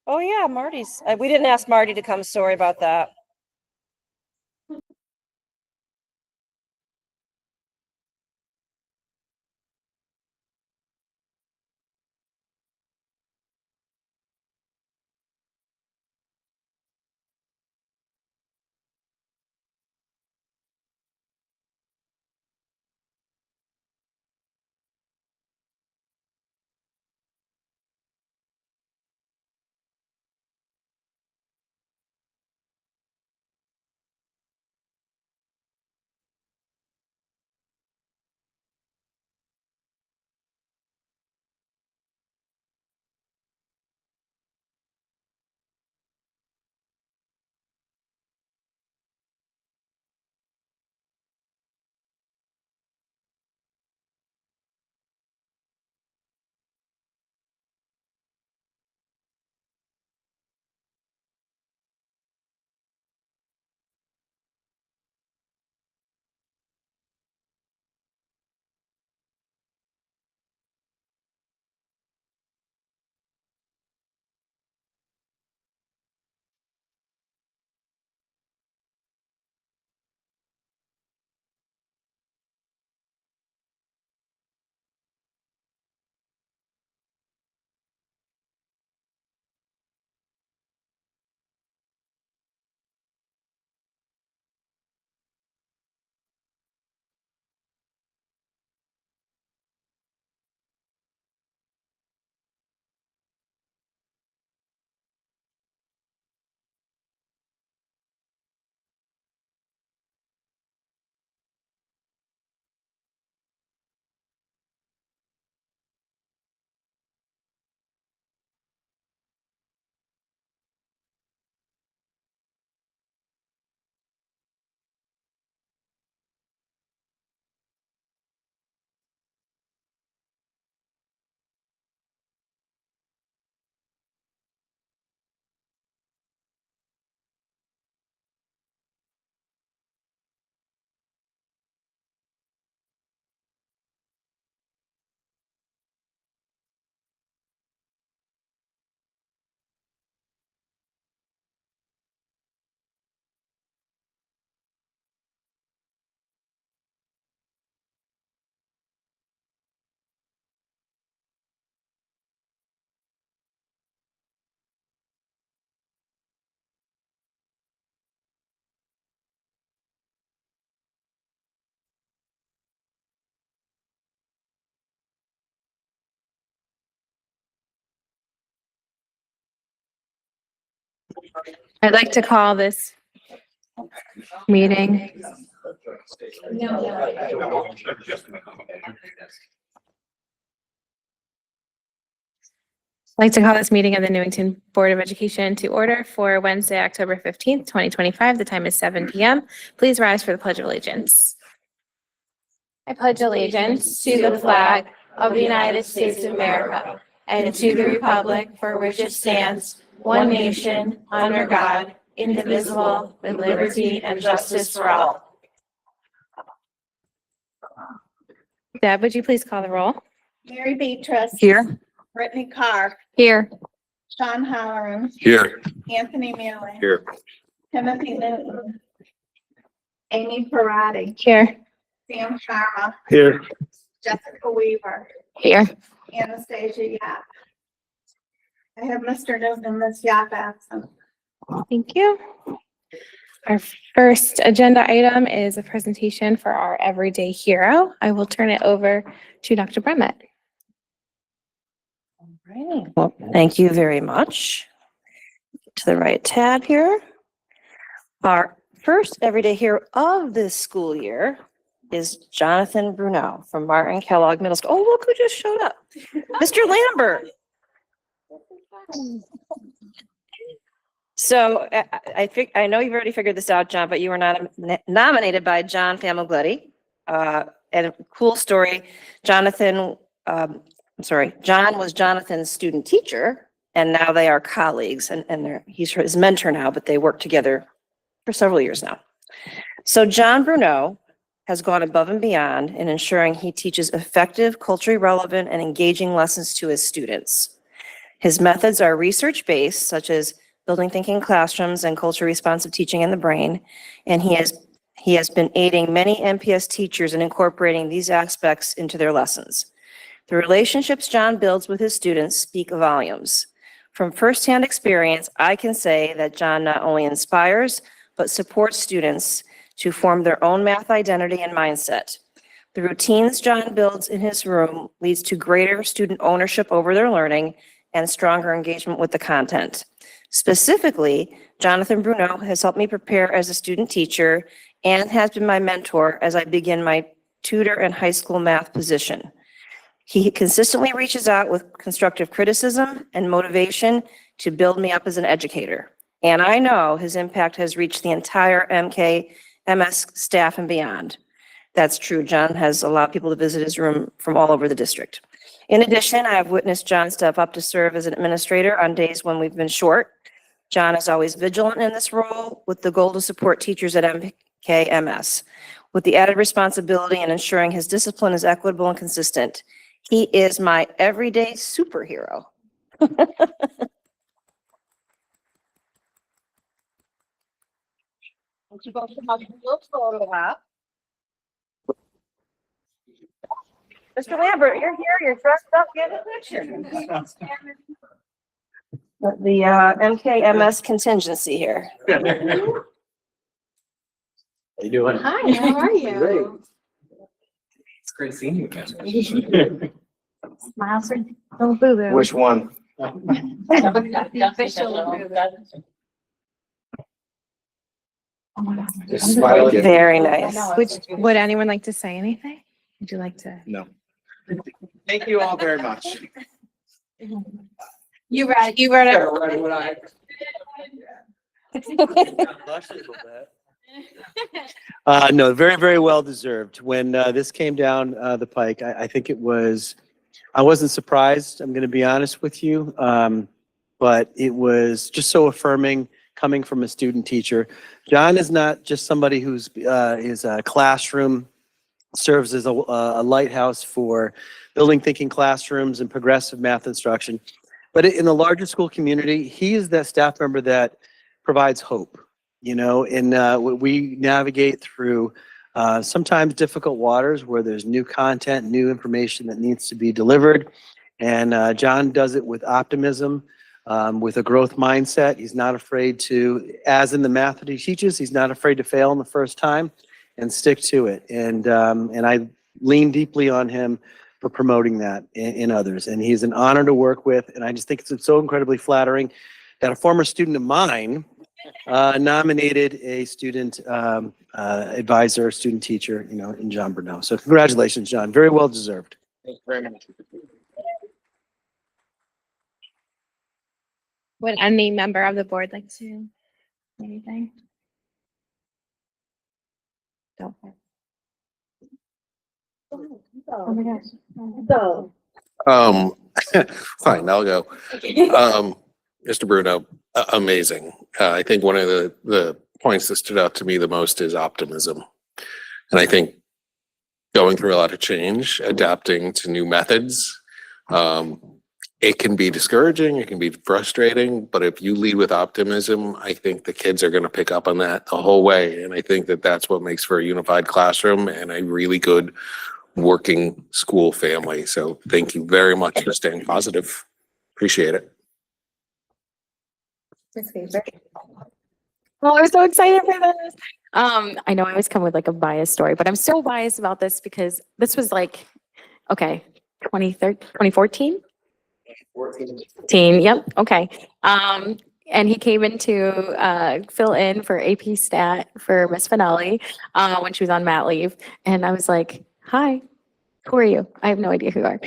Oh yeah, Marty's. We didn't ask Marty to come. Sorry about that. I'd like to call this meeting. I'd like to call this meeting of the Newington Board of Education to order for Wednesday, October 15th, 2025. The time is 7 p.m. Please rise for the Pledge of Allegiance. I pledge allegiance to the flag of the United States of America and to the republic for which it stands, one nation, under God, indivisible, with liberty and justice for all. Deb, would you please call the roll? Mary Beatrice. Here. Brittany Carr. Here. Sean Halloran. Here. Anthony Mueller. Here. Timothy Newton. Amy Parati. Here. Sam Sharma. Here. Jessica Weaver. Here. Anastasia Yap. I have Mr. Newton and Ms. Yap absent. Thank you. Our first agenda item is a presentation for our everyday hero. I will turn it over to Dr. Bremett. Right. Well, thank you very much. To the right tab here. Our first everyday hero of this school year is Jonathan Bruneau from Martin Kellogg Middle School. Oh, look who just showed up. Mr. Lambert. So I know you've already figured this out, John, but you were not nominated by John Famigletti. And a cool story, John was Jonathan's student teacher, and now they are colleagues, and he's his mentor now, but they work together for several years now. So John Bruneau has gone above and beyond in ensuring he teaches effective, culturally relevant, and engaging lessons to his students. His methods are research-based, such as building thinking classrooms and culture responsive teaching in the brain, and he has been aiding many NPS teachers in incorporating these aspects into their lessons. The relationships John builds with his students speak volumes. From firsthand experience, I can say that John not only inspires, but supports students to form their own math identity and mindset. The routines John builds in his room leads to greater student ownership over their learning and stronger engagement with the content. Specifically, Jonathan Bruno has helped me prepare as a student teacher and has been my mentor as I begin my tutor and high school math position. He consistently reaches out with constructive criticism and motivation to build me up as an educator. And I know his impact has reached the entire MKMS staff and beyond. That's true. John has allowed people to visit his room from all over the district. In addition, I have witnessed John step up to serve as an administrator on days when we've been short. John is always vigilant in this role with the goal to support teachers at MKMS, with the added responsibility in ensuring his discipline is equitable and consistent. He is my everyday superhero. Mr. Lambert, you're here, you're dressed up, get a picture. The MKMS contingency here. How you doing? Hi, how are Great. you? It's great seeing you again. Smiles are little boo-boo. Which one? The official Just smile again. Very nice. Would anyone like to say anything? Would you like to? No. Thank you all very much. You read it. No, very, very well deserved. When this came down the pike, I think I wasn't surprised, I'm going to be honest with you, but it was just so affirming coming from a student teacher. John is not just somebody who's is a classroom, serves as a lighthouse for building thinking classrooms and progressive math instruction. But in the larger school community, he is that staff member that provides hope, and we navigate through sometimes difficult waters where there's new content, new information that needs to be delivered. And John does it with optimism, with a growth mindset. He's not afraid to, as in the math that he teaches, he's not afraid to fail on the first time and stick to it. And I lean deeply on him for promoting that in others. And he's an honor to work with. And I just think it's so incredibly flattering that a former student of mine nominated a student advisor, student teacher, in John Bruno. So congratulations, John. Very well deserved. Thank you very much. Would any member of the board like to say anything? Don't. Oh my gosh. Fine, I'll go. Mr. Bruno, amazing. I think one of the points that stood out to me the most is optimism. And I think going through a lot of change, adapting to new methods, it can be discouraging, it can be frustrating, but if you lead with optimism, I think the kids are going to pick up on that the whole way. And I think that that's what makes for a unified classroom and a really good working school family. So thank you very much for staying positive. Appreciate it. Well, I'm so excited for this. I know I always come with like a biased story, but I'm so biased about this because this was 2014? 14, yep, okay. And he came in to fill in for AP Stat for Miss Finale when she was on mat leave. And I was like, hi, who are you? I have no idea who you are.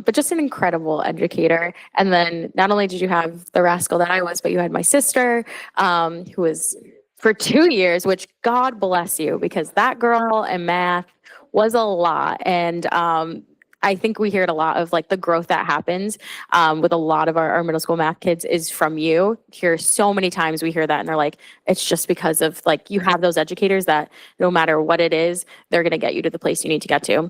But just an incredible educator. And then not only did you have the rascal that I was, but you had my sister, who was for 2 years, which God bless you, because that girl and math was a lot. And I think we hear it a lot of the growth that happens with a lot of our middle school math kids is from you. Here, so many times we hear that and they're like, it's just because of you have those educators that no matter what it is, they're going to get you to the place you need to get to.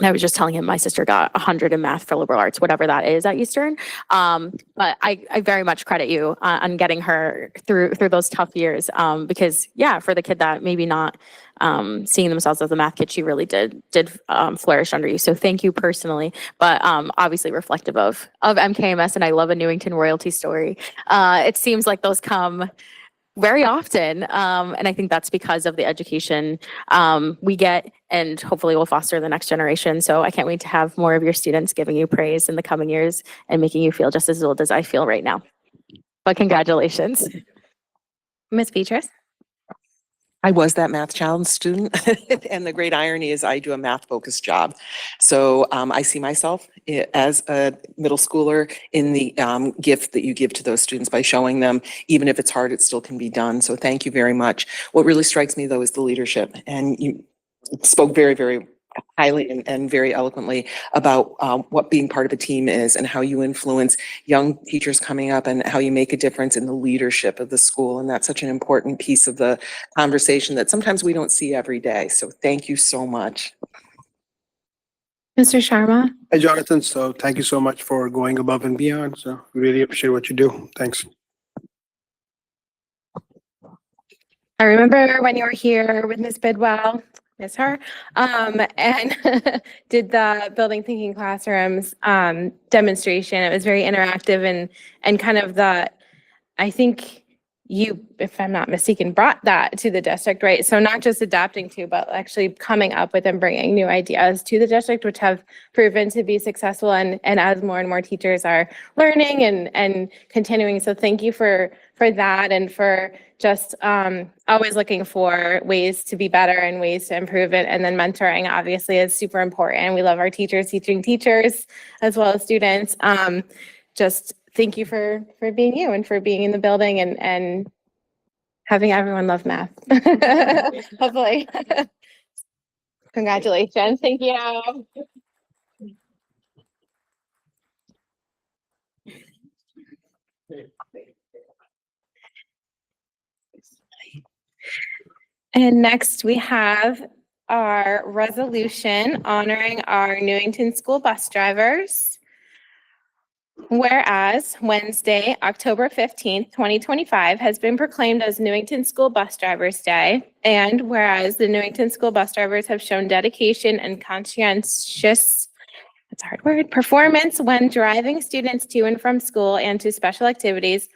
And I was just telling him my sister got 100 in math for liberal arts, whatever that is at Eastern. But I very much credit you on getting her through those tough years. Because yeah, for the kid that maybe not seeing themselves as a math kid, she really did flourish under you. So thank you personally, but obviously reflective of MKMS, and I love a Newington royalty story. It seems like those come very often. And I think that's because of the education we get, and hopefully will foster the next generation. So I can't wait to have more of your students giving you praise in the coming years and making you feel just as old as I feel right now. But congratulations. Ms. Beatrice? I was that math challenge student, and the great irony is I do a math-focused job. So I see myself as a middle schooler in the gift that you give to those students by showing them, even if it's hard, it still can be done. So thank you very much. What really strikes me, though, is the leadership. And you spoke very, very highly and very eloquently about what being part of a team is and how you influence young teachers coming up and how you make a difference in the leadership of the school. And that's such an important piece of the conversation that sometimes we don't see every day. So thank you so much. Mr. Sharma? Hi, Jonathan. So thank you so much for going above and beyond. So we really appreciate what you do. Thanks. I remember when you were here with Ms. Bidwell, miss her, and did the building thinking classrooms demonstration. It was very interactive and kind of I think you, if I'm not mistaken, brought that to the district, right? So not just adapting to, but actually coming up with and bringing new ideas to the district, which have proven to be successful. And as more and more teachers are learning and continuing. So thank you for that, and for just always looking for ways to be better and ways to improve it. And then mentoring obviously is super important. We love our teachers teaching teachers as well as students. Just thank you for being you and for being in the building and having everyone love math. Hopefully. Congratulations. Thank you. And next we have our resolution honoring our Newington school bus drivers. Whereas Wednesday, October 15th, 2025 has been proclaimed as Newington School Bus Drivers Day. And whereas the Newington School Bus Drivers have shown dedication and conscientious, that's a hard word, performance when driving students to and from school and to special activities.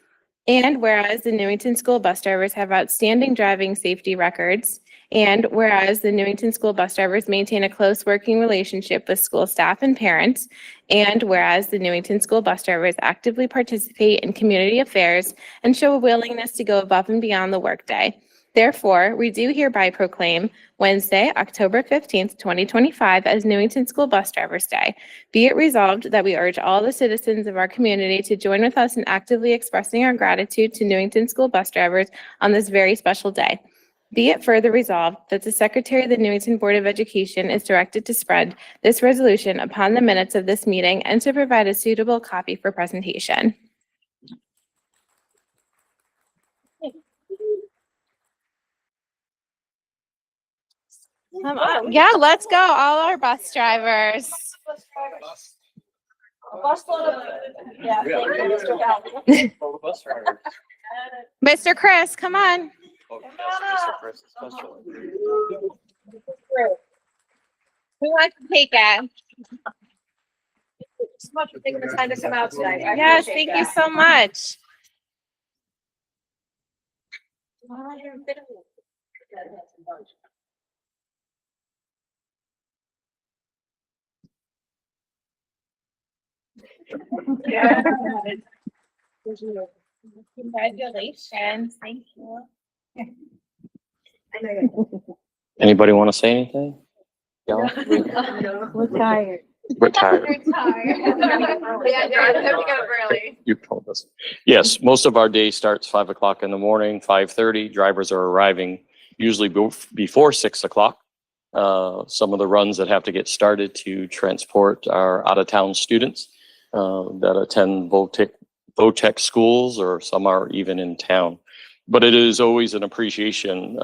And whereas the Newington School Bus Drivers have outstanding driving safety records. And whereas the Newington School Bus Drivers maintain a close working relationship with school staff and parents. And whereas the Newington School Bus Drivers actively participate in community affairs and show a willingness to go above and beyond the workday. Therefore, we do hereby proclaim Wednesday, October 15th, 2025 as Newington School Bus Drivers Day. Be it resolved that we urge all the citizens of our community to join with us in actively expressing our gratitude to Newington School Bus Drivers on this very special day. Be it further resolved that the Secretary of the Newington Board of Education is directed to spread this resolution upon the minutes of this meeting and to provide a suitable copy for presentation. Yeah, let's go, all our bus drivers. Mr. Chris, come on. Who wants to take it? So much for taking the time to come out tonight. I Yes, appreciate thank you that. so much. Congratulations, thank you. Anybody want to say anything? Yeah. We're tired. Retired. You told us. Yes, most of our day starts 5 o'clock in the morning, 5:30. Drivers are arriving usually before 6 o'clock. Some of the runs that have to get started to transport our out-of-town students that attend VOTEC schools, or some are even in town. But it is always an appreciation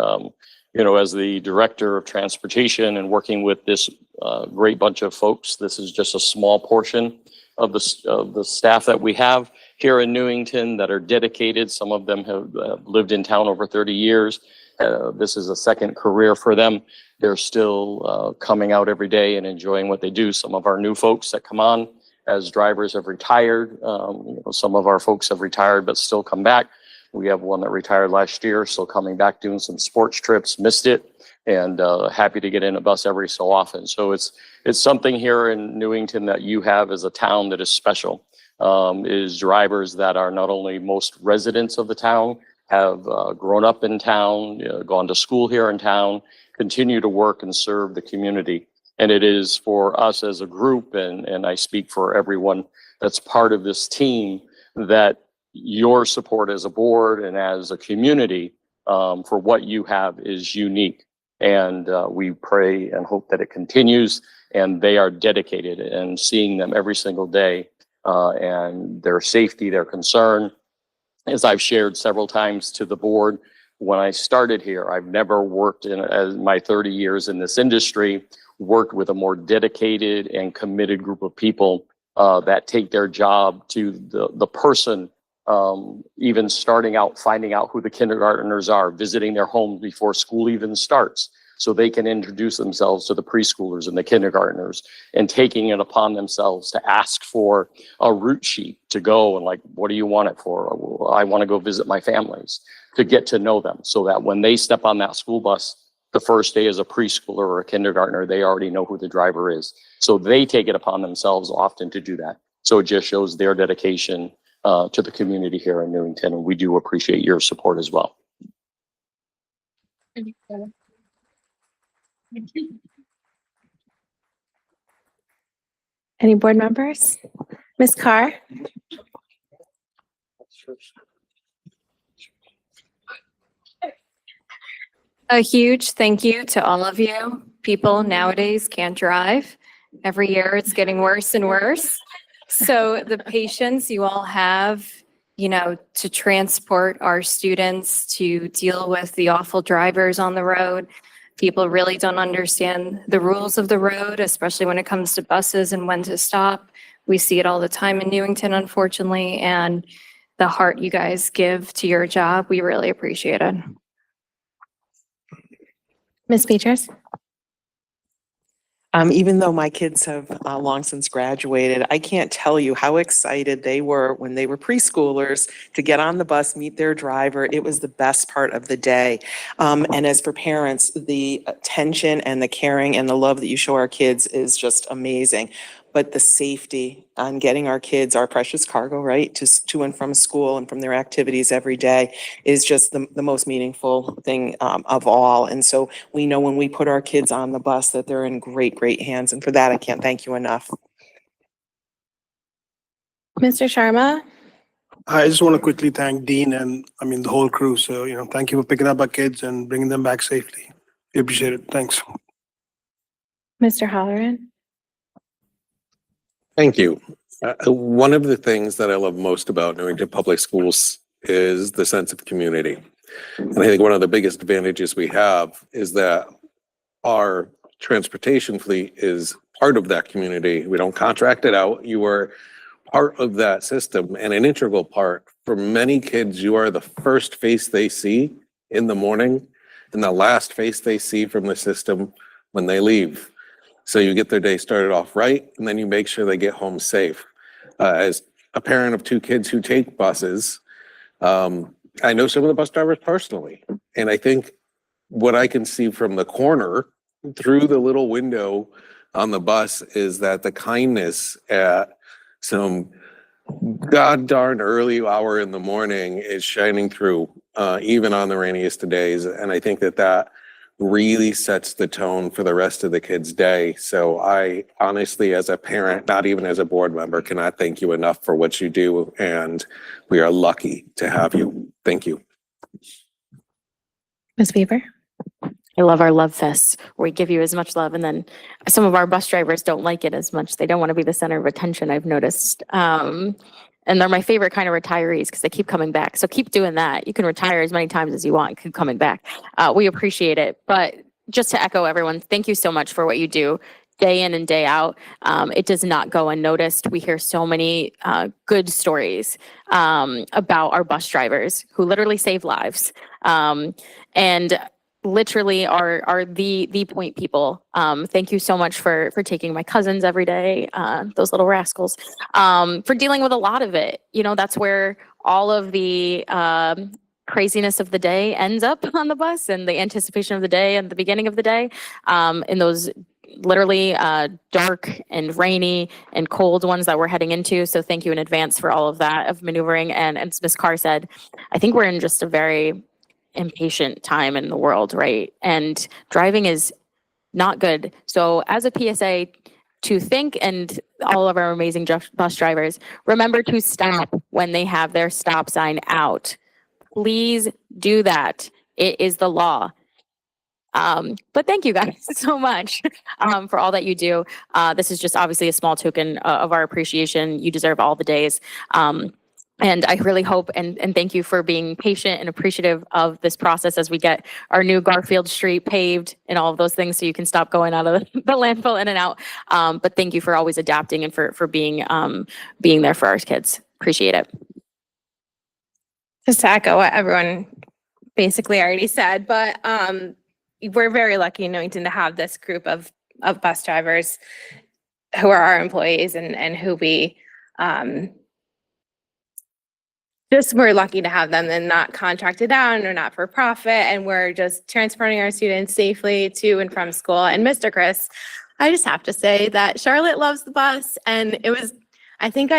as the director of transportation and working with this great bunch of folks, this is just a small portion of the staff that we have here in Newington that are dedicated. Some of them have lived in town over 30 years. This is a second career for them. They're still coming out every day and enjoying what they do. Some of our new folks that come on as drivers have retired. Some of our folks have retired but still come back. We have one that retired last year, still coming back doing some sports trips, missed it, and happy to get in a bus every so often. So it's something here in Newington that you have as a town that is special, is drivers that are not only most residents of the town, have grown up in town, gone to school here in town, continue to work and serve the community. And it is for us as a group, and I speak for everyone that's part of this team, that your support as a board and as a community for what you have is unique. And we pray and hope that it continues, and they are dedicated, and seeing them every single day and their safety, their concern. As I've shared several times to the board, when I started here, I've never worked in as my 30 years in this industry, worked with a more dedicated and committed group of people that take their job to the person, even starting out, finding out who the kindergartners are, visiting their homes before school even starts, so they can introduce themselves to the preschoolers and the kindergartners, and taking it upon themselves to ask for a route sheet to go and like, what do you want it for? Well, I want to go visit my families, to get to know them, so that when they step on that school bus the first day as a preschooler or a kindergartner, they already know who the driver is. So they take it upon themselves often to do that. So it just shows their dedication to the community here in Newington, and we do appreciate your support as well. Any board members? Ms. Carr? A huge thank you to all of you. People nowadays can't drive. Every year it's getting worse and worse. So the patience you all have, to transport our students, to deal with the awful drivers on the road. People really don't understand the rules of the road, especially when it comes to buses and when to stop. We see it all the time in Newington, unfortunately, and the heart you guys give to your job, we really appreciate it. Ms. Peters? Even though my kids have long since graduated, I can't tell you how excited they were when they were preschoolers to get on the bus, meet their driver. It was the best part of the day. And as for parents, the attention and the caring and the love that you show our kids is just amazing. But the safety on getting our kids, our precious cargo, right, to and from school and from their activities every day is just the most meaningful thing of all. And so we know when we put our kids on the bus that they're in great, great hands. And for that, I can't thank you enough. Mr. Sharma? I just want to quickly thank Dean and the whole crew. So, thank you for picking up our kids and bringing them back safely. We appreciate it. Thanks. Mr. Halloran? Thank you. One of the things that I love most about Newington Public Schools is the sense of community. And I think one of the biggest advantages we have is that our transportation fleet is part of that community. We don't contract it out. You are part of that system and an integral part. For many kids, you are the first face they see in the morning and the last face they see from the system when they leave. So you get their day started off right, and then you make sure they get home safe. As a parent of two kids who take buses, I know some of the bus drivers personally. And I think what I can see from the corner through the little window on the bus is that the kindness at some god darn early hour in the morning is shining through, even on the rainiest of days. And I think that really sets the tone for the rest of the kids' day. So I honestly, as a parent, not even as a board member, cannot thank you enough for what you do. And we are lucky to have you. Thank you. Ms. Weaver? I love our love fest where we give you as much love, and then some of our bus drivers don't like it as much. They don't want to be the center of attention, I've noticed. And And they're my favorite kind of retirees because they keep coming back. So keep doing that. You can retire as many times as you want, keep coming back. We appreciate it. But just to echo everyone, thank you so much for what you do day in and day out. It does not go unnoticed. We hear so many good stories about our bus drivers who literally save lives. And literally are the point people. Thank you so much for taking my cousins every day, those little rascals, for dealing with a lot of it. You know, that's where all of the craziness of the day ends up on the bus, and the anticipation of the day and the beginning of the day, in those literally dark and rainy and cold ones that we're heading into. So thank you in advance for all of that, of maneuvering. And as Ms. Carr said, I think we're in just a very impatient time in the world, right? And driving is not good. So as a PSA to think, and all of our amazing bus drivers, remember to stop when they have their stop sign out. Please do that. It is the law. But thank you guys so much for all that you do. This is just obviously a small token of our appreciation. You deserve all the days. And I really hope and thank you for being patient and appreciative of this process as we get our new Garfield Street paved and all of those things, so you can stop going out of the landfill in and out. But thank you for always adapting and for being there for our kids. Appreciate it. Just to echo what everyone basically already said, but we're very lucky in Newington to have this group of bus drivers who are our employees and who we we're lucky to have them and not contracted out and are not for profit, and we're just transporting our students safely to and from school. And Mr. Chris, I just have to say that Charlotte loves the bus, and it was, I think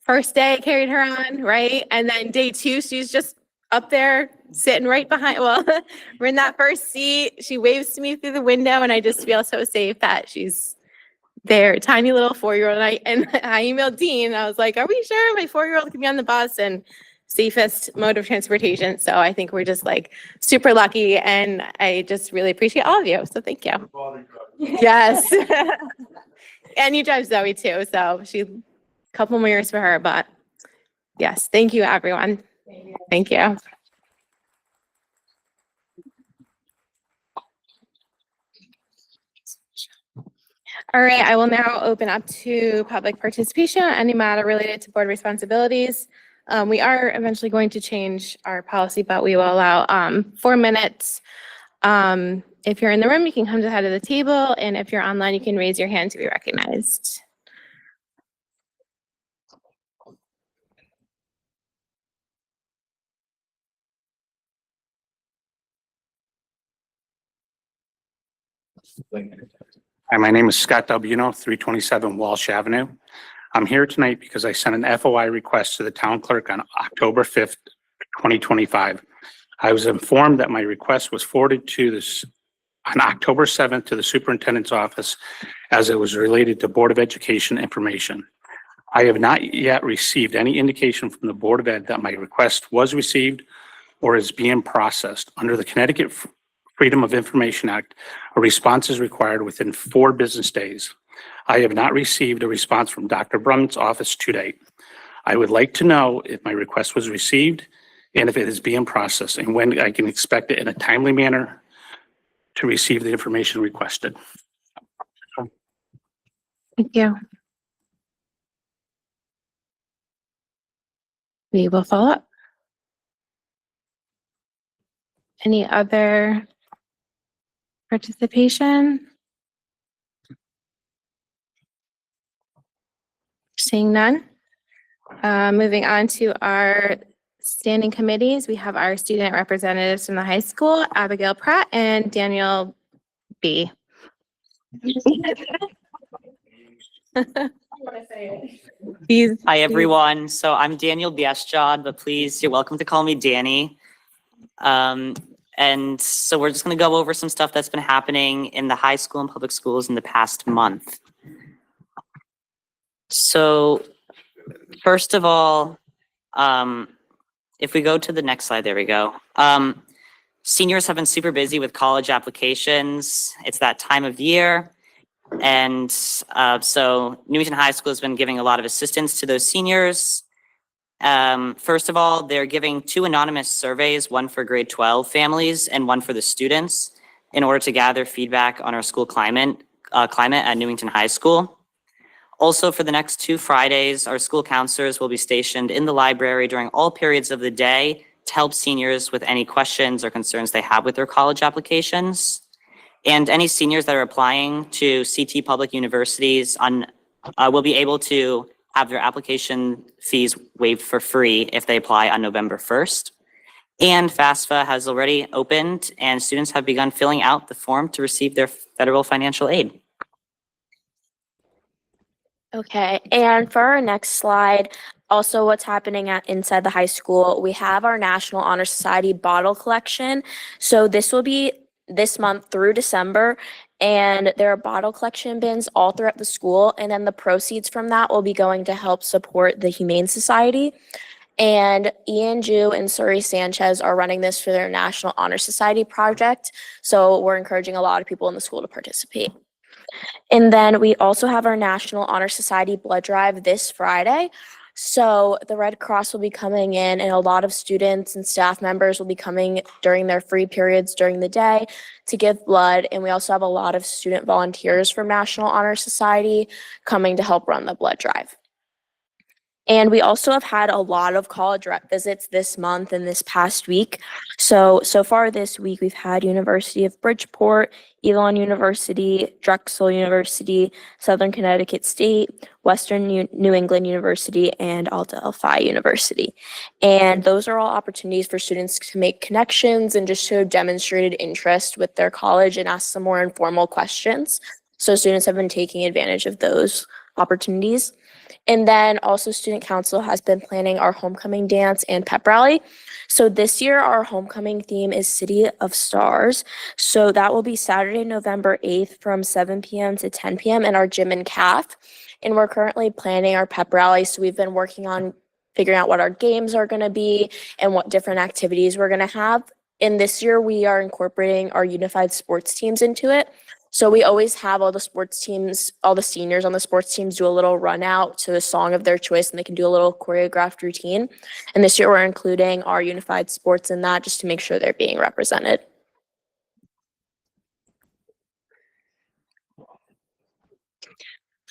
first day I carried her on, right? And then day 2, she's just up there sitting right behind, well, we're in that first seat. She waves to me through the window, and I just feel so safe that she's there, tiny little 4-year-old. And I emailed Dean. I was like, are we sure my 4-year-old can be on the bus? And safest mode of transportation. So I think we're just super lucky, and I just really appreciate all of you. So thank you. Yes. And you drive Zoe too. So a couple more years for her, but yes, thank you, everyone. Thank you. All right, I will now open up to public participation on any matter related to board responsibilities. We are eventually going to change our policy, but we will allow 4 minutes. If you're in the room, you can come to the head of the table, and if you're online, you can raise your hand to be recognized. Hi, my name is Scott Dalbuno, 327 Walsh Avenue. I'm here tonight because I sent an FOI request to the town clerk on October 5th, 2025. I was informed that my request was forwarded to this on October 7th to the superintendent's office, as it was related to Board of Education information. I have not yet received any indication from the Board of Ed that my request was received or is being processed. Under the Connecticut Freedom of Information Act, a response is required within 4 business days. I have not received a response from Dr. Brum's office to date. I would like to know if my request was received and if it is being processed, and when I can expect it in a timely manner to receive the information requested. Thank you. We will follow up. Any other participation? Seeing none. Moving on to our standing committees, we have our student representatives from the high school, Abigail Pratt and Daniel B. Hi, everyone. So I'm Daniel Bieszczad, but please, you're welcome to call me Danny. And so we're just going to go over some stuff that's been happening in the high school and public schools in the past month. So first of all, if we go to the next slide, there we go. Seniors have been super busy with college applications. It's that time of year. And so Newington High School has been giving a lot of assistance to those seniors. First of all, they're giving 2 anonymous surveys, one for grade 12 families and one for the students, in order to gather feedback on our school climate at Newington High School. Also, for the next 2 Fridays, our school counselors will be stationed in the library during all periods of the day to help seniors with any questions or concerns they have with their college applications. And any seniors that are applying to CT public universities will be able to have their application fees waived for free if they apply on November 1st. And FAFSA has already opened and students have begun filling out the form to receive their federal financial aid. Okay, and for our next slide, also what's happening inside the high school, we have our National Honor Society bottle collection. So this will be this month through December, and there are bottle collection bins all throughout the school, and then the proceeds from that will be going to help support the Humane Society. And Ian Ju and Suri Sanchez are running this for their National Honor Society project. So we're encouraging a lot of people in the school to participate. And then we also have our National Honor Society blood drive this Friday. So the Red Cross will be coming in, and a lot of students and staff members will be coming during their free periods during the day to give blood. And we also have a lot of student volunteers from National Honor Society coming to help run the blood drive. And we also have had a lot of college rep visits this month and this past week. So far this week, we've had University of Bridgeport, Elon University, Drexel University, Southern Connecticut State, Western New England University, and Adelphi University. And those are all opportunities for students to make connections and just show demonstrated interest with their college and ask some more informal questions. So students have been taking advantage of those opportunities. And then also Student Council has been planning our homecoming dance and pep rally. So this year our homecoming theme is City of Stars. So that will be Saturday, November 8th from 7 p.m. to 10 p.m. in our gym and caf. And we're currently planning our pep rally. So we've been working on figuring out what our games are going to be and what different activities we're going to have. And this year we are incorporating our unified sports teams into it. So we always have all the sports teams, all the seniors on the sports teams do a little run out to a song of their choice, and they can do a little choreographed routine. And this year we're including our unified sports in that just to make sure they're being represented.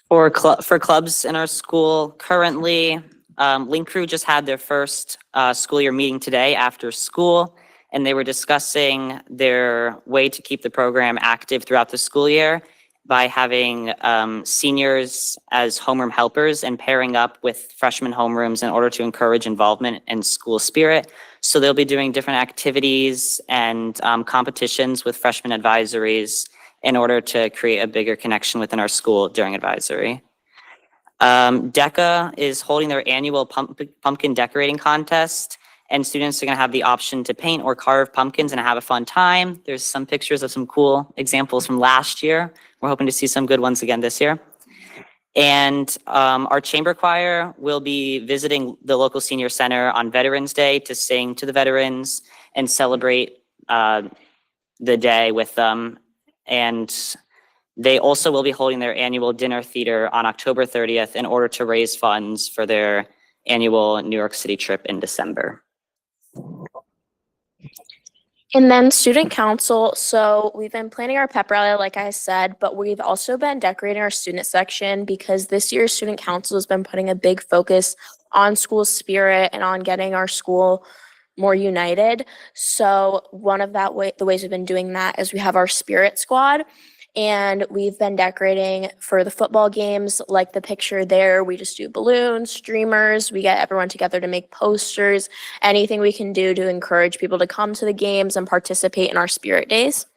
For clubs in our school currently, Link Crew just had their first school year meeting today after school, and they were discussing their way to keep the program active throughout the school year by having seniors as homeroom helpers and pairing up with freshman homerooms in order to encourage involvement and school spirit. So they'll be doing different activities and competitions with freshman advisories in order to create a bigger connection within our school during advisory. DECA is holding their annual pumpkin decorating contest, and students are going to have the option to paint or carve pumpkins and have a fun time. There's some pictures of some cool examples from last year. We're hoping to see some good ones again this year. And our chamber choir will be visiting the local senior center on Veterans Day to sing to the veterans and celebrate the day with them. And they also will be holding their annual dinner theater on October 30th in order to raise funds for their annual New York City trip in December. And then student council, so we've been planning our pep rally, like I said, but we've also been decorating our student section because this year's student council has been putting a big focus on school spirit and on getting our school more united. So one of the ways we've been doing that is we have our spirit squad, and we've been decorating for the football games, like the picture there. We just do balloons, streamers. We get everyone together to make posters, anything we can do to encourage people to come to the games and participate in our spirit days.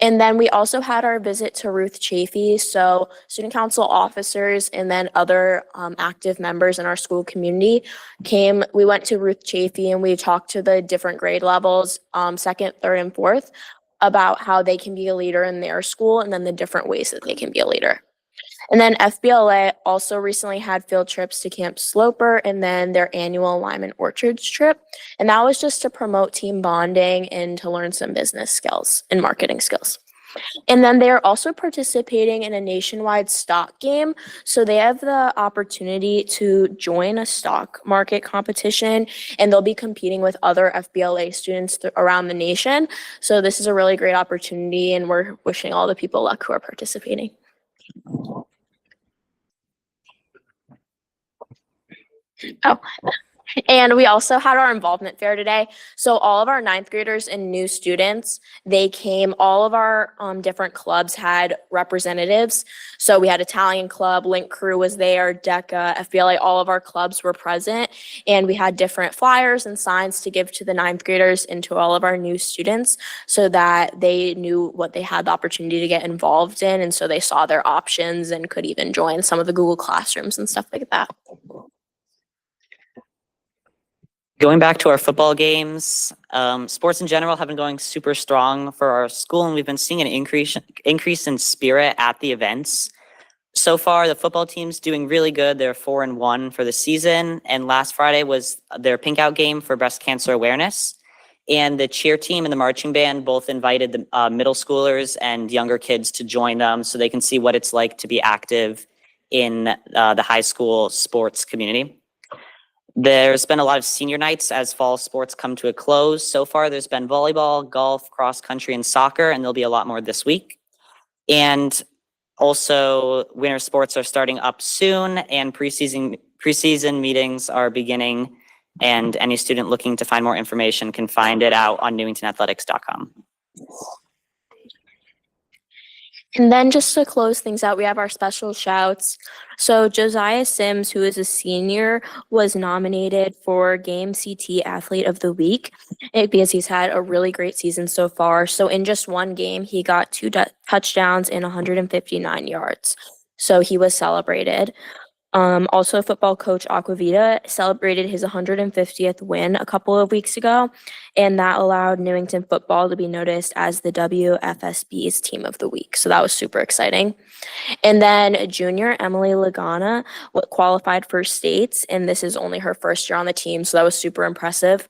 And then we also had our visit to Ruth Chafee. So student council officers and then other active members in our school community came. We went to Ruth Chafee and we talked to the different grade levels, second, third, and fourth, about how they can be a leader in their school and then the different ways that they can be a leader. And then FBLA also recently had field trips to Camp Sloper and then their annual Lyman Orchards trip. And that was just to promote team bonding and to learn some business skills and marketing skills. And then they are also participating in a nationwide stock game. So they have the opportunity to join a stock market competition, and they'll be competing with other FBLA students around the nation. So this is a really great opportunity, and we're wishing all the people luck who are participating. Oh, and we also had our involvement fair today. So all of our ninth graders and new students, they came, all of our different clubs had representatives. So we had Italian Club, Link Crew was there, DECA, FBLA, all of our clubs were present. And we had different flyers and signs to give to the ninth graders and to all of our new students so that they knew what they had the opportunity to get involved in. And so they saw their options and could even join some of the Google Classrooms and stuff like that. Going back to our football games, sports in general have been going super strong for our school, and we've been seeing an increase in spirit at the events. So far, the football team's doing really good. They're 4-1 for the season, and last Friday was their pink out game for breast cancer awareness. And the cheer team and the marching band both invited the middle schoolers and younger kids to join them so they can see what it's like to be active in the high school sports community. There's been a lot of senior nights as fall sports come to a close. So far, there's been volleyball, golf, cross country, and soccer, and there'll be a lot more this week. And also, winter sports are starting up soon, and preseason meetings are beginning, and any student looking to find more information can find it out on newingtonathletics.com. And then just to close things out, we have our special shouts. So Josiah Sims, who is a senior, was nominated for Game CT Athlete of the Week because he's had a really great season so far. So in just one game, he got 2 touchdowns and 159 yards. So he was celebrated. Also, football coach Aquavita celebrated his 150th win a couple of weeks ago, and that allowed Newington football to be noticed as the WFSB's Team of the Week. So that was super exciting. And then junior Emily Lagana qualified for states, and this is only her first year on the team, so that was super impressive.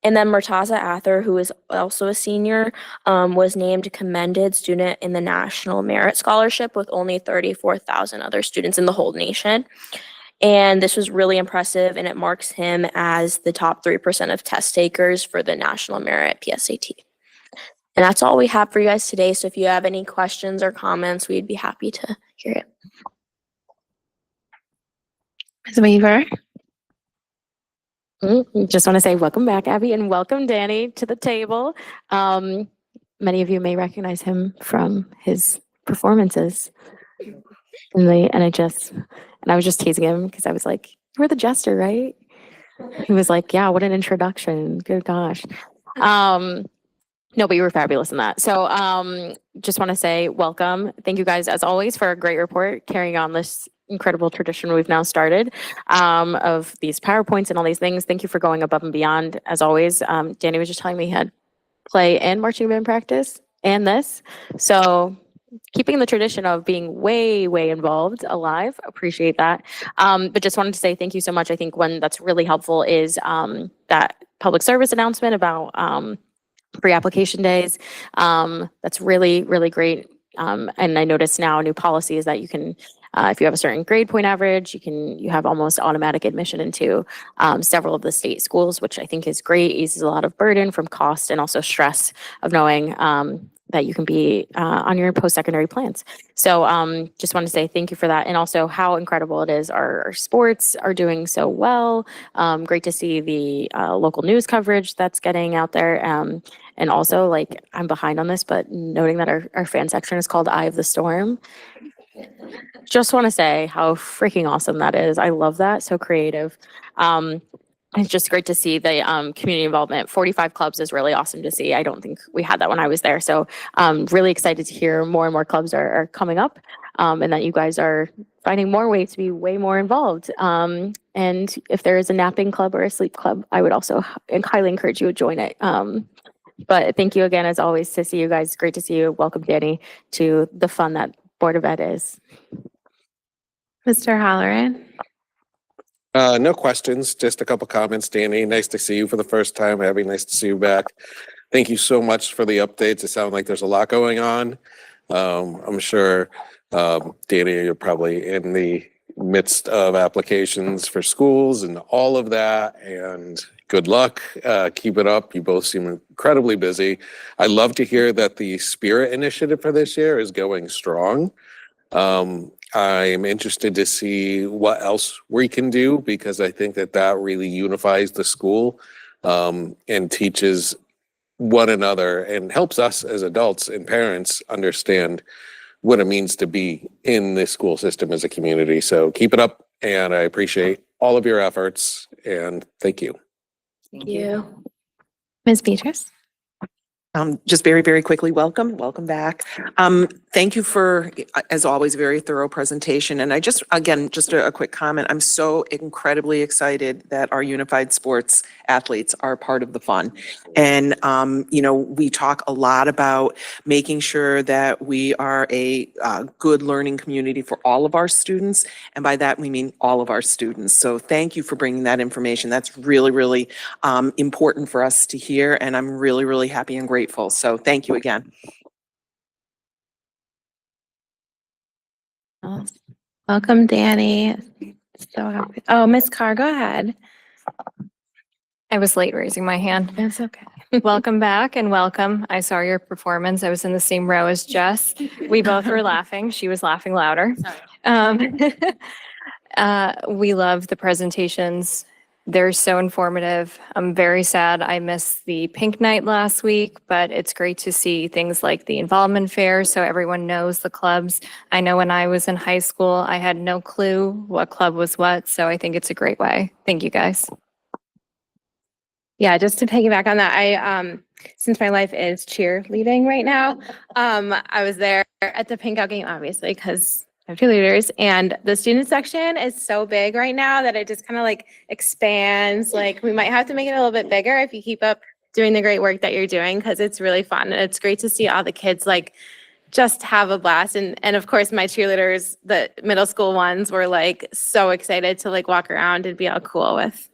And then Murtaza Ather, who is also a senior, was named commended student in the National Merit Scholarship with only 34,000 other students in the whole nation. And this was really impressive, and it marks him as the top 3% of test takers for the National Merit PSAT. And that's all we have for you guys today. So if you have any questions or comments, we'd be happy to hear it. Ms. Weaver. Just want to say welcome back, Abby, and welcome Danny to the table. Many of you may recognize him from his performances in the NHS. And I was just teasing him because I was like, "You were the jester, right?" He was like, "Yeah, what an introduction. Good gosh." No, but you were fabulous in that. So just want to say welcome. Thank you guys, as always, for a great report, carrying on this incredible tradition we've now started of these PowerPoints and all these things. Thank you for going above and beyond, as always. Danny was just telling me he had play and marching band practice and this. So keeping the tradition of being way, way involved alive, appreciate that. But just wanted to say thank you so much. I think one that's really helpful is that public service announcement about pre-application days. That's really, really great. And I noticed now a new policy is that you can, if you have a certain grade point average, you have almost automatic admission into several of the state schools, which I think is great, eases a lot of burden from cost and also stress of knowing that you can be on your post-secondary plans. So just want to say thank you for that. And also how incredible it is our sports are doing so well. Great to see the local news coverage that's getting out there. And also, like, I'm behind on this, but noting that our fan section is called Eye of the Storm. Just want to say how freaking awesome that is. I love that. So creative. It's just great to see the community involvement. 45 clubs is really awesome to see. I don't think we had that when I was there. So really excited to hear more and more clubs are coming up and that you guys are finding more ways to be way more involved. And if there is a napping club or a sleep club, I would also highly encourage you to join it. But thank you again, as always, to see you guys. Great to see you. Welcome, Danny, to the fun that Board of Ed is. Mr. Halloran. No questions, just a couple comments. Danny, nice to see you for the first time. Abby, nice to see you back. Thank you so much for the updates. It sounds like there's a lot going on. I'm sure, Danny, you're probably in the midst of applications for schools and all of that. And good luck. Keep it up. You both seem incredibly busy. I love to hear that the Spirit Initiative for this year is going strong. I'm interested to see what else we can do because I think that that really unifies the school and teaches one another and helps us as adults and parents understand what it means to be in the school system as a community. So keep it up, and I appreciate all of your efforts, and thank you. Thank you. Ms. Beatrice? Just very, very quickly, welcome back. Thank you for, as always, a very thorough presentation. And I just, again, just a quick comment. I'm so incredibly excited that our unified sports athletes are part of the fun. And, you know, we talk a lot about making sure that we are a good learning community for all of our students. And by that, we mean all of our students. So thank you for bringing that information. That's really, really important for us to hear. And I'm really, really happy and grateful. So thank you again. Welcome, Danny. So happy. Oh, Ms. Carr, go ahead. I was late raising my hand. That's okay. Welcome back and welcome. I saw your performance. I was in the same row as Jess. We both were laughing. She was laughing louder. We love the presentations. They're so informative. I'm very sad I missed the pink night last week, but it's great to see things like the involvement fair so everyone knows the clubs. I know when I was in high school, I had no clue what club was what, so I think it's a great way. Thank you, guys. Yeah, just to piggyback on that, I since my life is cheerleading right now, I was there at the pink out game, obviously, because I have cheerleaders, and the student section is so big right now that it just kind of like expands. Like we might have to make it a little bit bigger if you keep up doing the great work that you're doing, because it's really fun and it's great to see all the kids like just have a blast. And of course my cheerleaders, the middle school ones, were like so excited to like walk around and be all cool with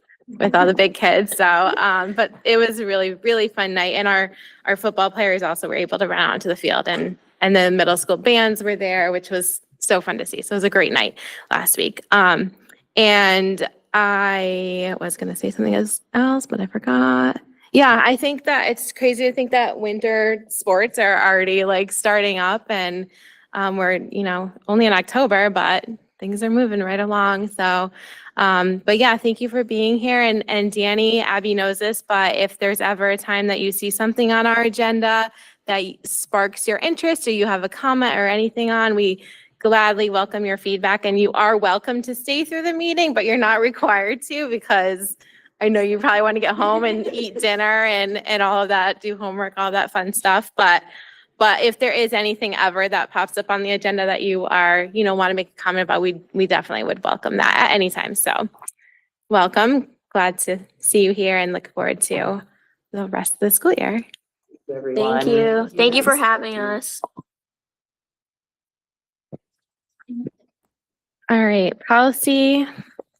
all the big kids. So, but it was a really, really fun night. And our football players also were able to run out onto the field, and the middle school bands were there, which was so fun to see. So it was a great night last week. And I was going to say something else, but I forgot. Yeah, I think that it's crazy to think that winter sports are already like starting up, and we're, you know, only in October, but things are moving right along. So, but yeah, thank you for being here. And Danny, Abby knows this, but if there's ever a time that you see something on our agenda that sparks your interest or you have a comment or anything on, we gladly welcome your feedback, and you are welcome to stay through the meeting, but you're not required to, because I know you probably want to get home and eat dinner and all of that, do homework, all that fun stuff. But if there is anything ever that pops up on the agenda that you are, you know, want to make a comment about, we definitely would welcome that at any time. So welcome. Glad to see you here and look forward to the rest of the school year. Thank you. Thank you for having us. All right, policy.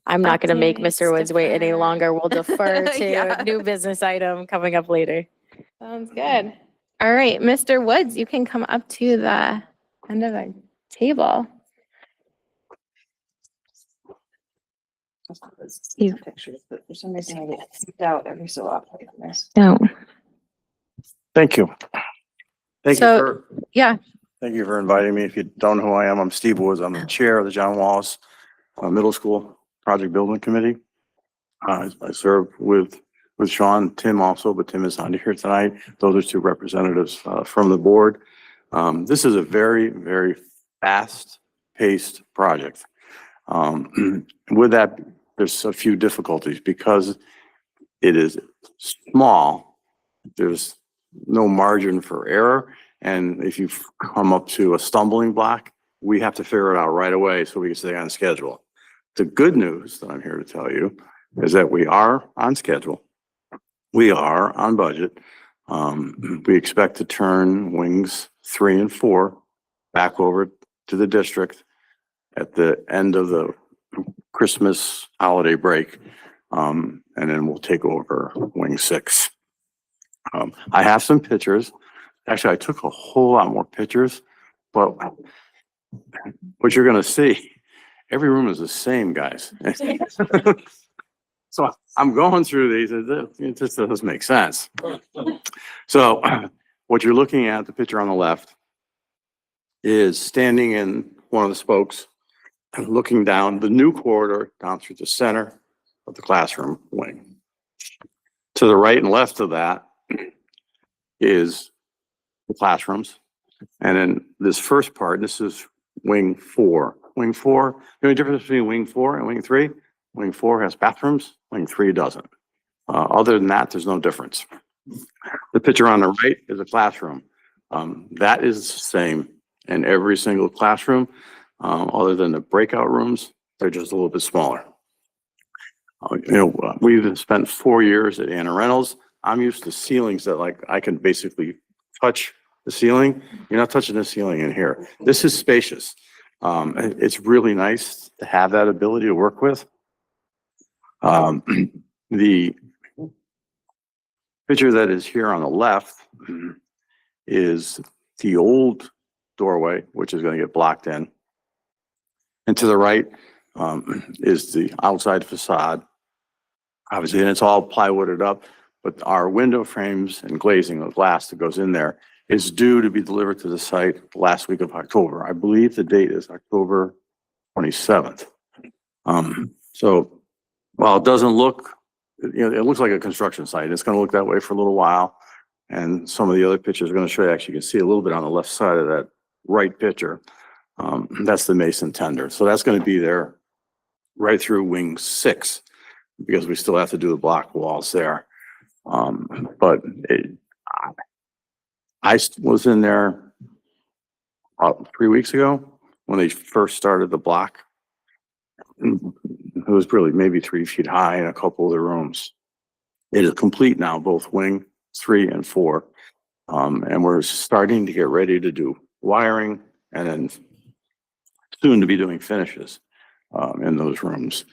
I'm not going to make Updates, Mr. Woods wait any defer. longer. We'll defer to Yeah. new business item coming up later. Sounds good. All right, Mr. Woods, you can come up to the end of the table. You- Pictures, but for some reason I get freaked out every so often on this. No. Thank you. Thank you So- for, Yeah, thank you for inviting me. If you don't know who I am, I'm Steve Woods. I'm the chair of the John Wallace Middle School Project Building Committee. I serve with Sean, Tim also, but Tim is not here tonight. Those are two representatives from the board. This is a very, very fast-paced project. With that, there's a few difficulties because it is small. There's no margin for error. And if you come up to a stumbling block, we have to figure it out right away so we can stay on schedule. The good news that I'm here to tell you is that we are on schedule. We are on budget. We expect to turn wings 3 and 4 back over to the district at the end of the Christmas holiday break. And then we'll take over wing 6. I have some pictures. Actually, I took a whole lot more pictures, but what you're gonna see, every room is the same, guys. So I'm going through these, it just doesn't make sense. So what you're looking at, the picture on the left, is standing in one of the spokes and looking down the new corridor down through the center of the classroom wing. To the right and left of that is the classrooms. And then this first part, this is wing 4. Wing 4, the only difference between wing 4 and wing 3, wing 4 has bathrooms, wing 3 doesn't. Other than that, there's no difference. The picture on the right is a classroom. That is the same in every single classroom, other than the breakout rooms, they're just a little bit smaller. We've spent 4 years at Anna Reynolds. I'm used to ceilings that like I can basically touch the ceiling. You're not touching the ceiling in here. This is spacious. It's really nice to have that ability to work with. The picture that is here on the left is the old doorway, which is going to get blocked in. And to the right is the outside facade. Obviously, and it's all plywooded up, but our window frames and glazing of glass that goes in there is due to be delivered to the site the last week of October. I believe the date is October 27th. So while it doesn't look, it looks like a construction site. It's going to look that way for a little while. And some of the other pictures are going to show you, actually, you can see a little bit on the left side of that right picture. That's the Mason tender. So that's going to be there right through wing 6 because we still have to do the block walls there. But I was in there 3 weeks ago when they first started the block. It was really maybe 3 feet high in a couple of the rooms. It is complete now, both wing 3 and 4. And we're starting to get ready to do wiring and then soon to be doing finishes in those rooms.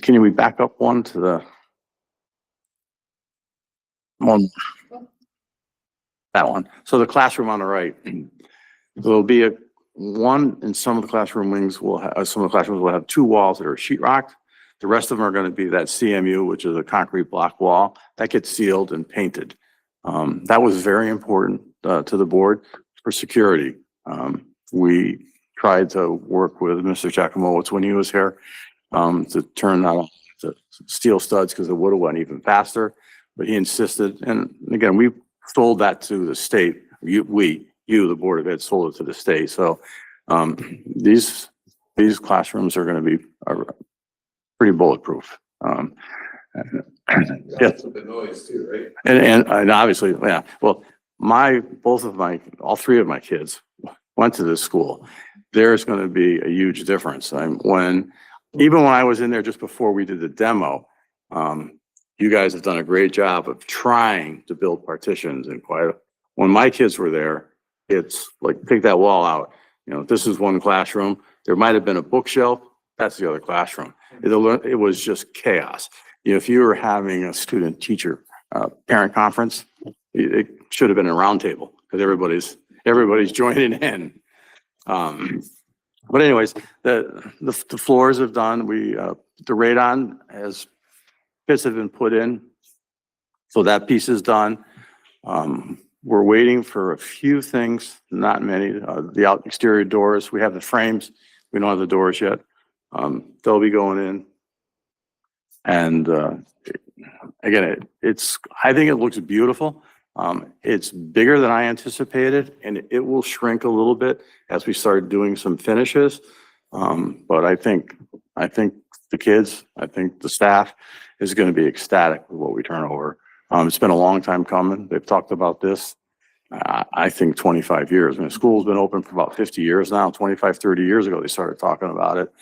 Can we back up one to the one? That one. So the classroom on the right, there'll be one in some of the classroom wings will have, some of the classrooms will have 2 walls that are sheetrocked. The rest of them are going to be that CMU, which is a concrete block wall that gets sealed and painted. That was very important to the board for security. We tried to work with Mr. Giacomowitz when he was here to turn on the steel studs because it would have went even faster, but he insisted. And again, we sold that to the state. You, the Board of Ed, sold it to the state. So these classrooms are going to be pretty bulletproof. Yeah. The noise too, right? And obviously, yeah. Well, all 3 of my kids went to this school. There's going to be a huge difference. Even when I was in there just before we did the demo, you guys have done a great job of trying to build partitions and when my kids were there, it's like, take that wall out. This is one classroom. There might have been a bookshelf. That's the other classroom. It was just chaos. If you were having a student teacher parent conference, it should have been a round table because everybody's joining in. But anyways, the floors have done. The radon pits have been put in. So that piece is done. We're waiting for a few things, not many. The exterior doors, we have the frames. We don't have the doors yet. They'll be going in. And again, I think it looks beautiful. It's bigger than I anticipated, and it will shrink a little bit as we start doing some finishes. But I think the kids, I think the staff is going to be ecstatic with what we turn over. It's been a long time coming. They've talked about this. I think 25 years. The school's been open for about 50 years now. 25, 30 years ago, they started talking about it.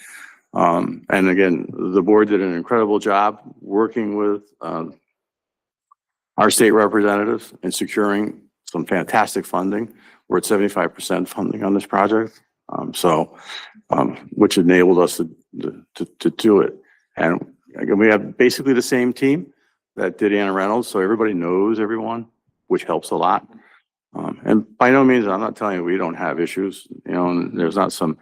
And again, the board did an incredible job working with our state representatives in securing some fantastic funding. We're at 75% funding on this project, which enabled us to do it. And again, we have basically the same team. that did Anna Reynolds, so everybody knows everyone, which helps a lot. And by no means, I'm not telling you we don't have issues, you know, and there's not some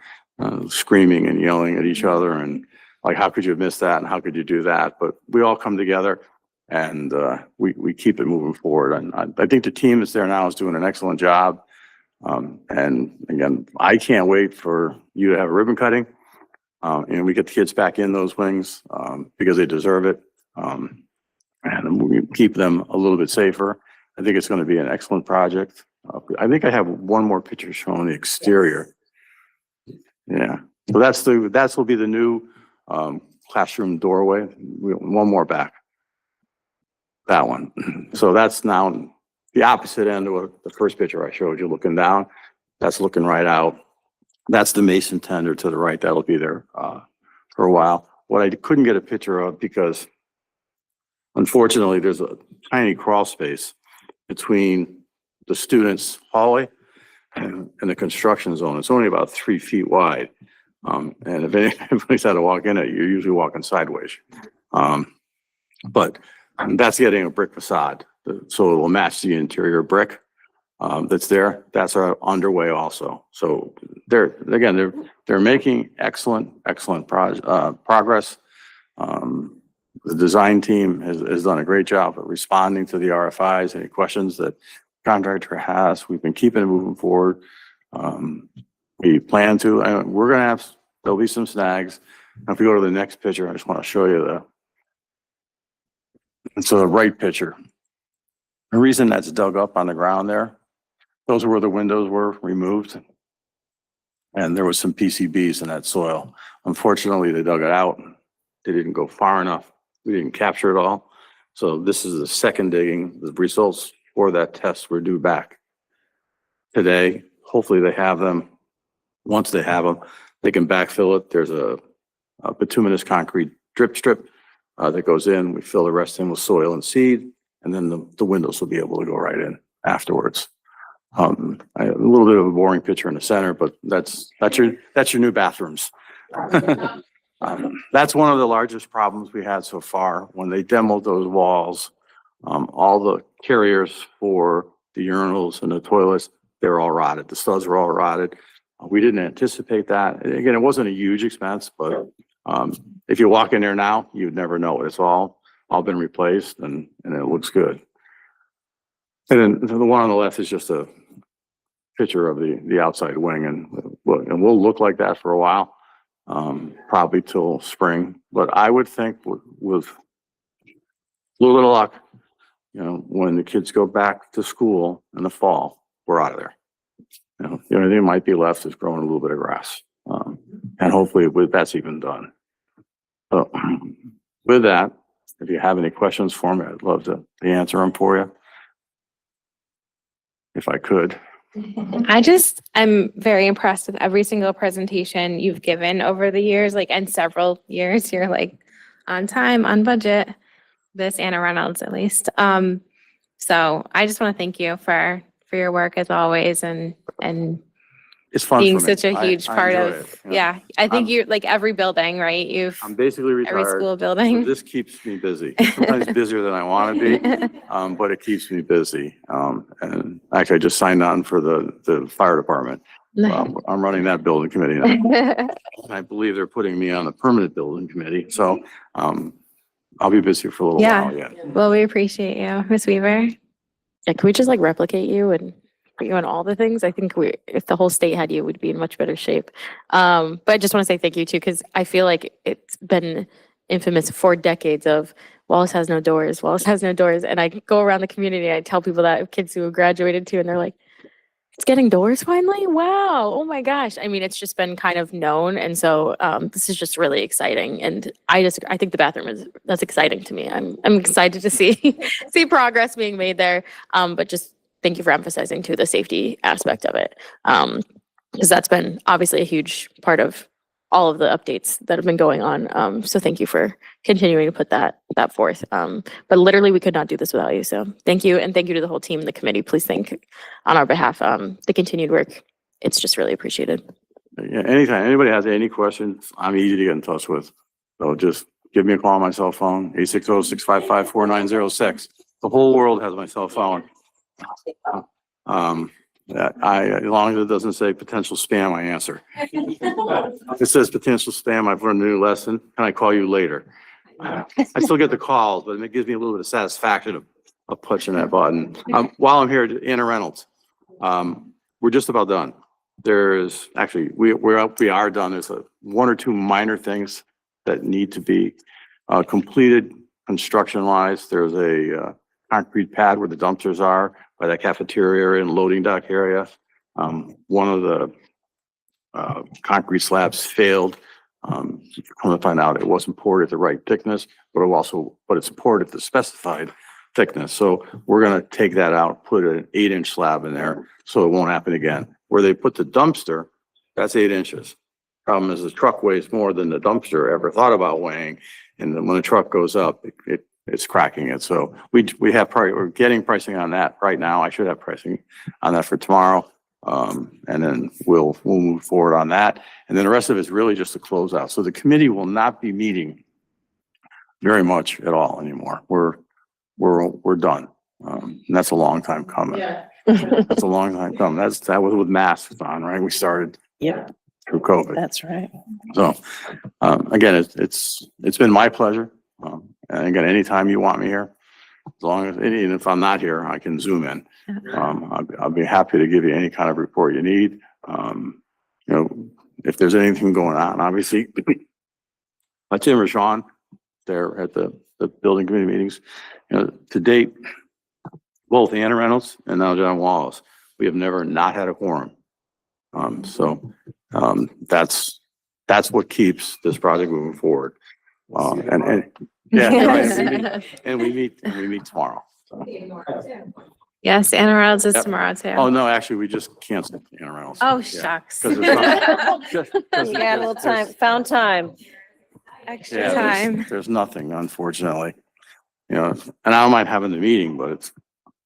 screaming and yelling at each other and like, how could you have missed that and how could you do that? But we all come together and we keep it moving forward. And I think the team that's there now is doing an excellent job. And again, I can't wait for you to have a ribbon cutting. And we get the kids back in those wings because they deserve it. And we keep them a little bit safer. I think it's going to be an excellent project. I think I have one more picture showing the exterior. Yeah, so that will be the new classroom doorway. One more back. That one. So that's now the opposite end of what the first picture I showed you, looking down. That's looking right out. That's the Mason tender to the right. That'll be there for a while. What I couldn't get a picture of because unfortunately there's a tiny crawl space between the students' hallway and the construction zone. It's only about 3 feet wide. And if anybody's had to walk in it, you're usually walking sideways. But that's getting a brick facade. So it will match the interior brick that's there. That's underway also. So they're making excellent progress. The design team has done a great job of responding to the RFIs, any questions that contractor has. We've been keeping it moving forward. We plan to, and there'll be some snags. Now, if we go to the next picture, I just want to show you the right picture. The reason that's dug up on the ground there, those are where the windows were removed. And there was some PCBs in that soil. Unfortunately, they dug it out. They didn't go far enough. We didn't capture it all. So this is the second digging. The results for that test were due back today. Hopefully they have them. Once they have them, they can backfill it. There's a bituminous concrete drip strip that goes in. We fill the rest in with soil and seed, and then the windows will be able to go right in afterwards. A little bit of a boring picture in the center, but that's your new bathrooms. That's one of the largest problems we had so far. When they demoed those walls, all the carriers for the urinals and the toilets, they're all rotted. The studs were all rotted. We didn't anticipate that. Again, it wasn't a huge expense, but if you walk in there now, you'd never know it. It's all been replaced and it looks good. And then the one on the left is just a picture of the outside wing, and we'll look like that for a while. Probably till spring, but I would think with a little bit of luck, you know, when the kids go back to school in the fall, we're out of there. You know, the only thing that might be left is growing a little bit of grass, and hopefully that's even done. So with that, if you have any questions for me, I'd love to answer them for you, if I could. I'm very impressed with every single presentation you've given over the years, and several years. You're on time, on budget, this Anna Reynolds at least. So I just want to thank you for your work as always and It's fun being for me. such a huge I part enjoy of, it, you know. yeah, I think I'm- you every building, right? I'm basically Every retired. school So building. this keeps me busy. Sometimes busier than I want to be, but it keeps me busy. And actually, I just signed on for the fire department. I'm running that building committee now. And I believe they're putting me on the permanent building committee. So I'll be busy for a little Yeah. while yet. Well, we appreciate you, Miss Weaver. Yeah, can we just replicate you and put you on all the things? I think if the whole state had you, we'd be in much better shape. But I just want to say thank you too, because I feel like it's been infamous for decades of Wallace has no doors, Wallace has no doors. And I go around the community and I tell people that, kids who have graduated too, and they're like, it's getting doors finally? Wow. Oh my gosh. I mean, it's just been kind of known. And so this is just really exciting. And I think the bathroom that's exciting to me. I'm excited to see progress being made there. But just thank you for emphasizing too the safety aspect of it. Because that's been obviously a huge part of all of the updates that have been going on. So thank you for continuing to put that forth. But literally we could not do this without you. So thank you. And thank you to the whole team, the committee. Please thank on our behalf, the continued work. It's just really appreciated. Yeah, anytime anybody has any questions, I'm easy to get in touch with. So just give me a call on my cell phone, 860-655-4906. The whole world has my cell phone. As long as it doesn't say potential spam, I answer. If it says potential spam, I've learned a new lesson. Can I call you later? I still get the calls, but it gives me a little bit of satisfaction of pushing that button. While I'm here, Anna Reynolds, we're just about done. There's actually, we are done. There's one or two minor things that need to be completed construction wise. There's a concrete pad where the dumpsters are by that cafeteria area and loading dock area. One of the concrete slabs failed. Come to find out it wasn't poured at the right thickness, but it's poured at the specified thickness. So we're gonna take that out, put an 8-inch slab in there so it won't happen again. Where they put the dumpster, that's 8 inches. Problem is the truck weighs more than the dumpster ever thought about weighing. And then when the truck goes up, it's cracking it. So we're getting pricing on that right now. I should have pricing on that for tomorrow. And then we'll move forward on that. And then the rest of it's really just a closeout. So the committee will not be meeting very much at all anymore. We're done. And that's a long time coming. Yeah. That's a long time coming. That was with masks on, right? We started Yep, through COVID. that's right. So, again, it's been my pleasure. And again, anytime you want me here, as long as, even if I'm not here, I can zoom in. I'll be happy to give you any kind of report you need. If there's anything going on, obviously, Tim or Sean, they're at the building committee meetings. To date, both Anna Reynolds and now John Wallace, we have never not had a quorum. That's what keeps this project moving forward. Yeah, right. And we meet tomorrow. So. Yes, Anna Reynolds is Yep. tomorrow too. Oh, no, actually, we just canceled Anna Reynolds. Oh, Yeah. shucks. 'Cause there's not- You got a little time, found time. Extra Yeah, time. there's nothing, unfortunately. And I don't mind having the meeting, but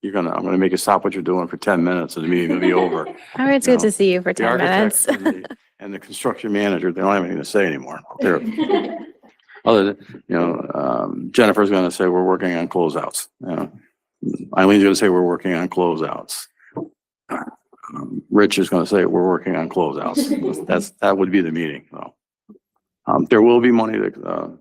I'm gonna make you stop what you're doing for 10 minutes and the meeting will be over. Oh, it's You good know, to see you for The 10 minutes. architect and the construction manager, they don't have anything to say anymore. Jennifer's gonna say we're working on closeouts. Eileen's gonna say we're working on closeouts. Rich is gonna say we're working on closeouts. That would be the meeting, though. There will be money that,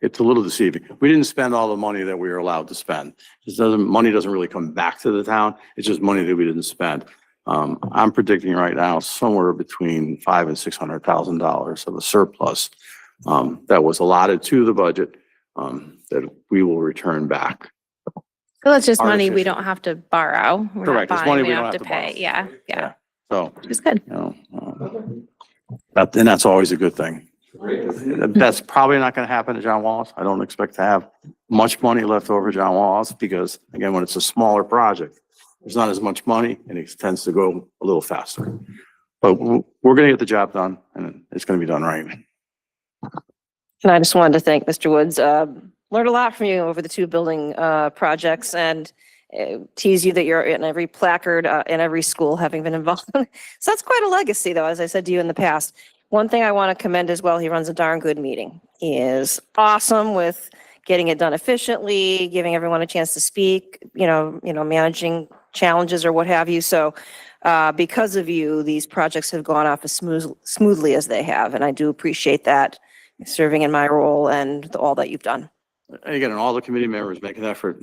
it's a little deceiving. We didn't spend all the money that we were allowed to spend. Money doesn't really come back to the town. It's just money that we didn't spend. I'm predicting right now somewhere between $500,000 and $600,000 of a surplus that was allotted to the budget that we will return back. So it's just money we don't have to borrow. We're not Correct. It's buying, money we we don't don't have to have to pay. Yeah, yeah. So, Which is good. and that's always a good thing. That's probably not going to happen to John Wallace. I don't expect to have much money left over John Wallace because, again, when it's a smaller project, there's not as much money and it tends to go a little faster. But we're going to get the job done and it's going to be done right. And I just wanted to thank Mr. Woods. Learned a lot from you over the 2 building projects and tease you that you're in every placard in every school having been involved. So that's quite a legacy though, as I said to you in the past. One thing I want to commend as well, he runs a darn good meeting. He is awesome with getting it done efficiently, giving everyone a chance to speak, managing challenges or what have you. So because of you, these projects have gone off as smoothly as they have. And I do appreciate that, serving in my role and all that you've done. And again, and all the committee members make an effort,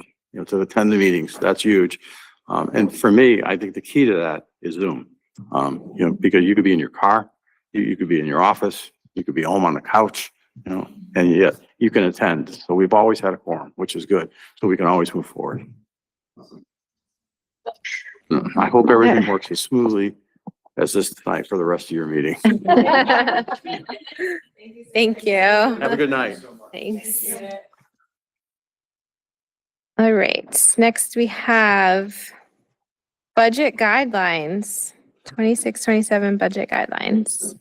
to attend the meetings. That's huge. And for me, I think the key to that is Zoom. Because you could be in your car, you could be in your office, you could be home on the couch, and yet you can attend. So we've always had a quorum, which is good. So we can always move forward. I hope everything works as smoothly as this tonight for the rest of your meeting. Thank you. Have a good night. Thanks. All right, next we have budget guidelines, 26-27 budget guidelines.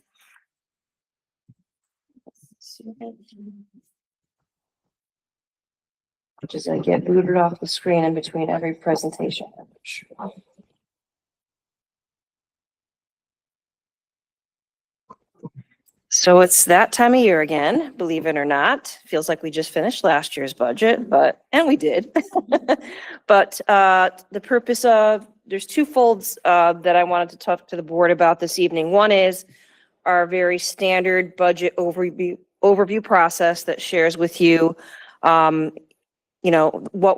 Which is I get booted off the screen in between every presentation. So it's that time of year again, believe it or not. Feels like we just finished last year's budget, and we did. But the purpose of, there's two folds that I wanted to talk to the board about this evening. One is our very standard budget overview process that shares with you, what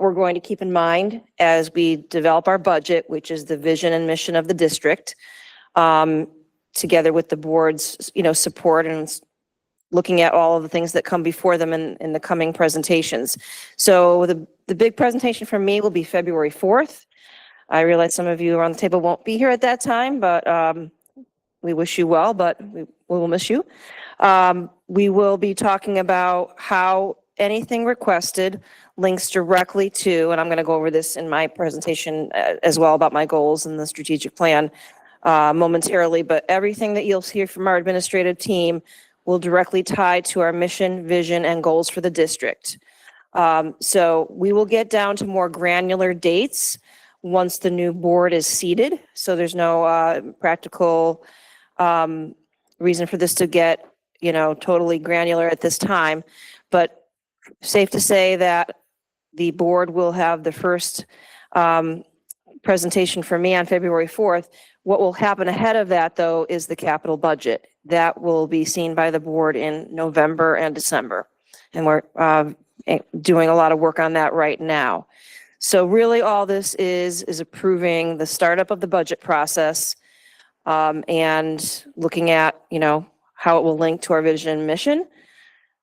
we're going to keep in mind as we develop our budget, which is the vision and mission of the district, together with the board's, support and looking at all of the things that come before them in the coming presentations. So the big presentation from me will be February 4th. I realize some of you around the table won't be here at that time, but we wish you well, but we will miss you. We will be talking about how anything requested links directly to, and I'm going to go over this in my presentation as well about my goals and the strategic plan momentarily, but everything that you'll hear from our administrative team will directly tie to our mission, vision, and goals for the district. So we will get down to more granular dates once the new board is seated. So there's no practical reason for this to get, totally granular at this time. But safe to say that the board will have the first presentation for me on February 4th. What will happen ahead of that, though, is the capital budget. That will be seen by the board in November and December. And we're doing a lot of work on that right now. So really all this is approving the startup of the budget process and looking at, how it will link to our vision and mission.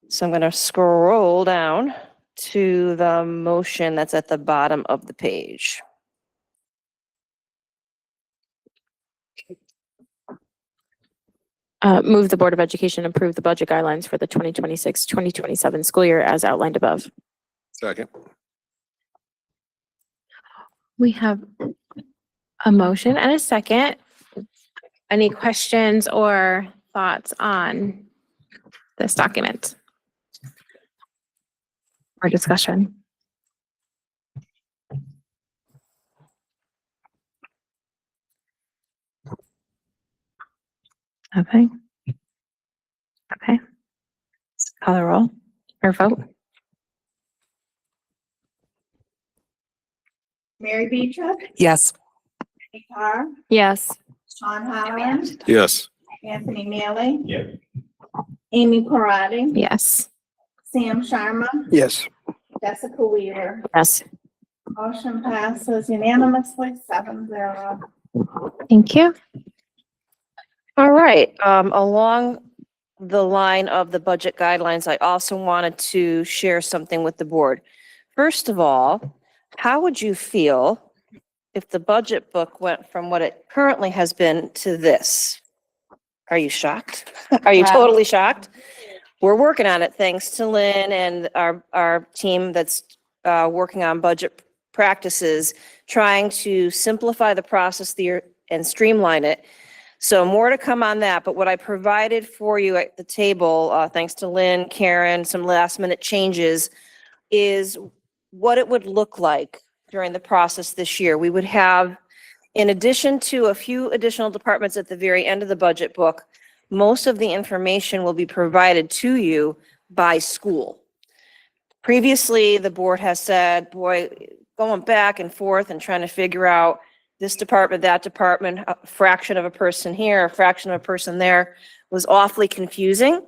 So I'm going to scroll down to the motion that's at the bottom of the page. Move the Board of Education approve the budget guidelines for the 2026-2027 school year as outlined above. Second. We have a motion and a second. Any questions or thoughts on this document? Or discussion? Okay. Okay. Call the roll or vote. Mary Beechup, Yes. Amy Carr, Yes. Sean Holland, Yes. Anthony Neely. Amy Parati, Yes. Sam Sharma, Yes. Jessica Weaver. Yes. Motion passes unanimously 7-0. Thank you. All right, along the line of the budget guidelines, I also wanted to share something with the board. First of all, how would you feel if the budget book went from what it currently has been to this? Are you shocked? Are you totally shocked? We're working on it thanks to Lynn and our team that's working on budget practices, trying to simplify the process there and streamline it. So more to come on that, but what I provided for you at the table, thanks to Lynn, Karen, some last minute changes, is what it would look like during the process this year. We would have, in addition to a few additional departments at the very end of the budget book, most of the information will be provided to you by school. Previously, the board has said, boy, going back and forth and trying to figure out this department, that department, a fraction of a person here, a fraction of a person there, was awfully confusing.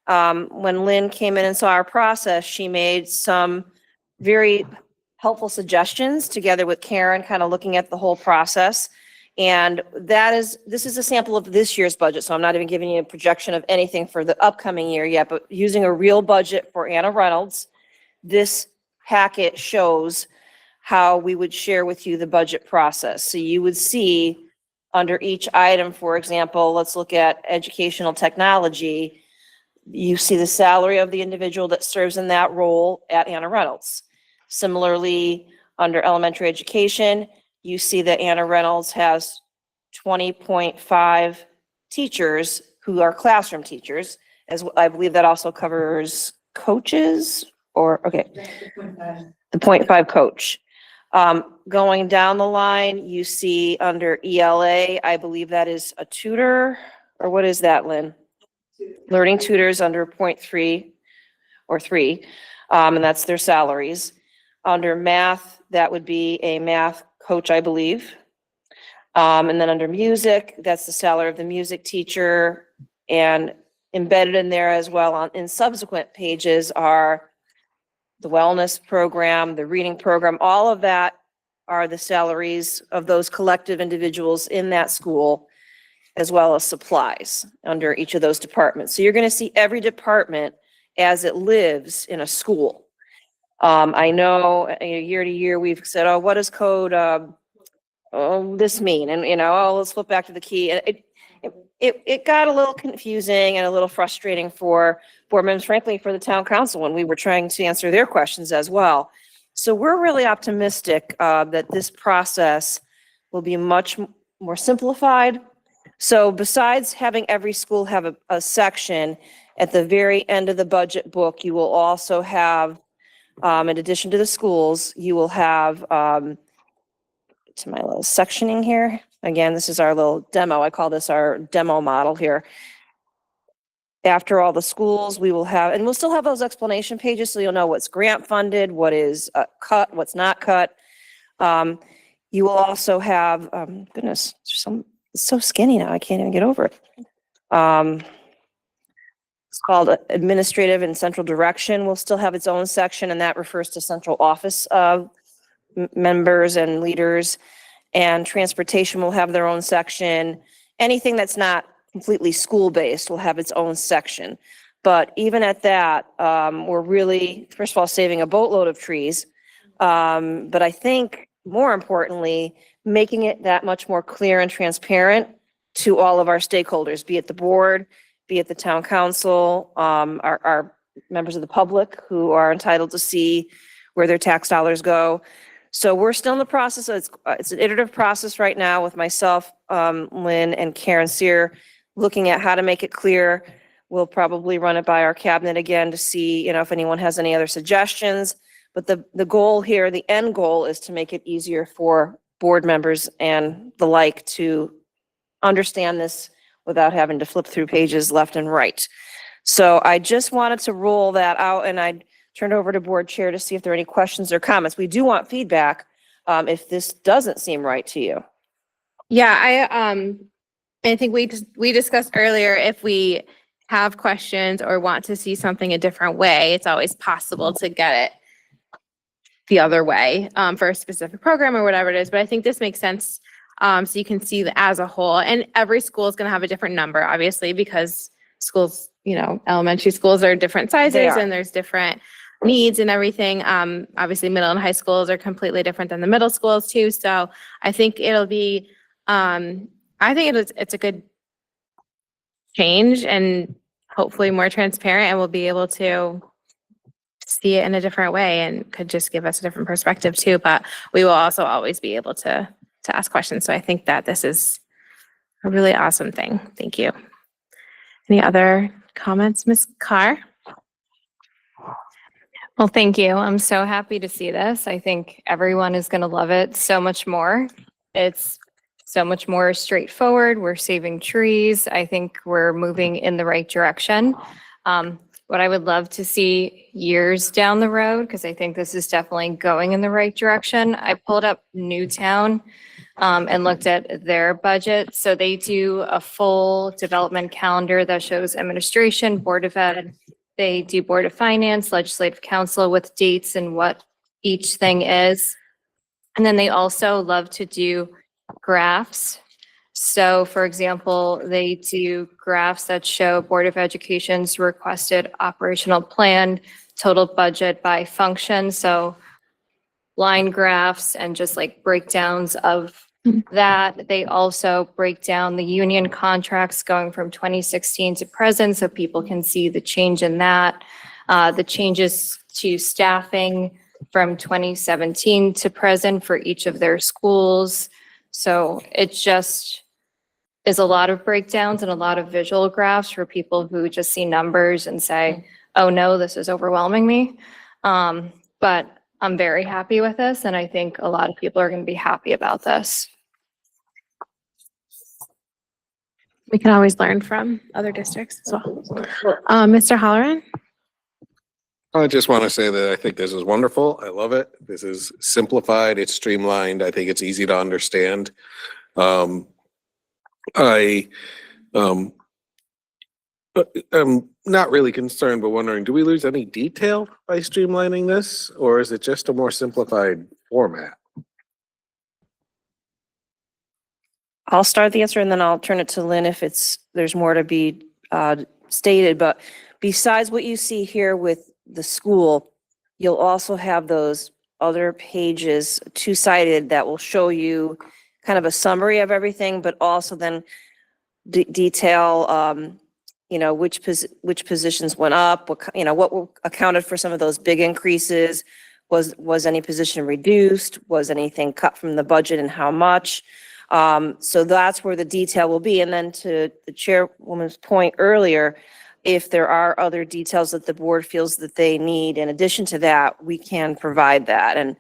When Lynn came in and saw our process, she made some very helpful suggestions together with Karen, kind of looking at the whole process. And this is a sample of this year's budget, so I'm not even giving you a projection of anything for the upcoming year yet, but using a real budget for Anna Reynolds, this packet shows how we would share with you the budget process. So you would see under each item, for example, let's look at educational technology. You see the salary of the individual that serves in that role at Anna Reynolds. Similarly, under elementary education, you see that Anna Reynolds has 20.5 teachers who are classroom teachers, as I believe that also covers coaches okay, the 0.5 coach. Going down the line, you see under ELA, I believe that is a tutor, or what is that, Lynn? learning tutors under point 3 or 3, and that's their salaries. Under math, that would be a math coach, I believe. And then under music, that's the salary of the music teacher, and embedded in there as well in subsequent pages are the wellness program, the reading program, all of that are the salaries of those collective individuals in that school, as well as supplies under each of those departments. So you're going to see every department as it lives in a school. I know year to year we've said, oh, what does code this mean? And oh, let's flip back to the key. And it got a little confusing and a little frustrating for board members, frankly, for the town council when we were trying to answer their questions as well. So we're really optimistic that this process will be much more simplified. So besides having every school have a section, at the very end of the budget book, you will also have, in addition to the schools, you will have, to my little sectioning here. Again, this is our little demo. I call this our demo model here. After all the schools, we will have, and we'll still have those explanation pages so you'll know what's grant funded, what is cut, what's not cut. You will also have, goodness, it's so skinny now, I can't even get over it. It's called administrative and central direction. Will still have its own section, and that refers to central office members and leaders. And transportation will have their own section. Anything that's not completely school-based will have its own section. But even at that, we're really, first of all, saving a boatload of trees. But I think more importantly, making it that much more clear and transparent to all of our stakeholders, be it the board, be it the town council, our members of the public who are entitled to see where their tax dollars go. So we're still in the process. It's an iterative process right now with myself, Lynn, and Karen Sear, looking at how to make it clear. We'll probably run it by our cabinet again to see, if anyone has any other suggestions. But the goal here, the end goal, is to make it easier for board members and the like to understand this without having to flip through pages left and right. So I just wanted to roll that out, and I turned over to board chair to see if there are any questions or comments. We do want feedback if this doesn't seem right to you. Yeah, I think we discussed earlier, if we have questions or want to see something a different way, it's always possible to get it the other way for a specific program or whatever it is. But I think this makes sense. So you can see as a whole, and every school is going to have a different number, obviously, because schools, elementary schools are different sizes and there's different needs and everything. Obviously middle and high schools are completely different than the middle schools too. So I think it'll be, it's a good change and hopefully more transparent, and we'll be able to see it in a different way and could just give us a different perspective too. But we will also always be able to ask questions. So I think that this is a really awesome thing. Thank you. Any other comments, Ms. Carr? Well, thank you. I'm so happy to see this. I think everyone is going to love it so much more. It's so much more straightforward. We're saving trees. I think we're moving in the right direction. What I would love to see years down the road, because I think this is definitely going in the right direction. I pulled up Newtown and looked at their budget. So they do a full development calendar that shows administration, Board of Ed. They do Board of Finance, Legislative Council with dates and what each thing is. And then they also love to do graphs. So for example, they do graphs that show Board of Education's requested operational plan, total budget by function. So line graphs and just like breakdowns of that. They also break down the union contracts going from 2016 to present so people can see the change in that. The changes to staffing from 2017 to present for each of their schools. So it just is a lot of breakdowns and a lot of visual graphs for people who just see numbers and say, oh no, this is overwhelming me. But I'm very happy with this, and I think a lot of people are going to be happy about this. We can always learn from other districts as well. Mr. Halloran? I just want to say that I think this is wonderful. I love it. This is simplified, it's streamlined. I think it's easy to understand. I I'm not really concerned, but wondering, do we lose any detail by streamlining this? Or is it just a more simplified format? I'll start the answer and then I'll turn it to Lynn if there's more to be stated. But besides what you see here with the school, you'll also have those other pages, two-sided, that will show you kind of a summary of everything, but also then detail, which positions went up, what accounted for some of those big increases. Was any position reduced? Was anything cut from the budget and how much? So that's where the detail will be. And then to the chairwoman's point earlier, if there are other details that the board feels that they need, in addition to that, we can provide that. And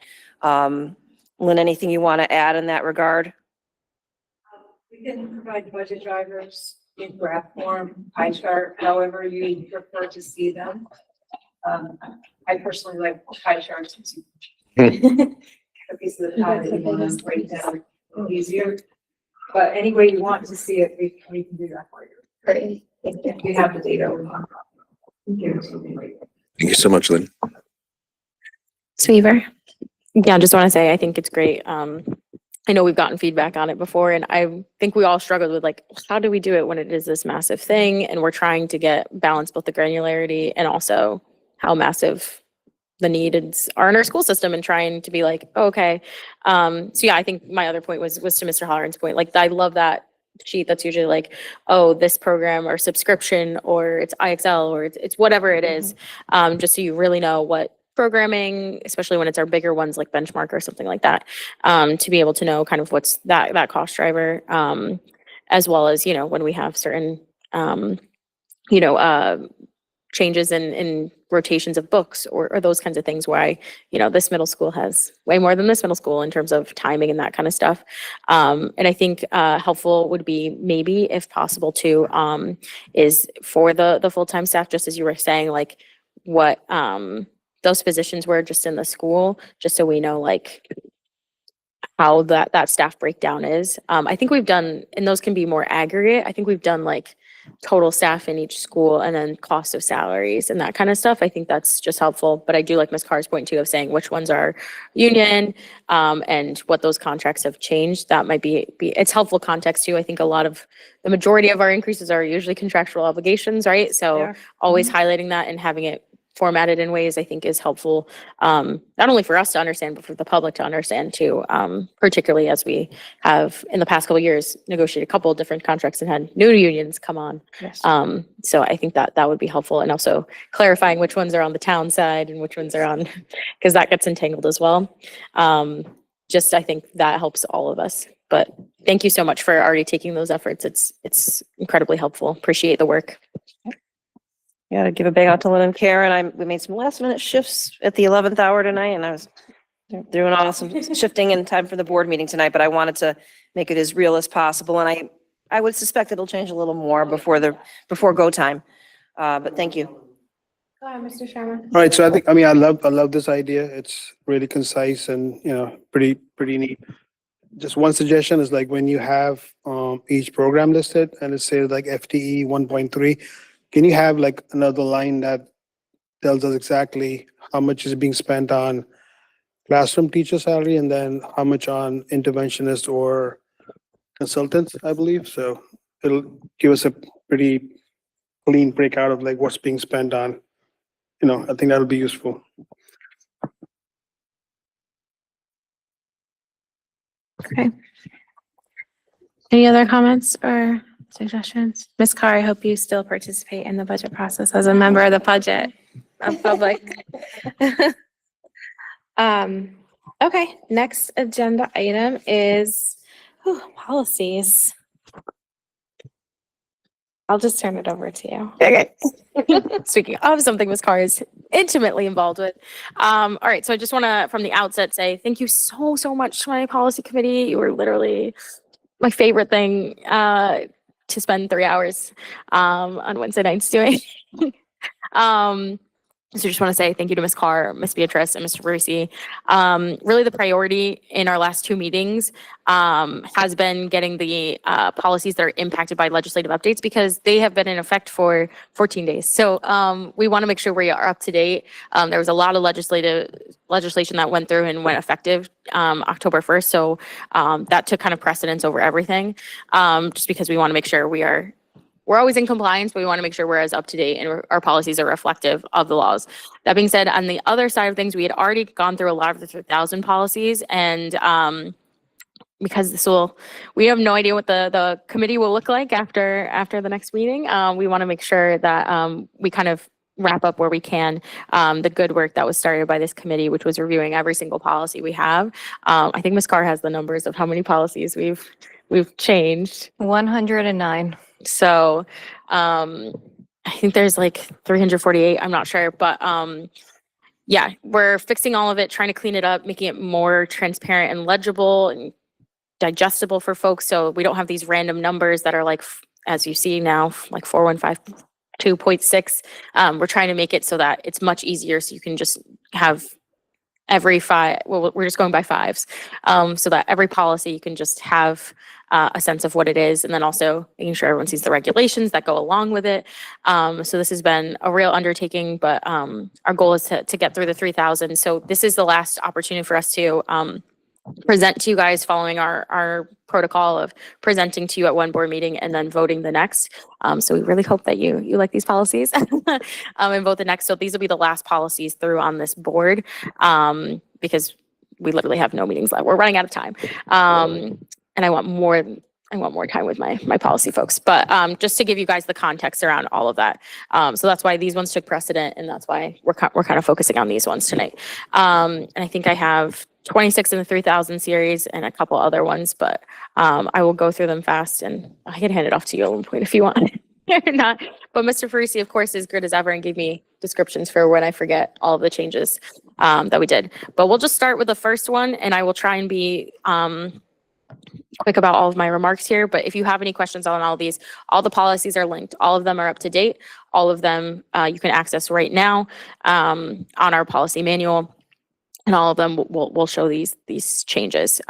Lynn, anything you want to add in that regard? We can provide budget drivers in graph form, pie chart, however you prefer to see them. I personally like pie charts. A piece of the pie that you want to break down easier. But any way you want to see it, we can do that for you. Great. If you have the data. Thank you so much, Lynn. Sweaver? Yeah, I just want to say, I think it's great. I know we've gotten feedback on it before, and I think we all struggled with like, how do we do it when it is this massive thing? And we're trying to balance both the granularity and also how massive the needs are in our school system, and trying to be like, okay. So yeah, I think my other point was to Mr. Holleran's point. Like, I love that sheet that's usually like, oh, this program or subscription, or it's IXL, or it's whatever it is. Just so you really know what programming, especially when it's our bigger ones like benchmark or something like that, to be able to know kind of what's that cost driver, as well as, when we have certain, changes in rotations of books or those kinds of things, why, this middle school has way more than this middle school in terms of timing and that kind of stuff. And I think helpful would be maybe, if possible too, is for the full-time staff, just as you were saying, like what those positions were just in the school, just so we know like how that staff breakdown is. I think we've done, and those can be more aggregate. I think we've done like total staff in each school and then cost of salaries and that kind of stuff. I think that's just helpful. But I do like Ms. Carr's point too of saying which ones are union, and what those contracts have changed. That might be it's helpful context too. I think the majority of our increases are usually contractual obligations, right? So always highlighting that and having it formatted in ways I think is helpful, not only for us to understand, but for the public to understand too, particularly as we have in the past couple of years negotiated a couple of different contracts and had new unions come on. Yes. So I think that would be helpful, and also clarifying which ones are on the town side and which ones are on, because that gets entangled as well. Just I think that helps all of us. But thank you so much for already taking those efforts. It's incredibly helpful. Appreciate the work. Yeah, to give a big out to Lynn and Karen. We made some last minute shifts at the 11th hour tonight, and I was doing some shifting in time for the board meeting tonight, but I wanted to make it as real as possible. And I would suspect it'll change a little more before go time. But thank you. Go ahead, Mr. Sherman. All right, so I love this idea. It's really concise and, pretty neat. Just one suggestion is like when you have each program listed and it says like FTE 1.3, can you have like another line that tells us exactly how much is being spent on classroom teacher salary and then how much on interventionist or consultants, I believe. So it'll give us a pretty clean breakout of like what's being spent on. I think that'll be useful. Okay. Any other comments or suggestions? Ms. Carr, I hope you still participate in the budget process as a member of the budget of public. Okay, next agenda item is policies. I'll just turn it over to you. Okay. Speaking of something Ms. Carr is intimately involved with. All right, so I just want to, from the outset, say thank you so much to my policy committee. You were literally my favorite thing to spend 3 hours on Wednesday nights doing. So just want to say thank you to Ms. Carr, Ms. Beatrice, and Mr. Brucey. Really the priority in our last 2 meetings has been getting the policies that are impacted by legislative updates because they have been in effect for 14 days. So we want to make sure we are up to date. There was a lot of legislation that went through and went effective October 1st. So that took kind of precedence over everything just because we want to make sure we're always in compliance, but we want to make sure we're as up to date and our policies are reflective of the laws. That being said, on the other side of things, we had already gone through a lot of the 3,000 policies, and because we have no idea what the committee will look like after the next meeting. We want to make sure that we kind of wrap up where we can the good work that was started by this committee, which was reviewing every single policy we have. I think Ms. Carr has the numbers of how many policies we've changed. 109. So I think there's like 348, I'm not sure, but yeah, we're fixing all of it, trying to clean it up, making it more transparent and legible and digestible for folks. So we don't have these random numbers that are like, as you see now, like 4152.6. We're trying to make it so that it's much easier. So you can just have every 5, well, we're just going by 5s, so that every policy you can just have a sense of what it is, and then also making sure everyone sees the regulations that go along with it. So this has been a real undertaking, but our goal is to get through the 3,000. So this is the last opportunity for us to present to you guys following our protocol of presenting to you at one board meeting and then voting the next. So we really hope that you like these policies and vote the next. So these will be the last policies through on this board because we literally have no meetings left. We're running out of time. And I want more time with my policy folks, but just to give you guys the context around all of that. So that's why these ones took precedent, and that's why we're kind of focusing on these ones tonight. And I think I have 26 in the 3,000 series and a couple other ones, but I will go through them fast, and I can hand it off to you at one point if you want. Or not. But Mr. Ferrucci, of course, is good as ever and gave me descriptions for when I forget all of the changes that we did. But we'll just start with the first one, and I will try and be quick about all of my remarks here, but if you have any questions on all of these, all the policies are linked. All of them are up to date. All of them you can access right now on our policy manual, and all of them will show these changes.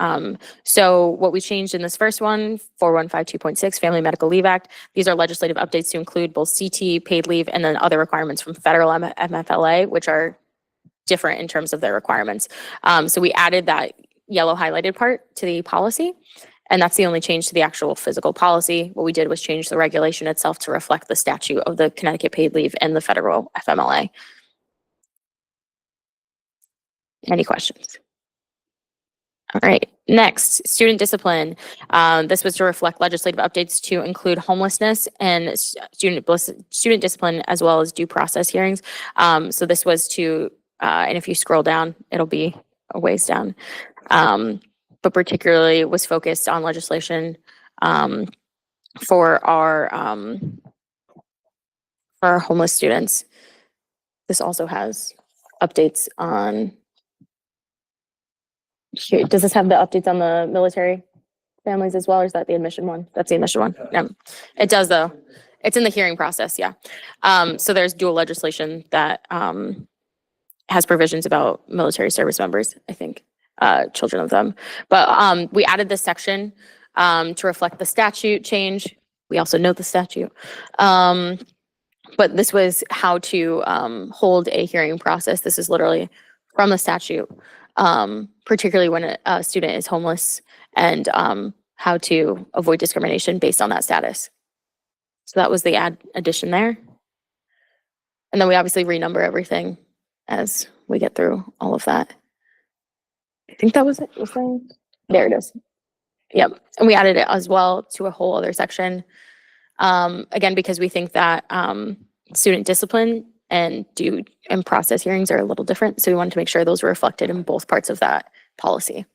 So what we changed in this first one, 4152.6 Family Medical Leave Act, these are legislative updates to include both CT, paid leave, and then other requirements from federal MFLA, which are different in terms of their requirements. So we added that yellow highlighted part to the policy. And that's the only change to the actual physical policy. What we did was change the regulation itself to reflect the statute of the Connecticut paid leave and the federal FMLA. Any questions? All right, next, student discipline. This was to reflect legislative updates to include homelessness and student discipline, as well as due process hearings. So this was to, and if you scroll down, it'll be a ways down. But particularly was focused on legislation for our homeless students. This also has updates on here. Does this have the updates on the military families as well, or is that the admission one? That's the admission one. Yeah, it does though. It's in the hearing process. Yeah. So there's dual legislation that has provisions about military service members, I think. Children of them. But we added this section to reflect the statute change. We also note the statute. But this was how to hold a hearing process. This is literally from the statute, particularly when a student is homeless, and how to avoid discrimination based on that status. So that was the addition there. And then we obviously renumber everything as we get through all of that. I think that was it. There it is. Yep. And we added it as well to a whole other section. Again, because we think that student discipline and due and process hearings are a little different. So we wanted to make sure those were reflected in both parts of that policy.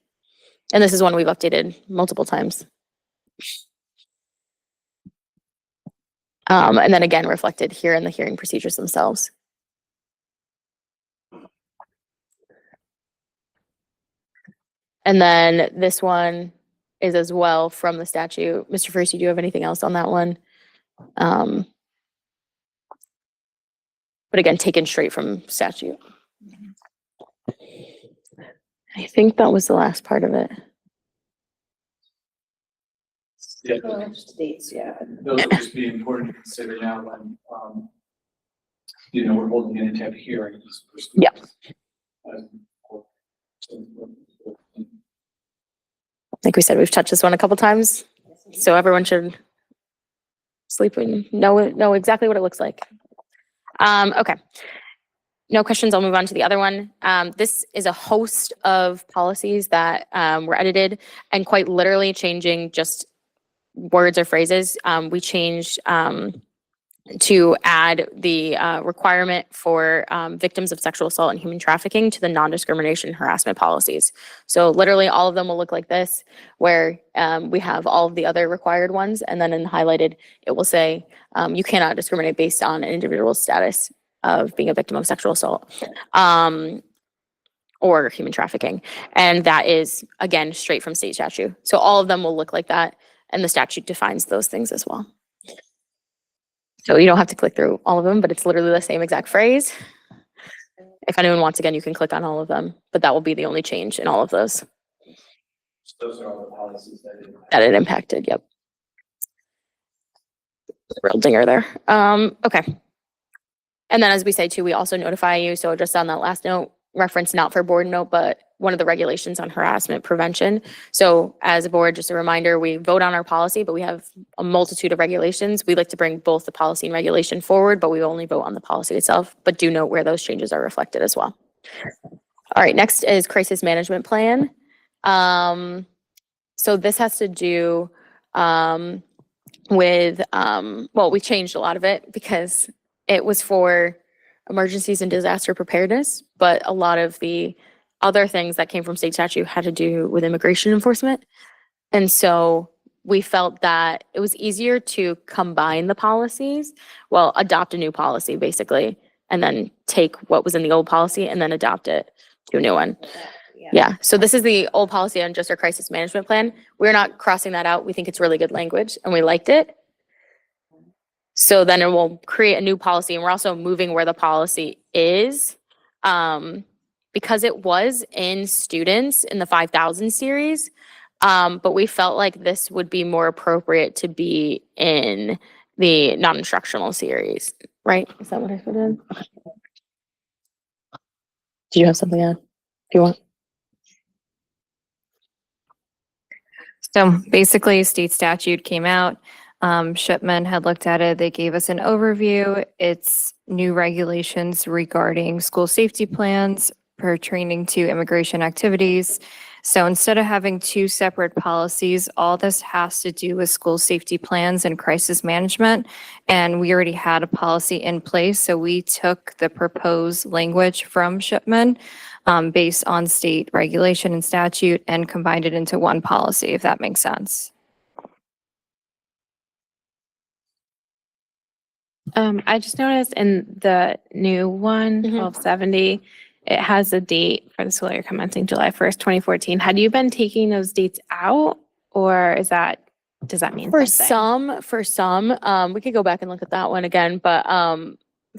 And this is one we've updated multiple times. And then again, reflected here in the hearing procedures themselves. And then this one is as well from the statute. Mr. First, do you have anything else on that one? But again, taken straight from statute. I think that was the last part of it. States, yeah. Those will just be important to consider now when, we're holding an intent hearings. Yeah. Like we said, we've touched this one a couple times, so everyone should sleep and know exactly what it looks like. Okay. No questions. I'll move on to the other one. This is a host of policies that were edited and quite literally changing just words or phrases. We changed to add the requirement for victims of sexual assault and human trafficking to the non-discrimination harassment policies. So literally all of them will look like this, where we have all of the other required ones, and then in highlighted, it will say you cannot discriminate based on an individual's status of being a victim of sexual assault or human trafficking. And that is, again, straight from state statute. So all of them will look like that, and the statute defines those things as well. So you don't have to click through all of them, but it's literally the same exact phrase. If anyone wants, again, you can click on all of them, but that will be the only change in all of those. Those are all the policies That it impacted, yep. Real dinger there. Okay. And then as we say too, we also notify you, so just on that last note, reference not for board note, but one of the regulations on harassment prevention. So as a board, just a reminder, we vote on our policy, but we have a multitude of regulations. We like to bring both the policy and regulation forward, but we only vote on the policy itself, but do note where those changes are reflected as well. All right, next is crisis management plan. So this has to do with, well, we changed a lot of it because it was for emergencies and disaster preparedness, but a lot of the other things that came from state statute had to do with immigration enforcement. And so we felt that it was easier to combine the policies, well, adopt a new policy basically, and then take what was in the old policy and then adopt it to a new one. Yeah, so this is the old policy on just our crisis management plan. We're not crossing that out. We think it's really good language and we liked it. So then it will create a new policy, and we're also moving where the policy is. Because it was in students in the 5,000 series, but we felt like this would be more appropriate to be in the non-instructional series, right? Is that what I put in? Do you have something on? Do you want? So basically, state statute came out. Shipman had looked at it. They gave us an overview. It's new regulations regarding school safety plans pertaining to immigration activities. So instead of having two separate policies, all this has to do with school safety plans and crisis management. And we already had a policy in place. So we took the proposed language from Shipman based on state regulation and statute and combined it into one policy, if that makes sense. I just noticed in the new one, 1270, it has a date for the school year commencing July 1st, 2014. Had you been taking those dates out, or does that mean For something? some, we could go back and look at that one again, but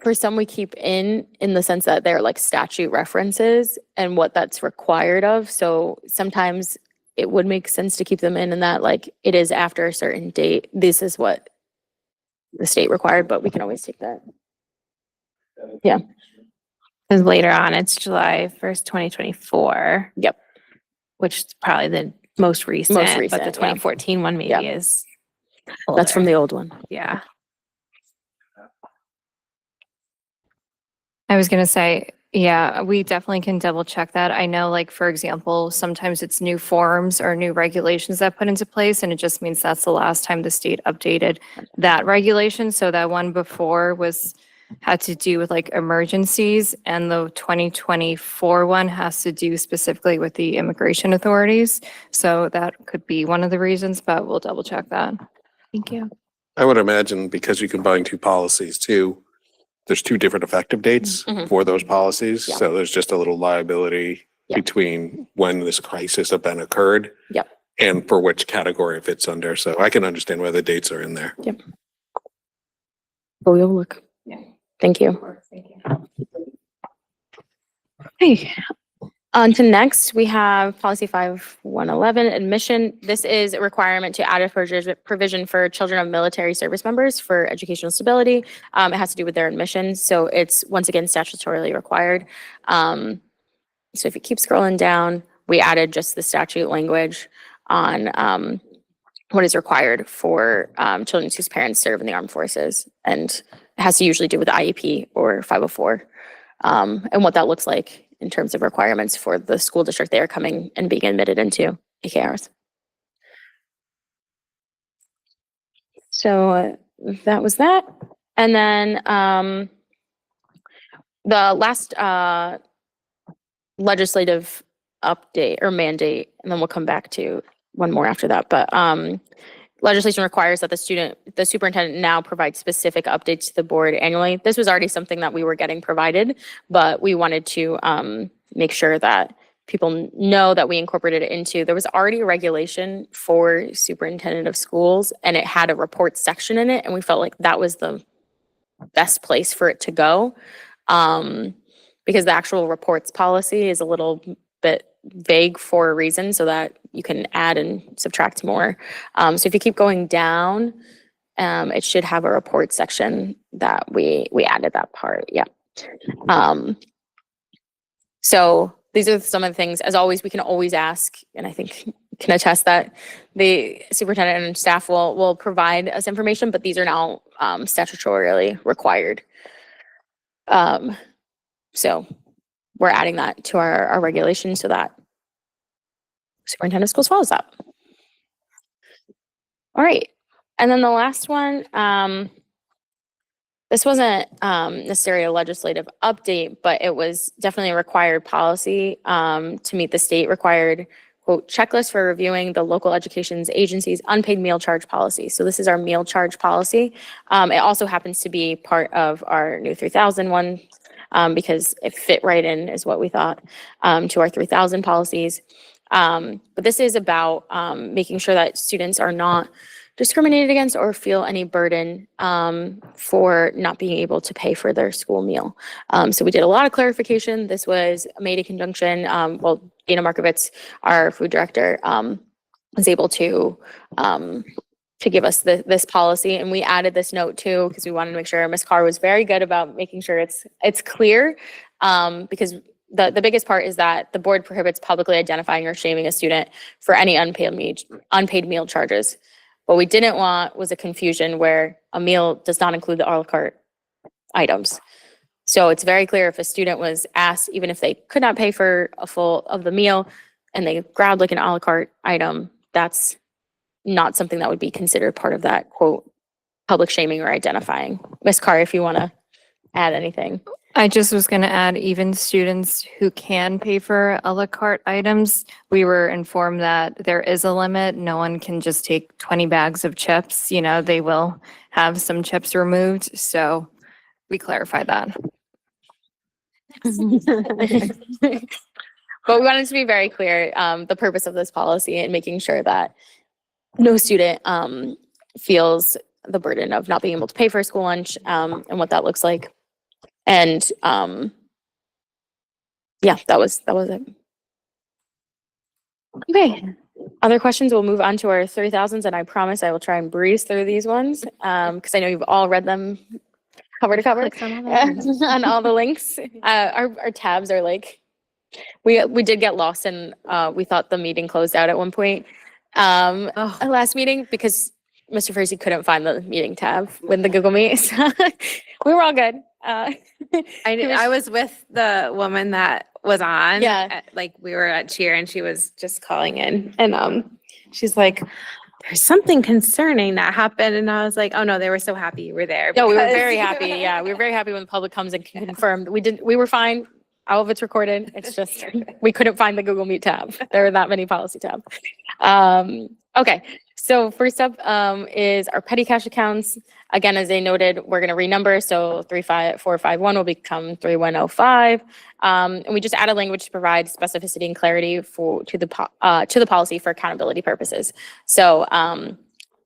for some we keep in the sense that they're like statute references and what that's required of. So sometimes it would make sense to keep them in that like it is after a certain date. This is what the state required, but we can always take that. Yeah. Because later on, it's July 1st, 2024. Yep. Which is probably the most recent. But the recent, yeah. 2014 one maybe is. That's from older. the old one. Yeah. I was going to say, yeah, we definitely can double check that. I know, like, for example, sometimes it's new forms or new regulations that put into place, and it just means that's the last time the state updated that regulation. So that one before had to do with like emergencies, and the 2024 one has to do specifically with the immigration authorities. So that could be one of the reasons, but we'll double check that. Thank you. I would imagine because you combine two policies too, there's two different effective dates for those policies. Yeah. So there's just a little liability between when this crisis event occurred Yep. and for which category it fits under. So I can understand why the dates are in there. But we'll look. Yeah. Thank you. Thank you. Okay. On to next, we have policy 5111, admission. This is a requirement to add a provision for children of military service members for educational stability. It has to do with their admission. So it's once again statutorily required. So if you keep scrolling down, we added just the statute language on what is required for children whose parents serve in the armed forces. And it has to usually do with the IEP or 504 and what that looks like in terms of requirements for the school district they are coming and being admitted into, AKRs. So that was that. And then the last legislative update or mandate, and then we'll come back to one more after that. But legislation requires that the superintendent now provides specific updates to the board annually. This was already something that we were getting provided, but we wanted to make sure that people know that we incorporated it into. There was already a regulation for superintendent of schools, and it had a report section in it, and we felt like that was the best place for it to go, because the actual reports policy is a little bit vague for a reason, so that you can add and subtract more. So if you keep going down, it should have a report section that we added that part. Yeah. So these are some of the things. As always, we can always ask, and I think you can attest that the superintendent and staff will provide us information, but these are now statutorily required. So we're adding that to our regulations so that superintendent of schools follows that. All right. And then the last one, this wasn't necessarily a legislative update, but it was definitely a required policy to meet the state required, quote, checklist for reviewing the local education's agency's unpaid meal charge policy. So this is our meal charge policy. It also happens to be part of our new 3000 one because it fit right in is what we thought to our 3000 policies. But this is about making sure that students are not discriminated against or feel any burden for not being able to pay for their school meal. So we did a lot of clarification. This was made in conjunction, Dana Markovitz, our food director, was able to give us this policy, and we added this note too because we wanted to make sure Ms. Carr was very good about making sure it's clear, because the biggest part is that the board prohibits publicly identifying or shaming a student for any unpaid meal charges. What we didn't want was a confusion where a meal does not include the a la carte items. So it's very clear if a student was asked, even if they could not pay for a full of the meal and they grabbed like an a la carte item, that's not something that would be considered part of that, quote, public shaming or identifying. Ms. Carr, if you want to add anything. I just was going to add, even students who can pay for a la carte items, we were informed that there is a limit. No one can just take 20 bags of chips. You know, they will have some chips removed. So we clarified that. But we wanted to be very clear, the purpose of this policy and making sure that no student feels the burden of not being able to pay for school lunch and what that looks like. And yeah, that was it. Okay. Other questions? We'll move on to our 3000s, and I promise I will try and breeze through these ones because I know you've all read them cover to cover on all the links. Our tabs are like, we did get lost and we thought the meeting closed out at one point last meeting because Mr. Frazee couldn't find the meeting tab with the Google Meet. So we were all good. I was with the woman that was on. Yeah. Like we were at cheer and she was just calling in and she's like, there's something concerning that happened. And I was like, oh no, they were so happy you were there. No, we were because- very happy. Yeah, we were very happy when the public comes and confirmed. We were fine. All of it's recorded. It's just, we couldn't find the Google Meet tab. There were that many policy tabs. Okay, so first up is our petty cash accounts. Again, as they noted, we're going to renumber, so 35451 will become 3105. And we just added language to provide specificity and clarity to the policy for accountability purposes. So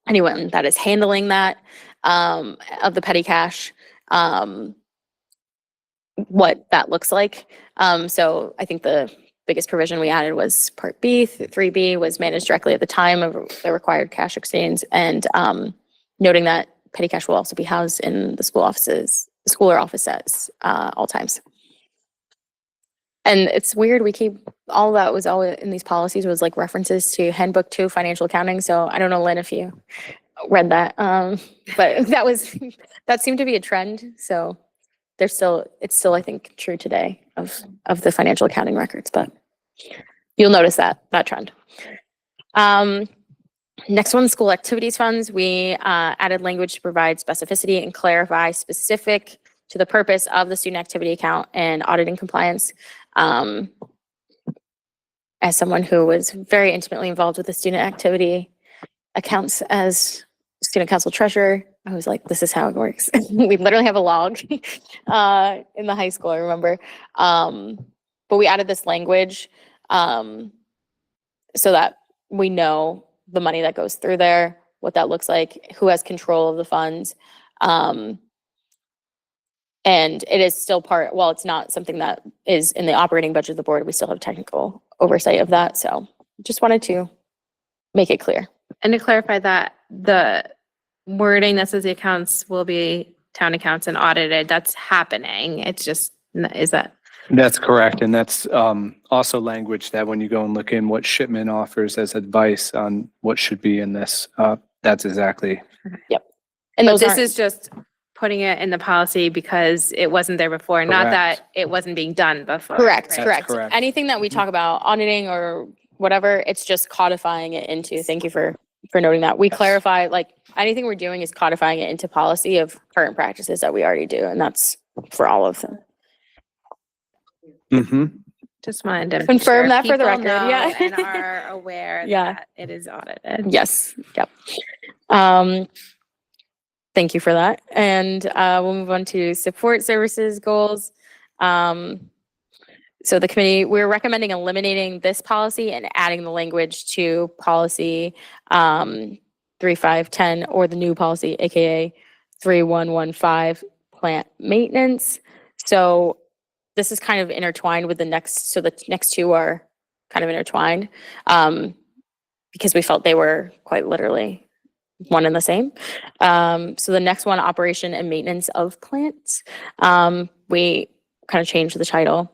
anyone that is handling that of the petty cash, what that looks like. So I think the biggest provision we added was Part B. 3B was managed directly at the time of the required cash exchange, and noting that petty cash will also be housed in the school or office at all times. And it's weird, we keep, all that was all in these policies was like references to Handbook 2 Financial Accounting. So I don't know, Lynn, if you read that, but that seemed to be a trend. So it's still, I think, true today of the financial accounting records, but you'll notice that trend. Next one, school activities funds. We added language to provide specificity and clarify specific to the purpose of the student activity account and auditing compliance. As someone who was very intimately involved with the student activity accounts as student council treasurer, I was like, this is how it works. We literally have a log in the high school, I remember. But we added this language so that we know the money that goes through there, what that looks like, who has control of the funds. And it is still while it's not something that is in the operating budget of the board, we still have technical oversight of that. So just wanted to make it clear. And to clarify that, the wording that says the accounts will be town accounts and audited, that's happening. It's just, is that? That's correct. And that's also language that when you go and look in what Shipman offers as advice on what should be in this, that's exactly. Yep. And But those this is just putting it in the policy because it wasn't there before, not that it wasn't being done before. Correct, right? correct. Anything that we talk about auditing or whatever, it's just codifying it into, thank you for noting that. We clarify, like, anything we're doing is codifying it into policy of current practices that we already do, and that's for all of them. Mm-hmm. Just wanted to Confirm make that for the people record, know yeah. And are aware Yeah. that it is audited. Yes, yep. Thank you for that. And we'll move on to support services goals. So the committee, we're recommending eliminating this policy and adding the language to policy 3510 or the new policy, AKA 3115, plant maintenance. So this is kind of intertwined with the next, so the next two are kind of intertwined because we felt they were quite literally one and the same. So the next one, operation and maintenance of plants. We kind of changed the title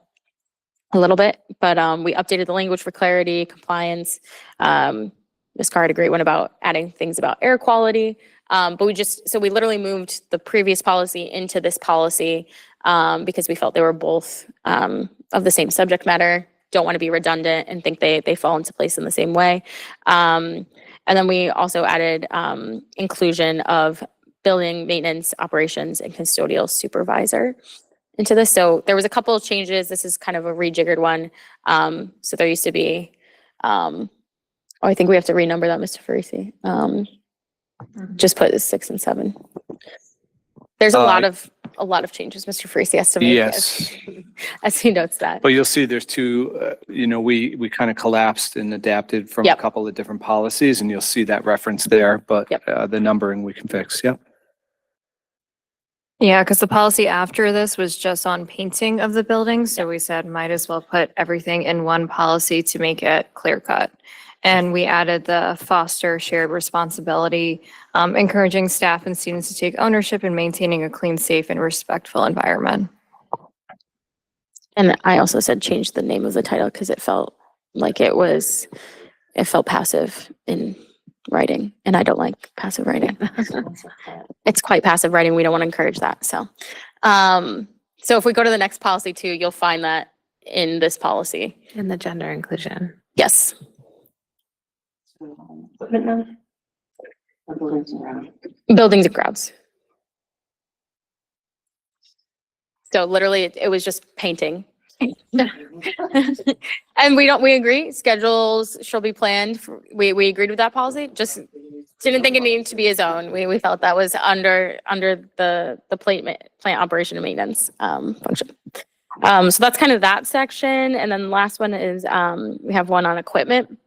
a little bit, but we updated the language for clarity, compliance. Ms. Carr had a great one about adding things about air quality. But we literally moved the previous policy into this policy because we felt they were both of the same subject matter, don't want to be redundant and think they fall into place in the same way. And then we also added inclusion of building maintenance operations and custodial supervisor into this. So there was a couple of changes. This is kind of a rejiggered one. So there used to be, I think we have to renumber that, Mr. Farisi. Just put 6 and 7. There's a lot of changes Mr. Farisi has to make. Yes. As he notes that. But you'll see there's two, we kind of collapsed and adapted from a Yep. couple of different policies, and you'll see that reference there, but Yep. the numbering we can fix. Yep. Yeah, because the policy after this was just on painting of the building. So we said might as well put everything in one policy to make it clear cut. And we added the foster shared responsibility, encouraging staff and students to take ownership in maintaining a clean, safe, and respectful environment. And I also said change the name of the title because it felt like it felt passive in writing, and I don't like passive writing. It's quite passive writing. We don't want to encourage that. So if we go to the next policy too, you'll find that in this policy. In the gender inclusion. Yes. Buildings and grounds. So literally it was just painting. And we agree, schedules shall be planned. We agreed with that policy, just didn't think it needed to be a zone. We felt that was under the plant operation and maintenance, function. So that's kind of that section. And then the last one is, we have one on equipment.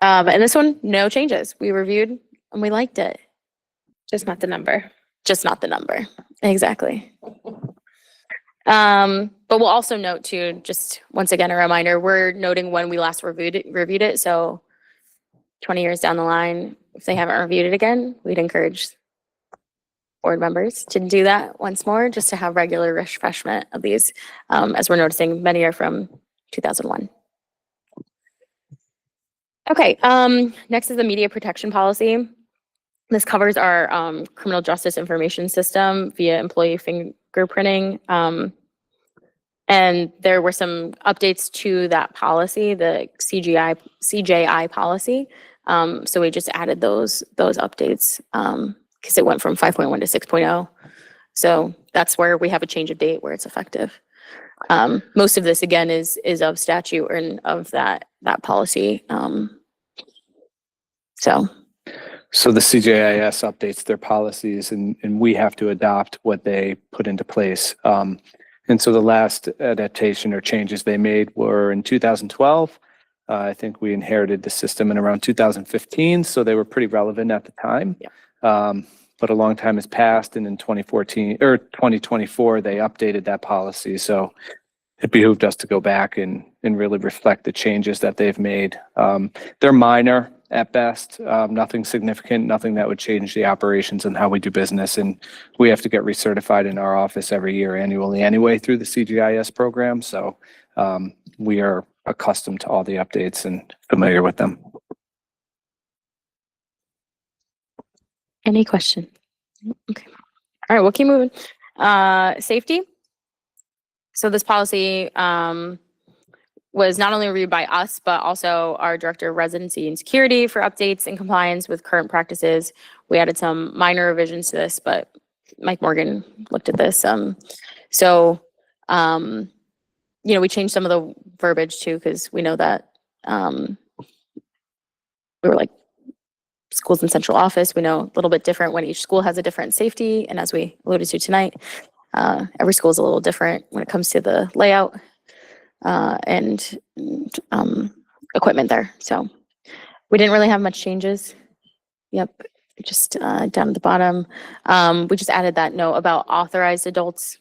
And this one, no changes. We reviewed and we liked it. Just not the number. Just not the number. Exactly. But we'll also note too, just once again, a reminder, we're noting when we last reviewed it. So 20 years down the line, if they haven't reviewed it again, we'd encourage board members to do that once more, just to have regular refreshment of these. As we're noticing, many are from 2001. Okay, next is the media protection policy. This covers our criminal justice information system via employee fingerprinting. And there were some updates to that policy, the CJI policy. So we just added those updates because it went from 5.1 to 6.0. So that's where we have a change of date where it's effective. Most of this again is of statute and of that policy. So the CJIS updates their policies and we have to adopt what they put into place. And so the last adaptation or changes they made were in 2012. I think we inherited the system in around 2015, so they were pretty relevant at the time. But a long time has passed, and in 2014 or 2024, they updated that policy. So it behooved us to go back and really reflect the changes that they've made. They're minor at best, nothing significant, nothing that would change the operations and how we do business. And we have to get recertified in our office every year annually anyway through the CGIS program. So we are accustomed to all the updates and familiar with them. Any question? Okay. All right, we'll keep moving. Safety. So this policy was not only reviewed by us, but also our Director of Residency and Security for updates and compliance with current practices. We added some minor revisions to this, but Mike Morgan looked at this. We changed some of the verbiage too, because we know that we were like schools in central office. We know a little bit different when each school has a different safety. And as we alluded to tonight, every school is a little different when it comes to the layout and equipment there. So we didn't really have much changes. Yep, just down at the bottom. We just added that note about authorized adults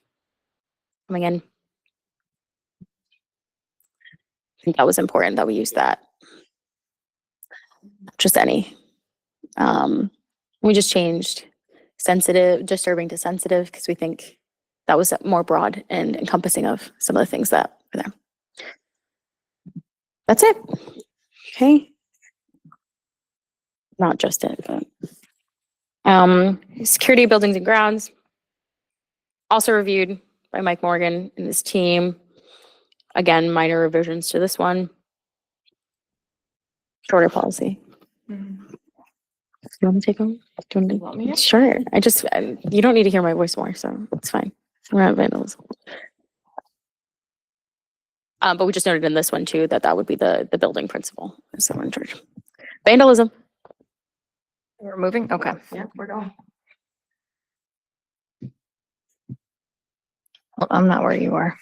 coming in. I think that was important that we use that. Just any. We just changed sensitive, disturbing to sensitive, because we think that was more broad and encompassing of some of the things that were there. That's it. Okay. Not just it, but security, buildings and grounds. Also reviewed by Mike Morgan and his team. Again, minor revisions to this one. Shorter policy. You want to take them? Do you want me? Sure. You don't need to hear my voice more, so it's fine. We're not vandalism. But we just noted in this one too that would be the building principal. So we're in charge. Vandalism. We're moving? Okay. Yeah, we're going. Well, I'm not where you are.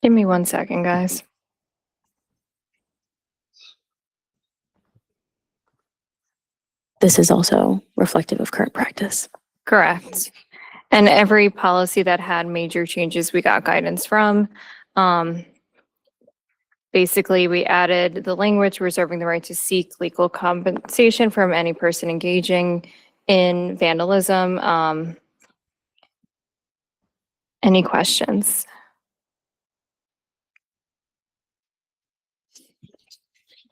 Give me 1 second, guys. This is also reflective of current practice. Correct. And every policy that had major changes, we got guidance from. Basically, we added the language reserving the right to seek legal compensation from any person engaging in vandalism. Any questions?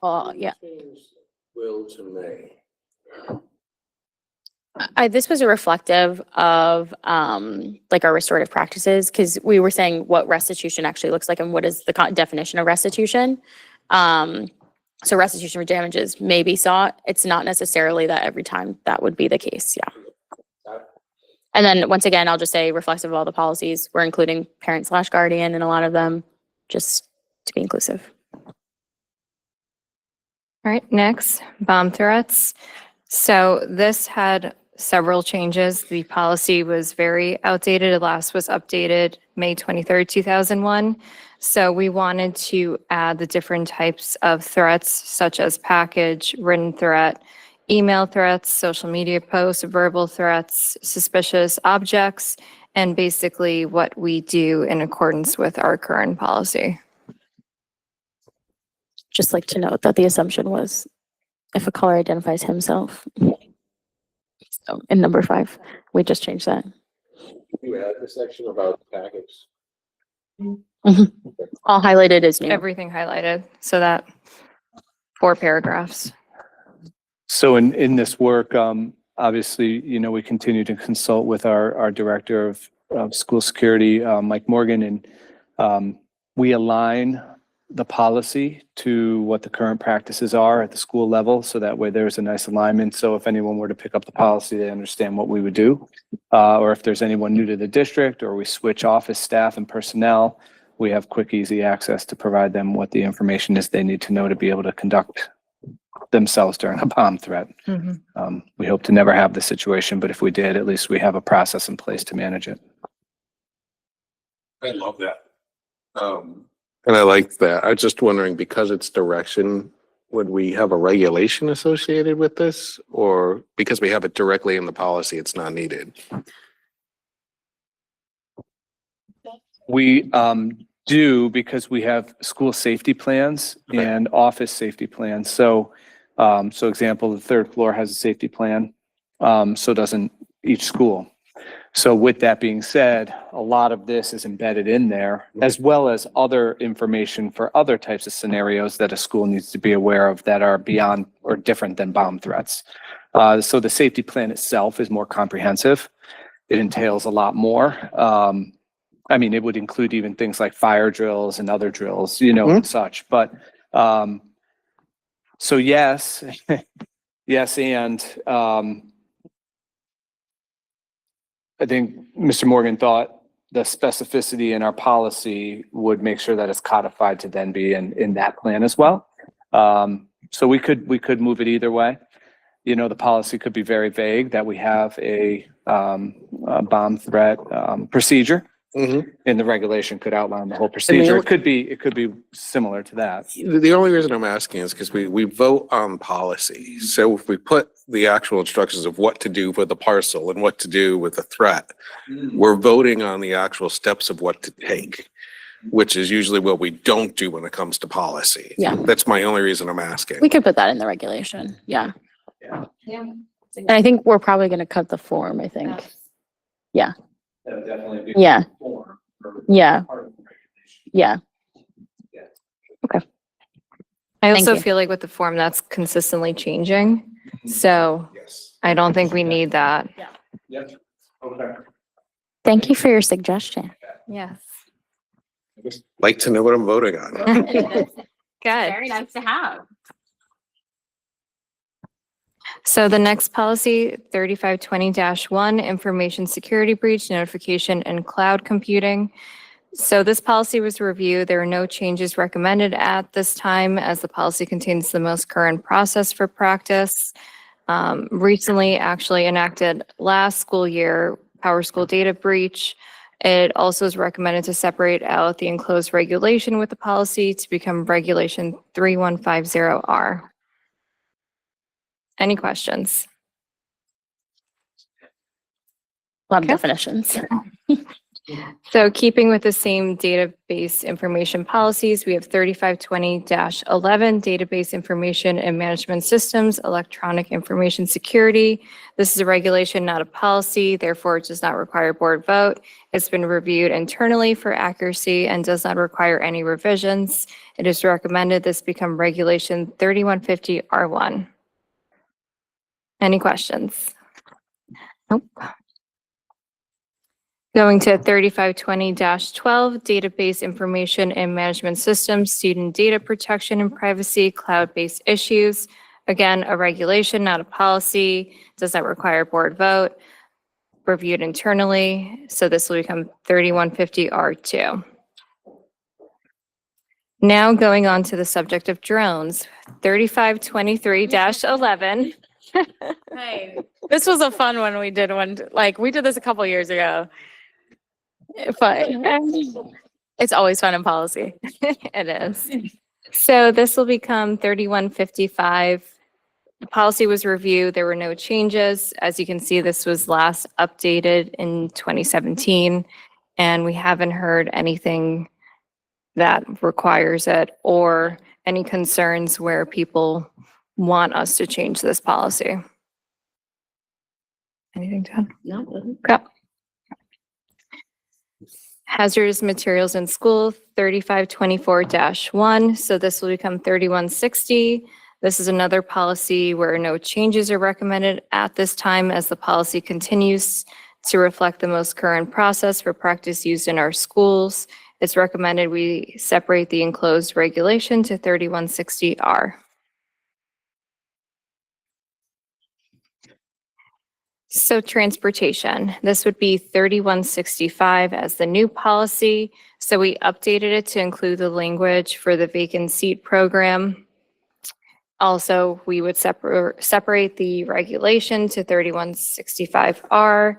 Well, yeah. Will to May. This was a reflective of like our restorative practices, because we were saying what restitution actually looks like and what is the definition of restitution. So restitution for damages may be sought. It's not necessarily that every time that would be the case, yeah. And then once again, I'll just say reflexive of all the policies, we're including parent/guardian in a lot of them, just to be inclusive. All right, next, bomb threats. So this had several changes. The policy was very outdated. It last was updated May 23rd, 2001. So we wanted to add the different types of threats such as package, written threat, email threats, social media posts, verbal threats, suspicious objects, and basically what we do in accordance with our current policy. Just like to note that the assumption was if a caller identifies himself. So in number 5, we just changed that. You add the section about package. All highlighted is new. Everything highlighted, so that 4 paragraphs. So in this work, obviously, you know, we continue to consult with our director of school security, Mike Morgan, and we align the policy to what the current practices are at the school level. So that way there's a nice alignment. So if anyone were to pick up the policy, they understand what we would do. Or if there's anyone new to the district or we switch office staff and personnel, we have quick, easy access to provide them what the information is they need to know to be able to conduct themselves during a bomb threat. We hope to never have this situation, but if we did, at least we have a process in place to manage it. I love that. And I like that. I was just wondering, because it's direction, would we have a regulation associated with this? Or because we have it directly in the policy, it's not needed? We do, because we have school safety plans and office safety plans. So, so example, the 3rd floor has a safety plan. So doesn't each school. So with that being said, a lot of this is embedded in there, as well as other information for other types of scenarios that a school needs to be aware of that are beyond or different than bomb threats. So the safety plan itself is more comprehensive. It entails a lot more. I mean, it would include even things like fire drills and other drills, you know, and such. But so yes, yes, and I think Mr. Morgan thought the specificity in our policy would make sure that it's codified to then be in that plan as well. So we could move it either way. You know, the policy could be very vague that we have a bomb threat procedure. And the regulation could outline the whole procedure. It could be similar to that. The only reason I'm asking is because we vote on policy. So if we put the actual instructions of what to do for the parcel and what to do with the threat, we're voting on the actual steps of what to take, which is usually what we don't do when it comes to policy. Yeah. That's my only reason I'm asking. We could put that in the regulation. Yeah. Yeah. And I think we're probably going to cut the form, I think. Yeah. That would definitely be. Yeah. Yeah. Yeah. Okay. I Thank also you. feel like with the form that's consistently changing. So I don't think we need that. Yep. Okay. Thank you for your suggestion. Yes. Just like to know what I'm voting on. Good. Very nice to have. So the next policy, 3520-1, information security breach notification and cloud computing. So this policy was reviewed. There are no changes recommended at this time as the policy contains the most current process for practice. Recently actually enacted last school year, Power School data breach. It also is recommended to separate out the enclosed regulation with the policy to become regulation 3150R. Any questions? A lot of Okay. definitions. So keeping with the same database information policies, we have 3520-11, database information and management systems, electronic information security. This is a regulation, not a policy, therefore it does not require board vote. It's been reviewed internally for accuracy and does not require any revisions. It is recommended this become regulation 3150R1. Any questions? Nope. Going to 3520-12, database information and management systems, student data protection and privacy, cloud-based issues. Again, a regulation, not a policy, does not require board vote, reviewed internally. So this will become 3150R2. Now going on to the subject of drones, 3523-11. Hey, this was a fun one we did we did this a couple years ago. But it's always fun in policy. It is. So this will become 3155. The policy was reviewed. There were no changes. As you can see, this was last updated in 2017, and we haven't heard anything that requires it or any concerns where people want us to change this policy. Anything, Jen? No. Okay. Hazardous materials in school, 3524-1. So this will become 3160. This is another policy where no changes are recommended at this time as the policy continues to reflect the most current process for practice used in our schools. It's recommended we separate the enclosed regulation to 3160R. So transportation, this would be 3165 as the new policy. So we updated it to include the language for the vacant seat program. Also, we would separate the regulation to 3165R.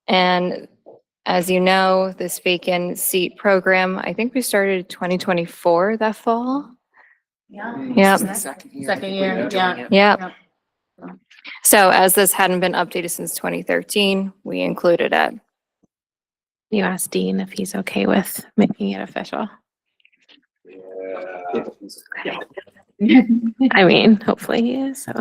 And as you know, this vacant seat program, I think we started 2024 that fall. Yeah. Yep. Second year, yeah. Yep. So as this hadn't been updated since 2013, we included it. You asked Dean if he's okay with making it official. I mean, hopefully he is, so.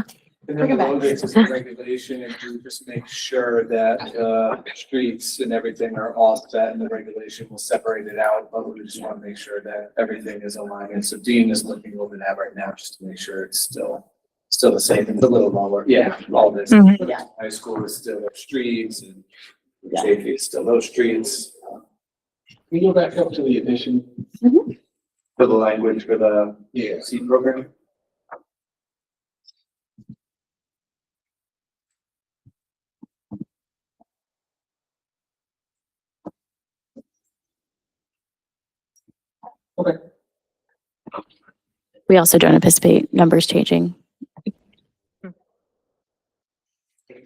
And then below this is a regulation, and you just make sure that streets and everything are offset, and the regulation will separate it out, but we just want to make sure that everything is aligned. And so Dean is looking over that right now, just to make sure it's still the same. It's a little lower. Yeah, all this. Mhm. High school is still their streets, and JV is still those streets. Can we go back up to the addition? For the language for the seed program? Okay. We also don't anticipate numbers changing.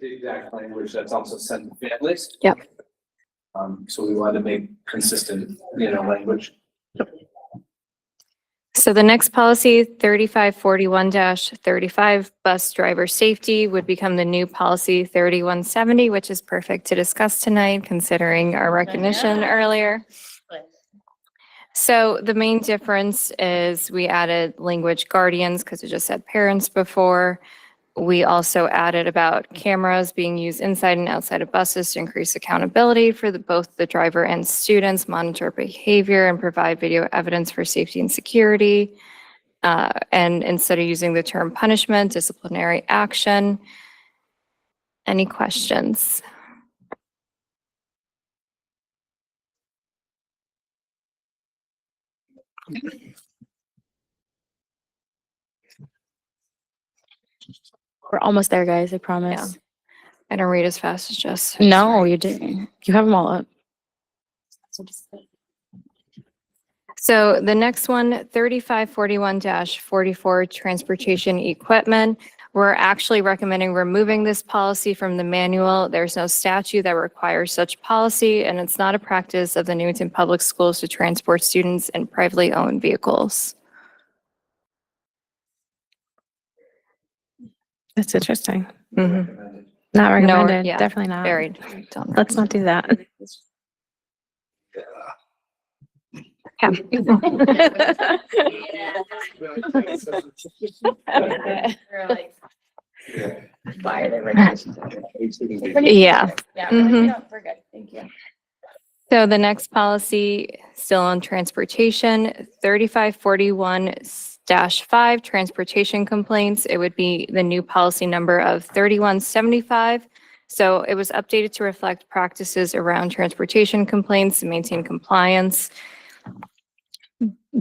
The exact language that's also sent to families. Yep. So we want to make consistent, language. So the next policy, 3541-35, bus driver safety, would become the new policy 3170, which is perfect to discuss tonight, considering our recognition earlier. So the main difference is we added language guardians because it just said parents before. We also added about cameras being used inside and outside of buses to increase accountability for both the driver and students, monitor behavior, and provide video evidence for safety and security. And instead of using the term punishment, disciplinary action. Any questions? We're almost there, guys, I promise. I don't read as fast as Jess. No, you didn't. You have them all up. So the next one, 3541-44, transportation equipment. We're actually recommending removing this policy from the manual. There's no statute that requires such policy, and it's not a practice of the Newington Public Schools to transport students in privately owned vehicles. That's interesting. Mhm. Not recommended, yeah, definitely not. Buried. Let's not do that. Yeah. Mhm. We're good, thank you. So the next policy, still on transportation, 3541-5, transportation complaints. It would be the new policy number of 3175. So it was updated to reflect practices around transportation complaints and maintain compliance.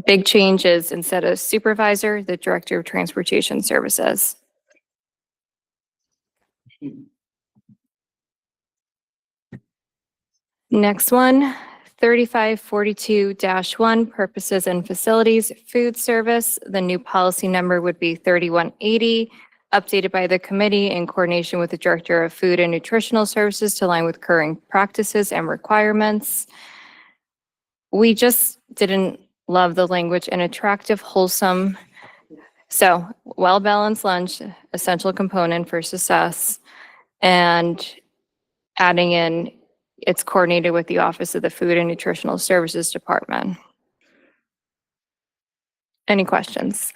Big change is instead of supervisor, the director of transportation services. Next one, 3542-1, purposes and facilities, food service. The new policy number would be 3180, updated by the committee in coordination with the Director of Food and Nutritional Services to align with current practices and requirements. We just didn't love the language, an attractive, wholesome, so well-balanced lunch, essential component for success, and adding in it's coordinated with the Office of the Food and Nutritional Services Department. Any questions?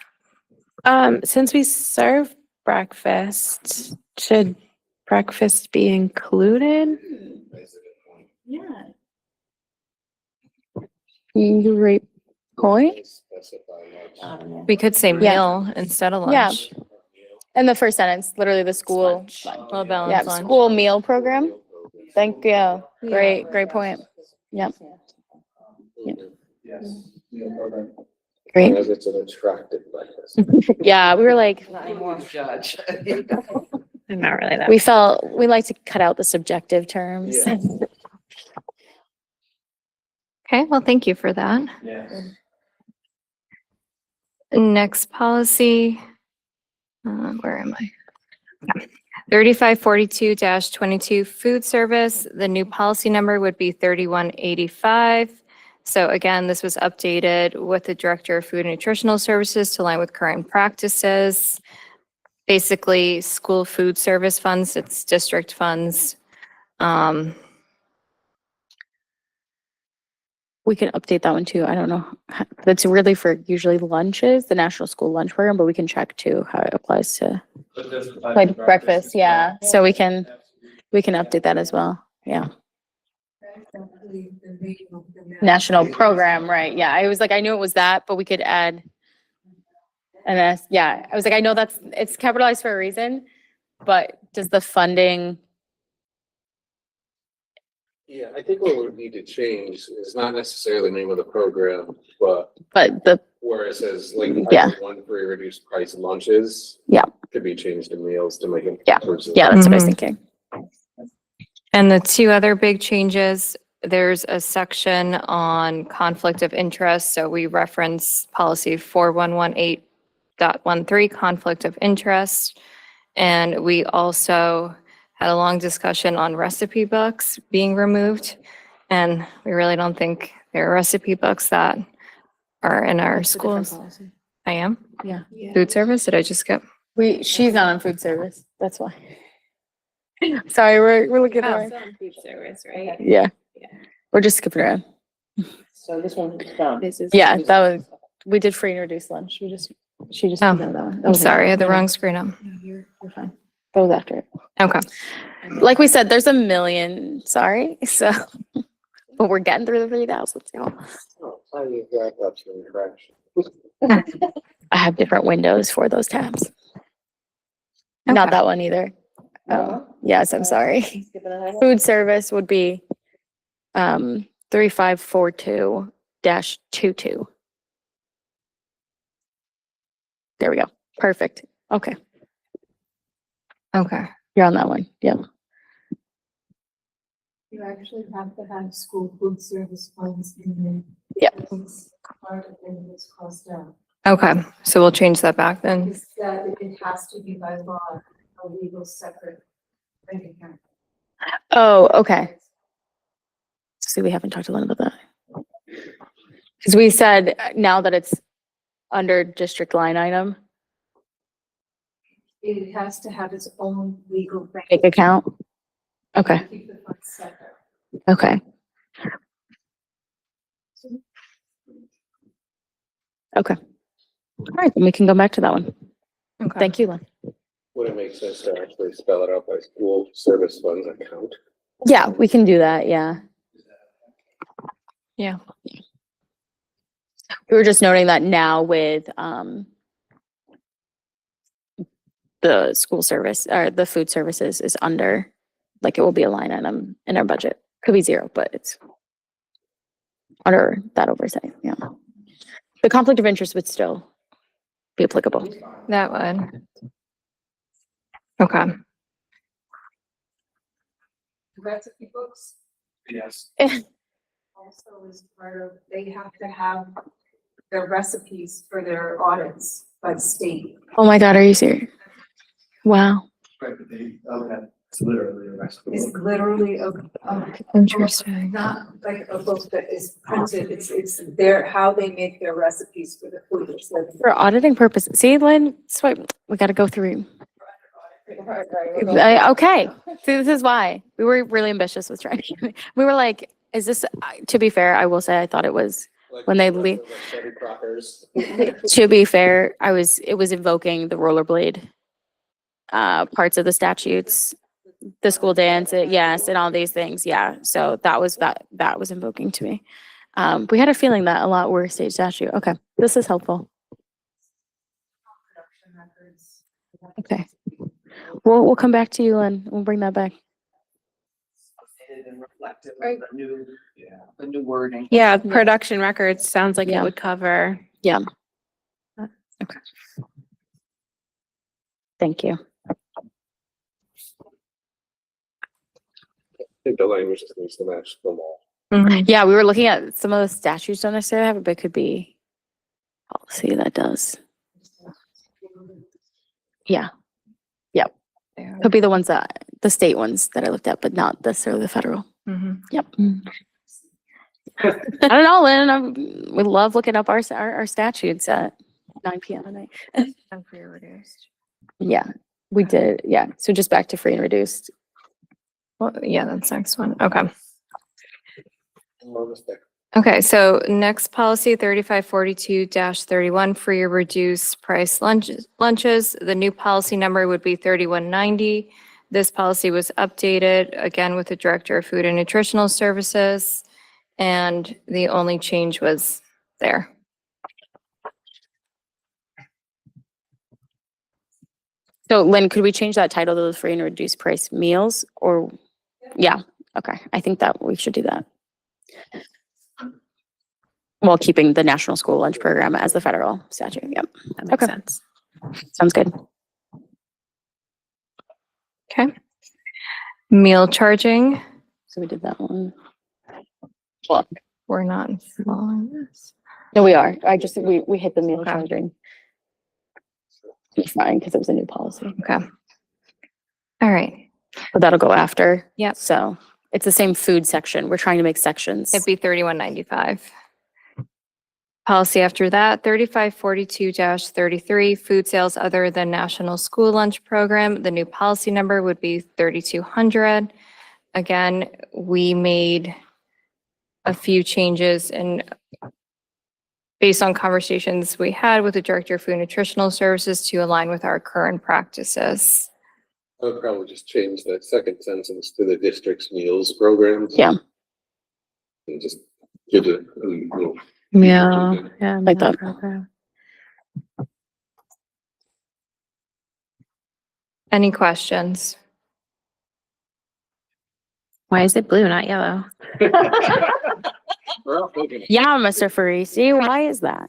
Since we serve breakfast, should breakfast be included? Yeah. Great point. We could say meal instead of Yeah. lunch. In the first sentence, literally the school, Well-balanced lunch. school meal program. Thank you. Great point. Yep. Great. As it's an attractive breakfast. Yeah, we were like, Judge. Not really that. we like to cut out the subjective terms. Okay, well, thank you for that. Next policy, where am I? 3542-22, food service. The new policy number would be 3185. So again, this was updated with the Director of Food and Nutritional Services to align with current practices. Basically, school food service funds, it's district funds. We can update that one too. I don't know. That's really for usually lunches, the National School Lunch Program, but we can check too how it applies to like breakfast. Yeah. So we can update that as well. Yeah. National program, right? Yeah. I was like, I knew it was that, but we could add an S. Yeah. I was like, I know it's capitalized for a reason, but does the funding? Yeah, I think what we would need to change is not necessarily the name of the program, but the where it says like Yeah. one free reduced price lunches. Yeah. Could be changed to meals to make it. Yeah. inclusive. Yeah, that's what I was thinking. And the two other big changes, there's a section on conflict of interest. So we reference policy 4118.13, conflict of interest. And we also had a long discussion on recipe books being removed. And we really don't think there are recipe books that are in our schools. I am? Yeah. Food service, did I just skip? She's not on food service. That's why. Sorry, we're looking at her. Food service, right? Yeah. We're just skipping around. So this one is done. Yeah, we did free and reduced lunch. She just did that one. I'm sorry, I had the wrong screen up. You're fine. That was after it. Okay. Like we said, there's a million, sorry, so, but we're getting through the 3,000, so. I have different windows for those tabs. Not Okay. that one either. Oh, yes, I'm sorry. Food service would be 3542-22. There we go. Perfect. Okay, Okay. you're on that one. Yep. You actually have to have school food service funds in there. Yep. It's part of this cost out. Okay, so we'll change that back then. Because that it has to be by law, a legal separate bank account. Oh, okay. See, we haven't talked to Lynn about that. Because we said now that it's under district line item, It has to have its own legal bank. bank account. Okay, Keep the funds separate. okay. Okay. All right, then we can go back to that one. Okay. Thank you, Lynn. Would it make sense to actually spell it out by school service funds account? Yeah, we can do that, yeah. Yeah. We were just noting that now with the school service or the food services is under Like it will be a line item in our budget. Could be zero, but it's under that oversight, yeah. The conflict of interest would still be applicable. That would. Okay. Recipe books Yes. also is part of, they have to have their recipes for their audits by the state. Oh my God, are you serious? Wow. It's literally a recipe. It's literally a Interesting. not like a book that is printed, it's their, how they make their recipes for the food. It's like- For auditing purposes, see, Lynn, swipe, we gotta go through. Okay, see, this is why. We were really ambitious with trying to, we were like, is this, to be fair, I will say, I thought it was, when they leave. To be fair, it was invoking the rollerblade parts of the statutes, the school dance, yes, and all these things, yeah. So that was invoking to me. We had a feeling that a lot were state statute. Okay, this is helpful. Okay. We'll come back to you and we'll bring that back. The new wording. Yeah, production records sounds like it Yeah. would cover. Yeah. Okay. Thank you. I think the language just needs to match them all. Yeah, we were looking at some of the statutes don't necessarily have it, but it could be policy that does. Yeah. Yep. Could be the ones the state ones that I looked at, but not necessarily the federal. Yep. I don't know, Lynn. We love looking up our statutes at 9 p.m. at night. Yeah, we did. Yeah. So just back to free and reduced. Well, yeah, that's next one. Okay. Okay, so next policy 3542-31, free or reduced price lunches. The new policy number would be 3190. This policy was updated again with the Director of Food and Nutritional Services, and the only change was there. So Lynn, could we change that title to the free and reduced price meals or, yeah, okay. I think that we should do that. While keeping the National School Lunch Program as the federal statute, yep. That makes Okay. sense. Sounds good. Okay. Meal charging, So we did that one. we're not following this. No, we are. I just, we hit the meal charging. It's fine, because it was a new policy, Okay. All right. but that'll go after. Yep. So it's the same food section. We're trying to make sections. It'd be 3195. Policy after that, 3542-33, food sales other than National School Lunch Program. The new policy number would be 3200. Again, we made a few changes and based on conversations we had with the Director of Food and Nutritional Services to align with our current practices. I would probably just change that second sentence to the district's meals programs. Yeah. And just give it a little. Yeah. Like that. Any questions? Why is it blue, not yellow? Yeah, Mr. Farisi, why is that?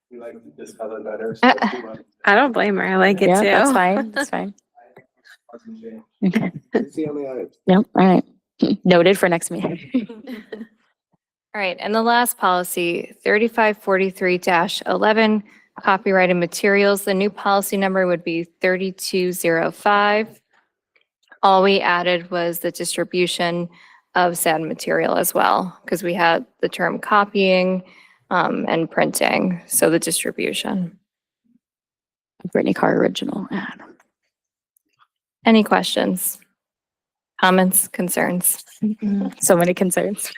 You like this color better? I don't blame her. I like it Yeah, too. that's fine, that's fine. Okay. See on the eyes. Yep, all right. Noted for next meeting. All right, and the last policy, 3543-11, copyrighted materials. The new policy number would be 3205. All we added was the distribution of said material as well, because we had the term copying and printing, so the distribution. Brittany Carr original ad. Any questions? Comments, concerns? So many concerns.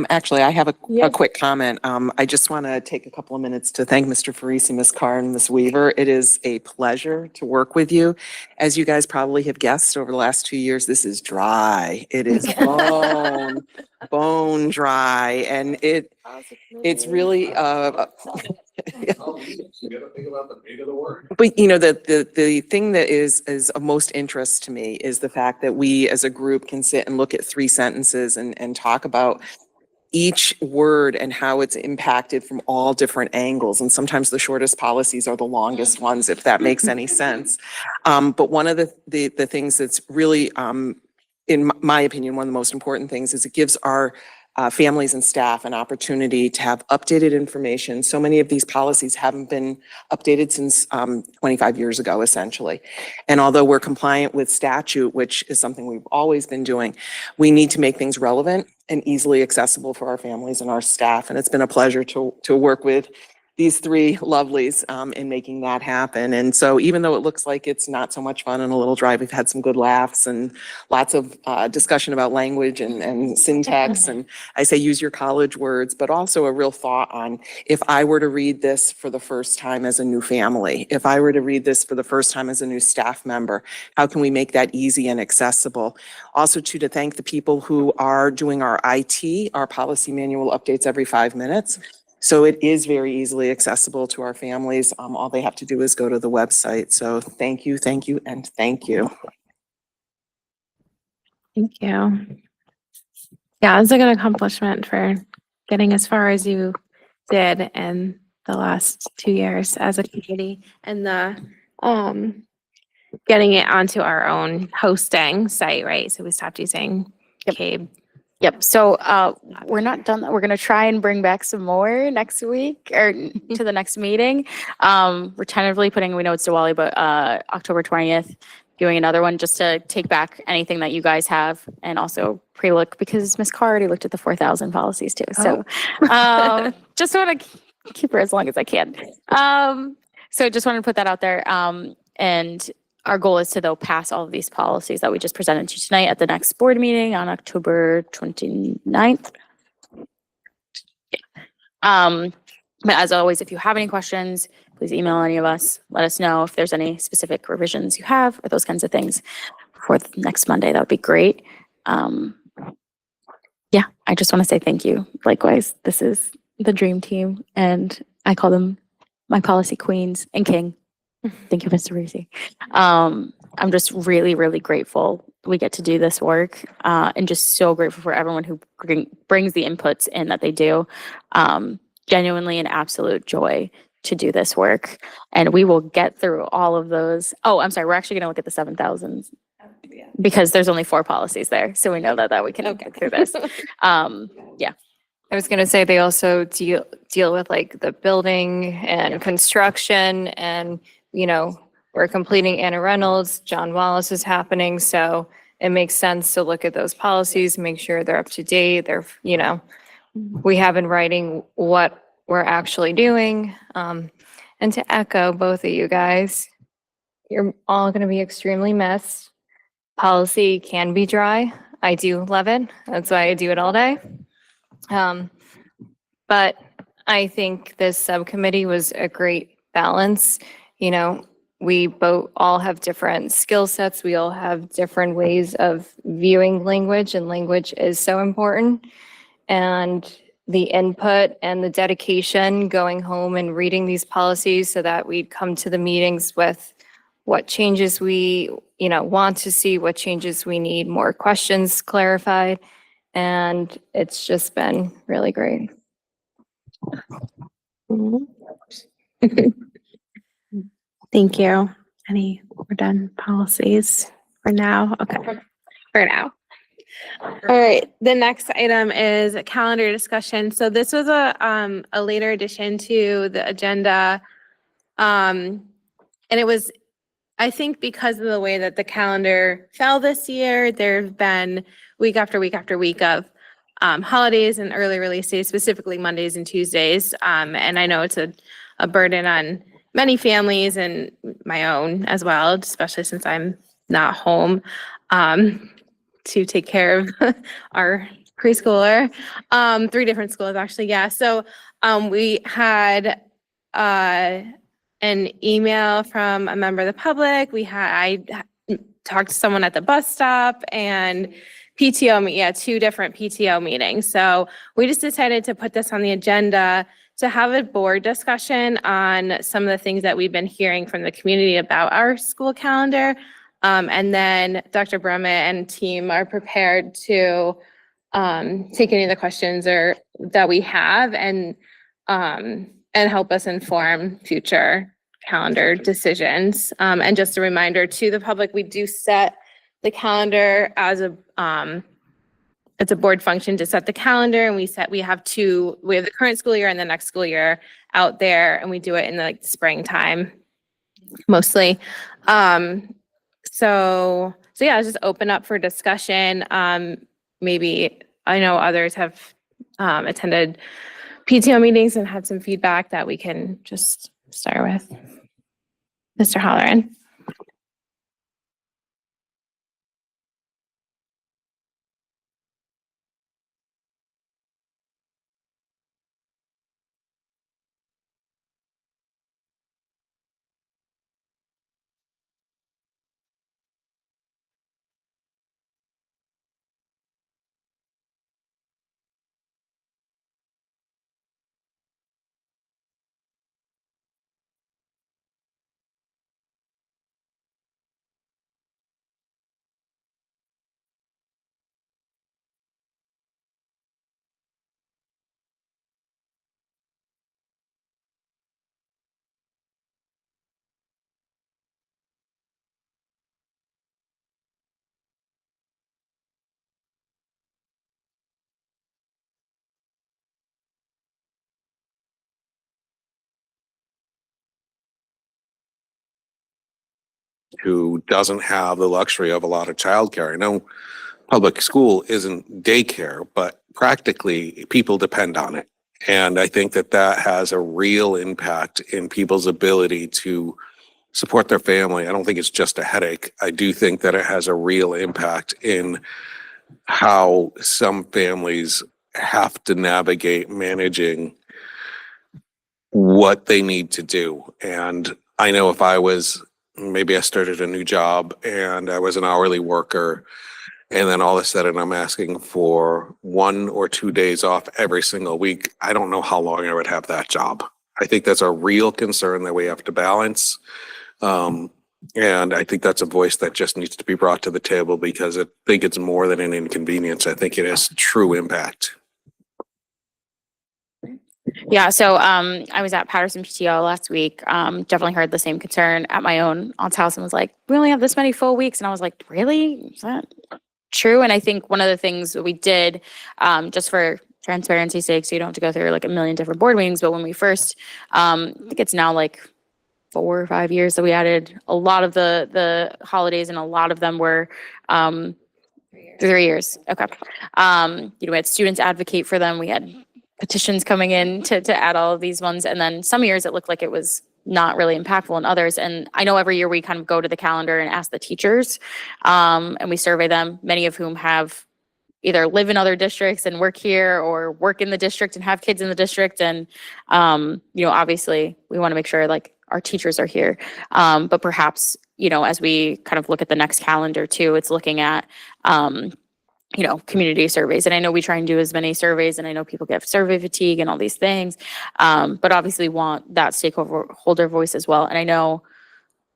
Actually, I have a Yeah. quick comment. I just want to take a couple of minutes to thank Mr. Farisi, Ms. Carr, and Ms. Weaver. It is a pleasure to work with you. As you guys probably have guessed over the last 2 years, this is dry. It is bone dry, and it's really But you know, the thing that is of most interest to me is the fact that we as a group can sit and look at 3 sentences and talk about each word and how it's impacted from all different angles. And sometimes the shortest policies are the longest ones, if that makes any sense. But one of the things that's really, in my opinion, one of the most important things is it gives our families and staff an opportunity to have updated information. So many of these policies haven't been updated since 25 years ago, essentially. And although we're compliant with statute, which is something we've always been doing, we need to make things relevant and easily accessible for our families and our staff. And it's been a pleasure to work with these 3 lovelies in making that happen. And so even though it looks like it's not so much fun and a little dry, we've had some good laughs and lots of discussion about language and syntax. And I say use your college words, but also a real thought on if I were to read this for the first time as a new family, if I were to read this for the first time as a new staff member, how can we make that easy and accessible? Also to thank the people who are doing our IT, our policy manual updates every 5 minutes. So it is very easily accessible to our families. All they have to do is go to the website. So thank you, and thank you. Thank you. Yeah, it's a good accomplishment for getting as far as you did in the last 2 years as a community, and the getting it onto our own hosting site, right? So we stopped using Cabe. Yep. So we're not done. We're going to try and bring back some more next week or to the next meeting. We're tentatively putting, we know it's Diwali, but October 20th, doing another one just to take back anything that you guys have and also pre-look because Ms. Carr already looked at the 4,000 policies too. So just want to keep her as long as I can. So just wanted to put that out there. And our goal is to, though, pass all of these policies that we just presented to you tonight at the next board meeting on October 29th. But as always, if you have any questions, please email any of us. Let us know if there's any specific revisions you have or those kinds of things for next Monday. That would be great. Yeah, I just want to say thank you. Likewise, this is the dream team, and I call them my policy queens and king. Thank you, Mr. Reese. I'm just really, really grateful we get to do this work and just so grateful for everyone who brings the inputs in that they do. Genuinely an absolute joy to do this work. And we will get through all of those. Oh, I'm sorry. We're actually going to look at the 7,000s because there's only 4 policies there. So we know that we can get through this. Yeah. I was going to say they also deal with like the building and construction, and you know, we're completing Anna Reynolds, John Wallace is happening. So it makes sense to look at those policies, make sure they're up to date. They're, you know, we have in writing what we're actually doing. And to echo both of you guys, you're all going to be extremely missed. Policy can be dry. I do love it. That's why I do it all day. But I think this subcommittee was a great balance. You know, we both all have different skill sets. We all have different ways of viewing language, and language is so important. And the input and the dedication going home and reading these policies so that we'd come to the meetings with what changes we, you know, want to see, what changes we need, more questions clarified. And it's just been really great. Thank you. We're done policies for now. Okay, for now. All right, the next item is a calendar discussion. So this was a later addition to the agenda. And it was, I think because of the way that the calendar fell this year, there've been week after week after week of holidays and early release days, specifically Mondays and Tuesdays. And I know it's a burden on many families and my own as well, especially since I'm not home to take care of our preschooler. 3 different schools actually, yeah. So we had an email from a member of the public. I talked to someone at the bus stop and PTO, 2 different PTO meetings. So we just decided to put this on the agenda to have a board discussion on some of the things that we've been hearing from the community about our school calendar. And then Dr. Brummett and team are prepared to take any of the questions that we have and help us inform future calendar decisions. And just a reminder to the public, we do set the calendar as it's a board function to set the calendar, and we have the current school year and the next school year out there, and we do it in the springtime mostly. So yeah, just open up for discussion. Maybe I know others have attended PTO meetings and had some feedback that we can just start with. Mr. Halloran. Who doesn't have the luxury of a lot of childcare. I know public school isn't daycare, but practically people depend on it. And I think that that has a real impact in people's ability to support their family. I don't think it's just a headache. I do think that it has a real impact in how some families have to navigate managing what they need to do. And I know if maybe I started a new job and I was an hourly worker, and then all of a sudden I'm asking for 1 or 2 days off every single week, I don't know how long I would have that job. I think that's a real concern that we have to balance. And I think that's a voice that just needs to be brought to the table, because I think it's more than an inconvenience. I think it has true impact. Yeah, so I was at Patterson PTO last week. Definitely heard the same concern at my own aunt's house and was like, we only have this many full weeks. And I was like, really? Is that true? And I think one of the things that we did, just for transparency's sake, so you don't have to go through like a million different board meetings, but when we first, I think it's now like 4 or 5 years that we added a lot of the holidays, and a lot of them were 3 years. Okay. We had students advocate for them. We had petitions coming in to add all of these ones. And then some years it looked like it was not really impactful in others. And I know every year we kind of go to the calendar and ask the teachers, and we survey them, many of whom have either live in other districts and work here, or work in the district and have kids in the district. And, obviously we want to make sure like our teachers are here. But perhaps, as we kind of look at the next calendar too, it's looking at, community surveys. And I know we try and do as many surveys, and I know people get survey fatigue and all these things. But obviously want that stakeholder voice as well. And I know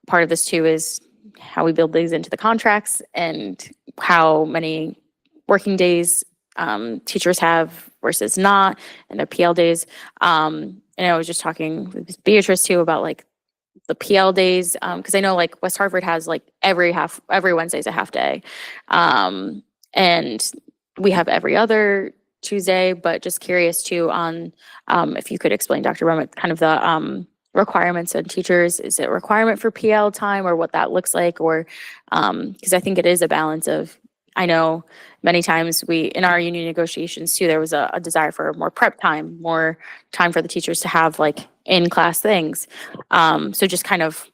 part of this too is how we build these into the contracts, and how many working days teachers have versus not, and their PL days. And I was just talking with Beatrice too about like the PL days, because I know like West Hartford has like every Wednesday's a half day. And we have every other Tuesday, but just curious too on if you could explain, Dr. Brummett, kind of the requirements of teachers. Is it a requirement for PL time, or what that looks like? Or because I think it is a balance of, I know many times in our union negotiations too, there was a desire for more prep time, more time for the teachers to have like in-class things. So just kind of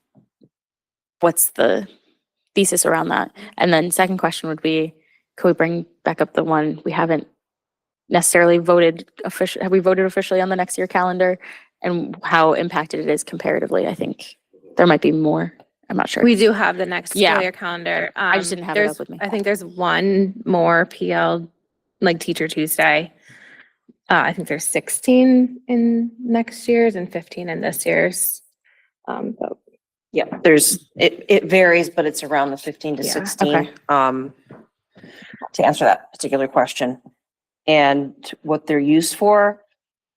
what's the thesis around that? And then second question would be, could we bring back up the one we haven't necessarily voted officially? Have we voted officially on the next year calendar, and how impacted it is comparatively? I think there might be more. I'm not sure. We do have the next school Yeah. year calendar. I just didn't have it up with me. I think there's one more PL, like Teacher Tuesday. I think there's 16 in next year's and 15 in this year's. But Yeah, it varies, but it's around the 15 to Yeah, 16, okay. to answer that particular question. And what they're used for,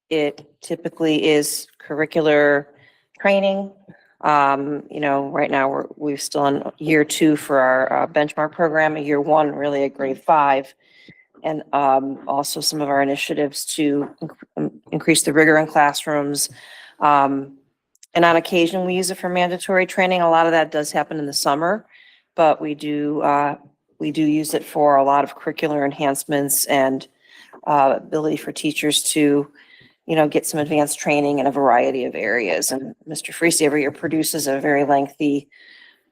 it typically is curricular training. Right now we're still in year 2 for our benchmark program, year 1 really at grade 5. And also some of our initiatives to increase the rigor in classrooms. And on occasion, we use it for mandatory training. A lot of that does happen in the summer, but we do use it for a lot of curricular enhancements and ability for teachers to, get some advanced training in a variety of areas. And Mr. Freese every year produces a very lengthy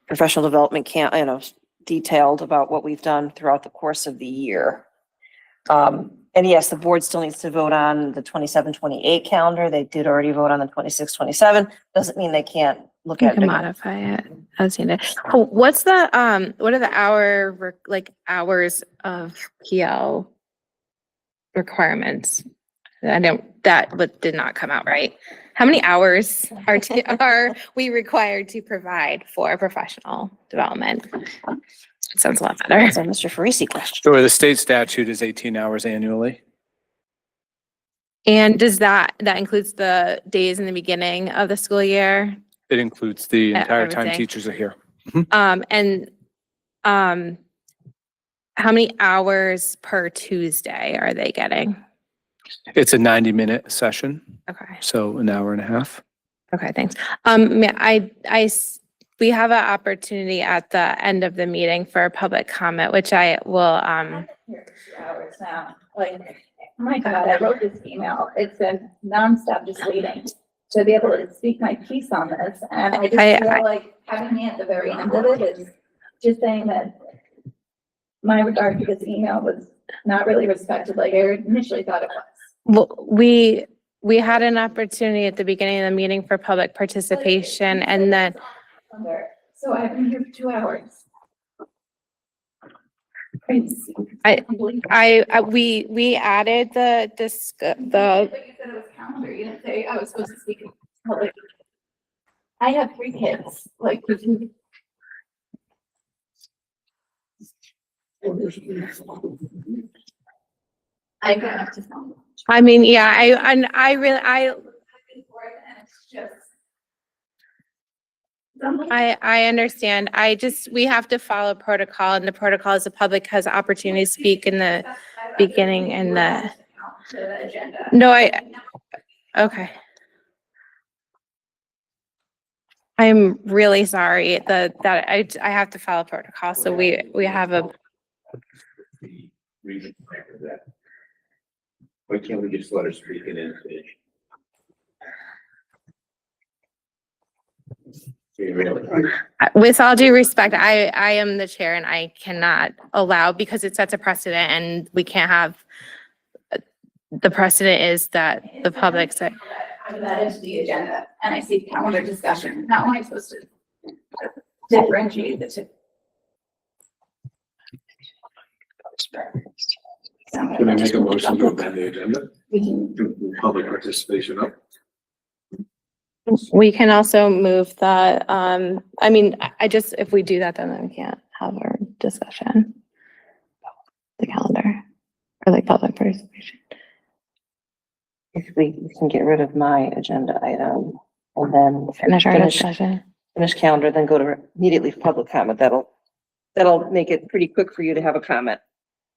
professional development detailed about what we've done throughout the course of the year. And yes, the board still needs to vote on the 27-28 calendar. They did already vote on the 26-27. Doesn't mean they can't look you at it can again. modify it as needed. What are the hours of PL requirements? That did not come out right. How many hours are we required to provide for professional development? Sounds a lot better. That's a Mr. Farisi question. Sure, the state statute is 18 hours annually. And does that includes the days in the beginning of the school year? It includes the entire time Everything. teachers are here. How many hours per Tuesday are they getting? It's a 90-minute session, Okay. so an hour and a half. Okay, thanks. We have an opportunity at the end of the meeting for public comment, which I will, Here for 2 hours now, like, oh my God, I wrote this email. It's been nonstop just waiting to be able to speak my piece on this. And I just feel like having me at the very end of it is just saying that my regard to this email was not really respected like I initially thought it was. well, we had an opportunity at the beginning of the meeting for public participation and then So I've been here for 2 hours. we added the. But you said it was calendar. You didn't say I was supposed to speak in public. I have 3 kids, like. I got up to phone. I mean, yeah, I understand. We have to follow protocol and the protocol is the public has opportunity to speak in the beginning and okay. I'm really sorry that I have to follow protocol. So we have a. Reason for that. Why can't we just let her speak it in? With all due respect, I am the chair and I cannot allow because it sets a precedent and we can't have. The precedent is that the public say. I'm that into the agenda and I see calendar discussion. How am I supposed to differentiate the two? Can I make a motion to amend the agenda? We can. To public participation up? We can also move that, if we do that, then we can't have our discussion. The calendar or like public participation. If we can get rid of my agenda item and then Finish our discussion. finish calendar, then go to immediately public comment. That'll make it pretty quick for you to have a comment,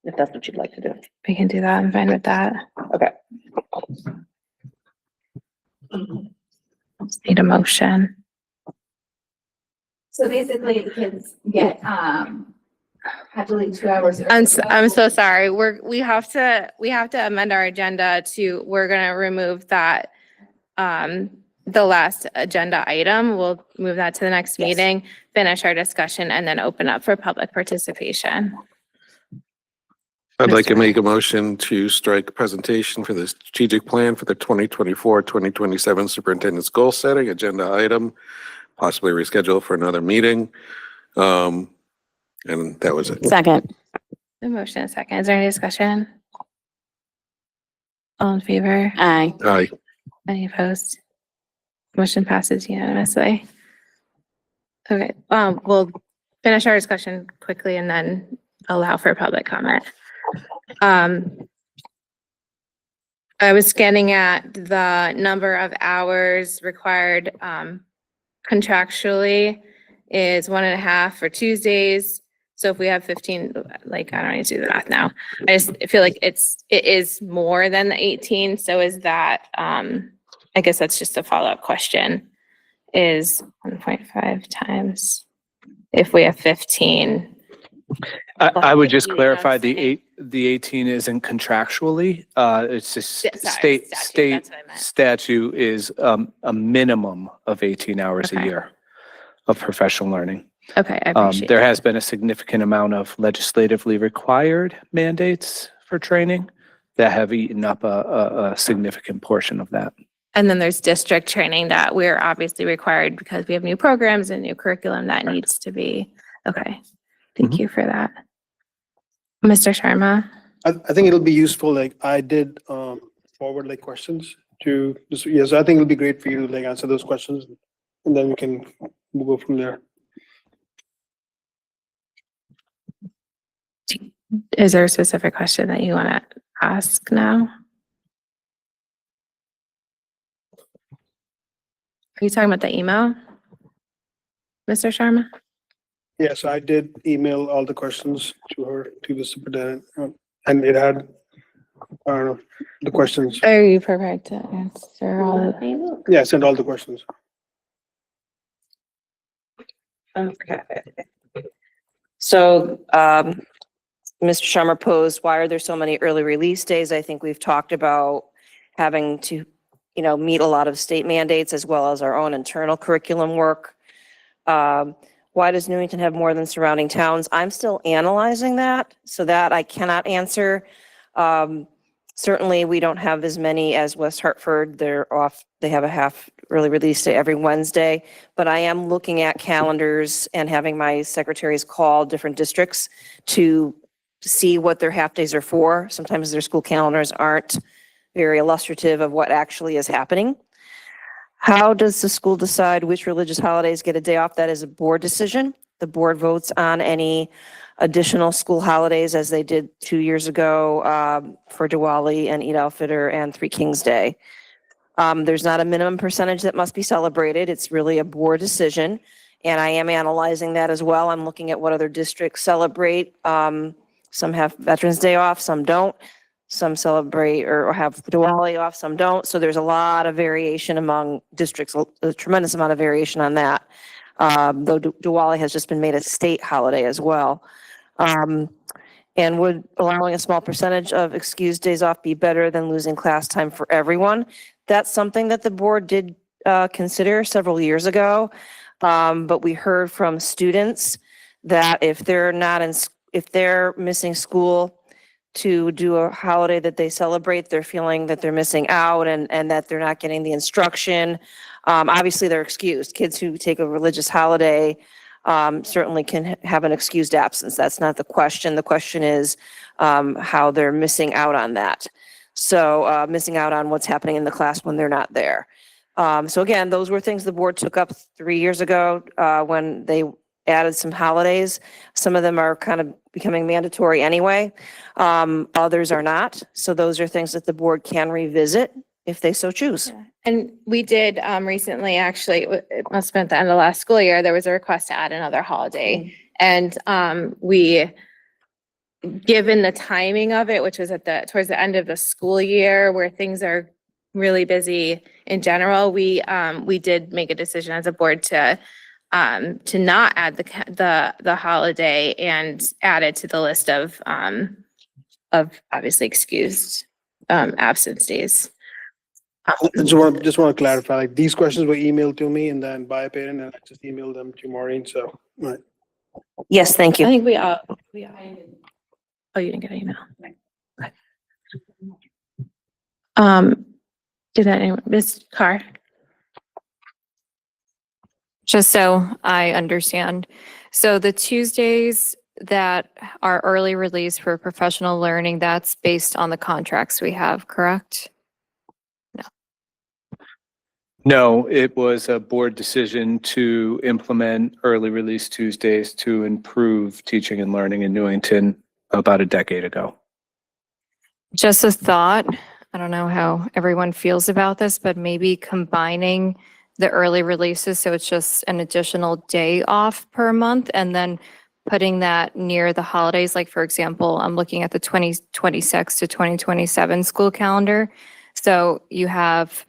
if that's what you'd like to do. We can do that. I'm fine with that. Okay. Need a motion. So basically the kids get, have to leave 2 hours. I'm so sorry. We have to amend our agenda we're gonna remove that, the last agenda item. We'll move that to the next meeting, finish our discussion and then open up for public participation. I'd like to make a motion to strike presentation for the strategic plan for the 2024-2027 superintendent's goal setting agenda item, possibly reschedule for another meeting. And that was it. Second. The motion is second. Is there any discussion? All in favor? Aye. Aye. Any opposed? Motion passes unanimously. Okay, we'll finish our discussion quickly and then allow for public comment. I was scanning at the number of hours required, contractually is 1.5 for Tuesdays. So if we have 15, like, I don't need to do the math now. I just feel like it is more than the 18. So is that, I guess that's just a follow-up question, is 1.5 times, if we have 15. I would just 15 clarify the outstanding. the 18 isn't contractually. It's just Sorry, state that's what I meant. statute is a minimum of 18 hours a Okay. year of professional learning. Okay, I appreciate There that. has been a significant amount of legislatively required mandates for training that have eaten up a significant portion of that. And then there's district training that we're obviously required because we have new programs and new curriculum that needs to be, okay. Thank you for that. Mr. Sharma? I think it'll be useful, like, I did, forward like questions to, yes, I think it'll be great for you to like answer those questions, and then we'll go from there. Is there a specific question that you want to ask now? Are you talking about the email? Mr. Sharma? Yes, I did email all the questions to the superintendent, and it had, I don't know, the questions. Are you prepared to answer all of them? Yeah, I sent all the questions. Okay. So, Mr. Sharma posed, why are there so many early release days? I think we've talked about having to, meet a lot of state mandates as well as our own internal curriculum work. Why does Newington have more than surrounding towns? I'm still analyzing that, so that I cannot answer. Certainly, we don't have as many as West Hartford. They have a half early release day every Wednesday, but I am looking at calendars and having my secretaries call different districts to see what their half days are for. Sometimes their school calendars aren't very illustrative of what actually is happening. How does the school decide which religious holidays get a day off? That is a board decision. The board votes on any additional school holidays as they did 2 years ago for Diwali and Eid al-Fitr and Three Kings Day. There's not a minimum percentage that must be celebrated. It's really a board decision. And I am analyzing that as well. I'm looking at what other districts celebrate. Some have Veterans Day off, some don't. Some celebrate or have Diwali off, some don't. So there's a lot of variation among districts, a tremendous amount of variation on that. Though Diwali has just been made a state holiday as well. And would allowing a small percentage of excused days off be better than losing class time for everyone? That's something that the board did consider several years ago. But we heard from students that if they're missing school to do a holiday that they celebrate, they're feeling that they're missing out and that they're not getting the instruction. Obviously, they're excused. Kids who take a religious holiday certainly can have an excused absence. That's not the question. The question is how they're missing out on that. So missing out on what's happening in the class when they're not there. So again, those were things the board took up 3 years ago when they added some holidays. Some of them are kind of becoming mandatory anyway. Others are not. So those are things that the board can revisit if they so choose. And we did recently, actually, it must have been at the end of last school year, there was a request to add another holiday. And we, given the timing of it, which was towards the end of the school year where things are really busy in general, we did make a decision as a board to not add the holiday and add it to the list of obviously excused absence days. I just want to clarify, like, these questions were emailed to me and then by a parent, and I just emailed them to Maureen, so, right. Yes, thank I you. think we all, oh, you didn't get an email. Did that anyone, Ms. Carr? Just so I understand. So the Tuesdays that our early release for professional learning, that's based on the contracts we have, correct? No, it was a board decision to implement early release Tuesdays to improve teaching and learning in Newington about a decade ago. Just a thought, I don't know how everyone feels about this, but maybe combining the early releases, so it's just an additional day off per month, and then putting that near the holidays. Like, for example, I'm looking at the 2026 to 2027 school calendar. So you have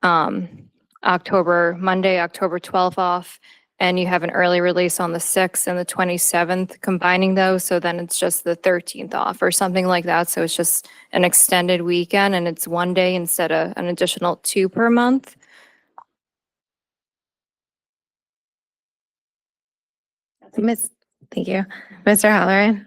Monday, October 12th off, and you have an early release on the 6th and the 27th, combining those. So then it's just the 13th off or something like that. So it's just an extended weekend and it's one day instead of an additional 2 per month. Thank you. Mr. Halloran?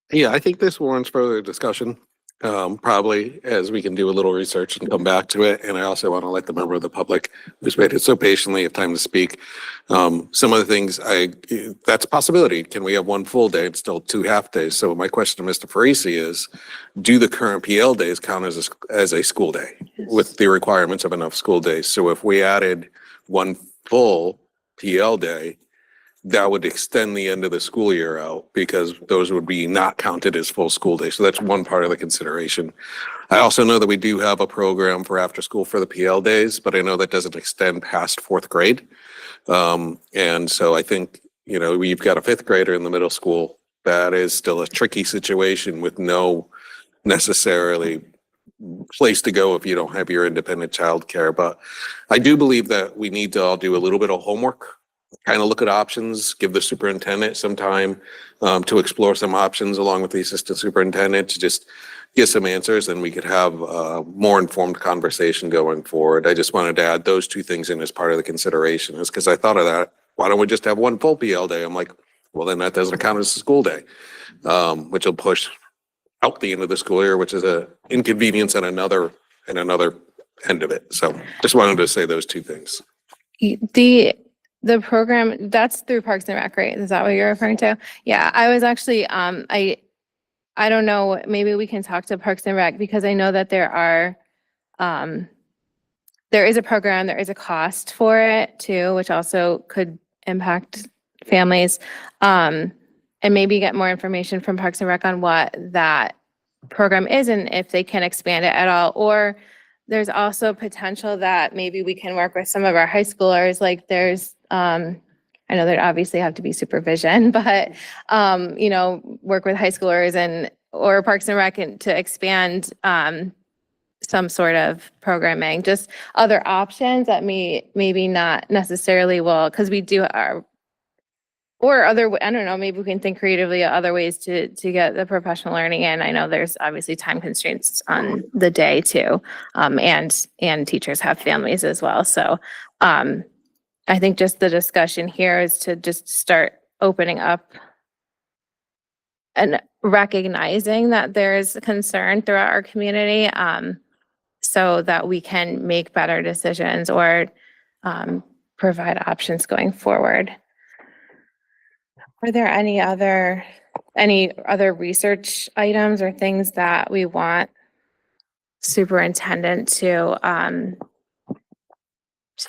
Yeah, I think this warrants further discussion, probably as we can do a little research and come back to it. And I also want to let the member of the public who's waited so patiently have time to speak. Some of the things that's a possibility. Can we have one full day and still 2 half days? So my question to Mr. Parisi is, do the current PL days count as a school day with the requirements of enough school days? So if we added one full PL day, that would extend the end of the school year out because those would be not counted as full school days. So that's one part of the consideration. I also know that we do have a program for after school for the PL days, but I know that doesn't extend past 4th grade. And so I think, we've got a 5th grader in the middle school. That is still a tricky situation with no necessarily place to go if you don't have your independent childcare. But I do believe that we need to all do a little bit of homework, kind of look at options, give the superintendent some time to explore some options along with the assistant superintendent to just get some answers, and we could have a more informed conversation going forward. I just wanted to add those 2 things in as part of the consideration, is because I thought of that. Why don't we just have one full PL day? I'm like, well, then that doesn't count as a school day, which will push out the end of the school year, which is a inconvenience at another end of it. So just wanted to say those 2 things. The program, that's through Parks and Rec, right? Is that what you're referring to? Yeah, I was actually, I don't know, maybe we can talk to Parks and Rec because I know that there is a program, there is a cost for it too, which also could impact families. And maybe get more information from Parks and Rec on what that program is and if they can expand it at all. Or there's also potential that maybe we can work with some of our high schoolers, like there's I know there'd obviously have to be supervision, but, work with high schoolers or Parks and Rec to expand some sort of programming, just other options that maybe not necessarily will, because we do I don't know, maybe we can think creatively of other ways to get the professional learning in. I know there's obviously time constraints on the day too, and teachers have families as well. So, I think just the discussion here is to just start opening up and recognizing that there is concern throughout our community, so that we can make better decisions or provide options going forward. Are there any other research items or things that we want superintendent to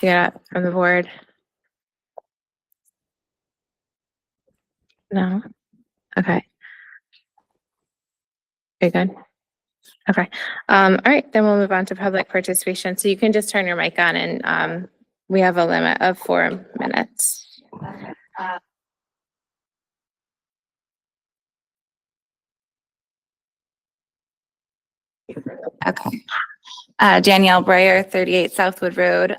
get from the board? No? Okay. Very good. Okay. All right, then we'll move on to public participation. So you can just turn your mic on and we have a limit of 4 minutes. Okay. Danielle Breyer, 38 Southwood Road.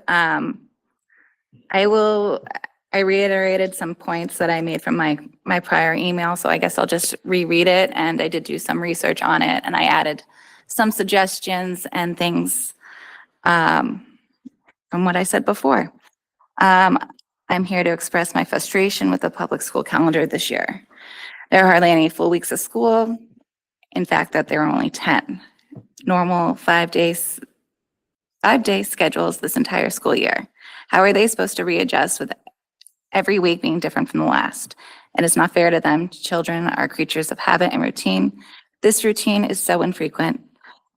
I reiterated some points that I made from my prior email, so I guess I'll just reread it. And I did do some research on it, and I added some suggestions and things from what I said before. I'm here to express my frustration with the public school calendar this year. There are hardly any full weeks of school. In fact, that there are only 10 normal 5-day schedules this entire school year. How are they supposed to readjust with every week being different from the last? and it's not fair to them. Children are creatures of habit and routine. This routine is so infrequent.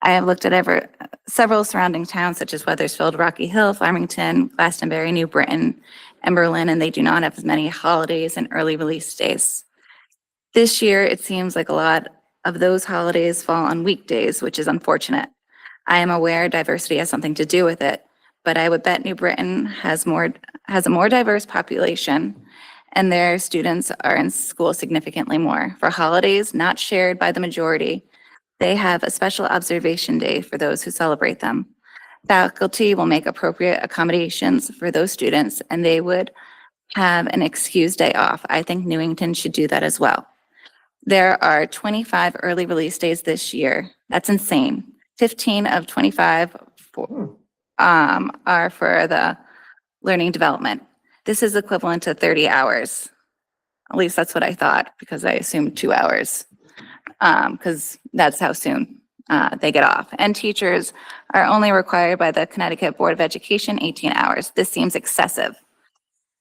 I have looked at several surrounding towns such as Wethersfield, Rocky Hill, Farmington, Glastonbury, New Britain, and Berlin, and they do not have as many holidays and early release days. This year, it seems like a lot of those holidays fall on weekdays, which is unfortunate. I am aware diversity has something to do with it, but I would bet New Britain has a more diverse population, and their students are in school significantly more. For holidays not shared by the majority, they have a special observation day for those who celebrate them. Faculty will make appropriate accommodations for those students, and they would have an excused day off. I think Newington should do that as well. There are 25 early release days this year. That's insane. 15 of 25 are for the learning development. This is equivalent to 30 hours. At least that's what I thought, because I assumed 2 hours, because that's how soon they get off. And teachers are only required by the Connecticut Board of Education 18 hours. This seems excessive.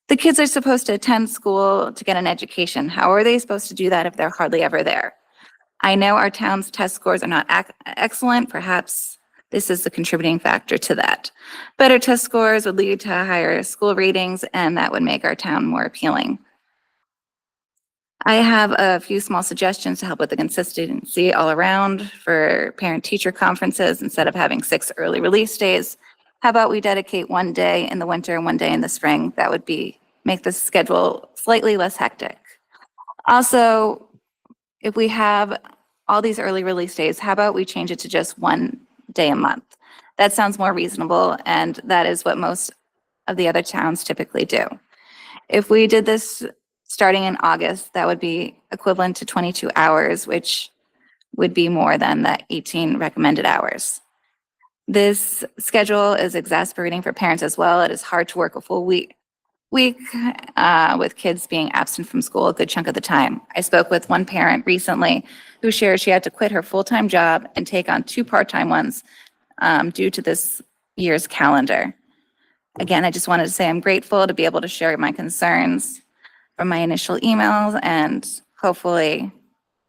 The kids are supposed to attend school to get an education. How are they supposed to do that if they're hardly ever there? I know our town's test scores are not excellent. Perhaps this is the contributing factor to that. Better test scores would lead to higher school ratings, and that would make our town more appealing. I have a few small suggestions to help with the consistency all around for parent-teacher conferences. Instead of having 6 early release days, how about we dedicate 1 day in the winter and 1 day in the spring? That would make the schedule slightly less hectic. Also, if we have all these early release days, how about we change it to just 1 day a month? That sounds more reasonable, and that is what most of the other towns typically do. If we did this starting in August, that would be equivalent to 22 hours, which would be more than the 18 recommended hours. This schedule is exasperating for parents as well. It is hard to work a full week with kids being absent from school a good chunk of the time. I spoke with one parent recently who shared she had to quit her full-time job and take on 2 part-time ones due to this year's calendar. Again, I just wanted to say I'm grateful to be able to share my concerns from my initial emails, and hopefully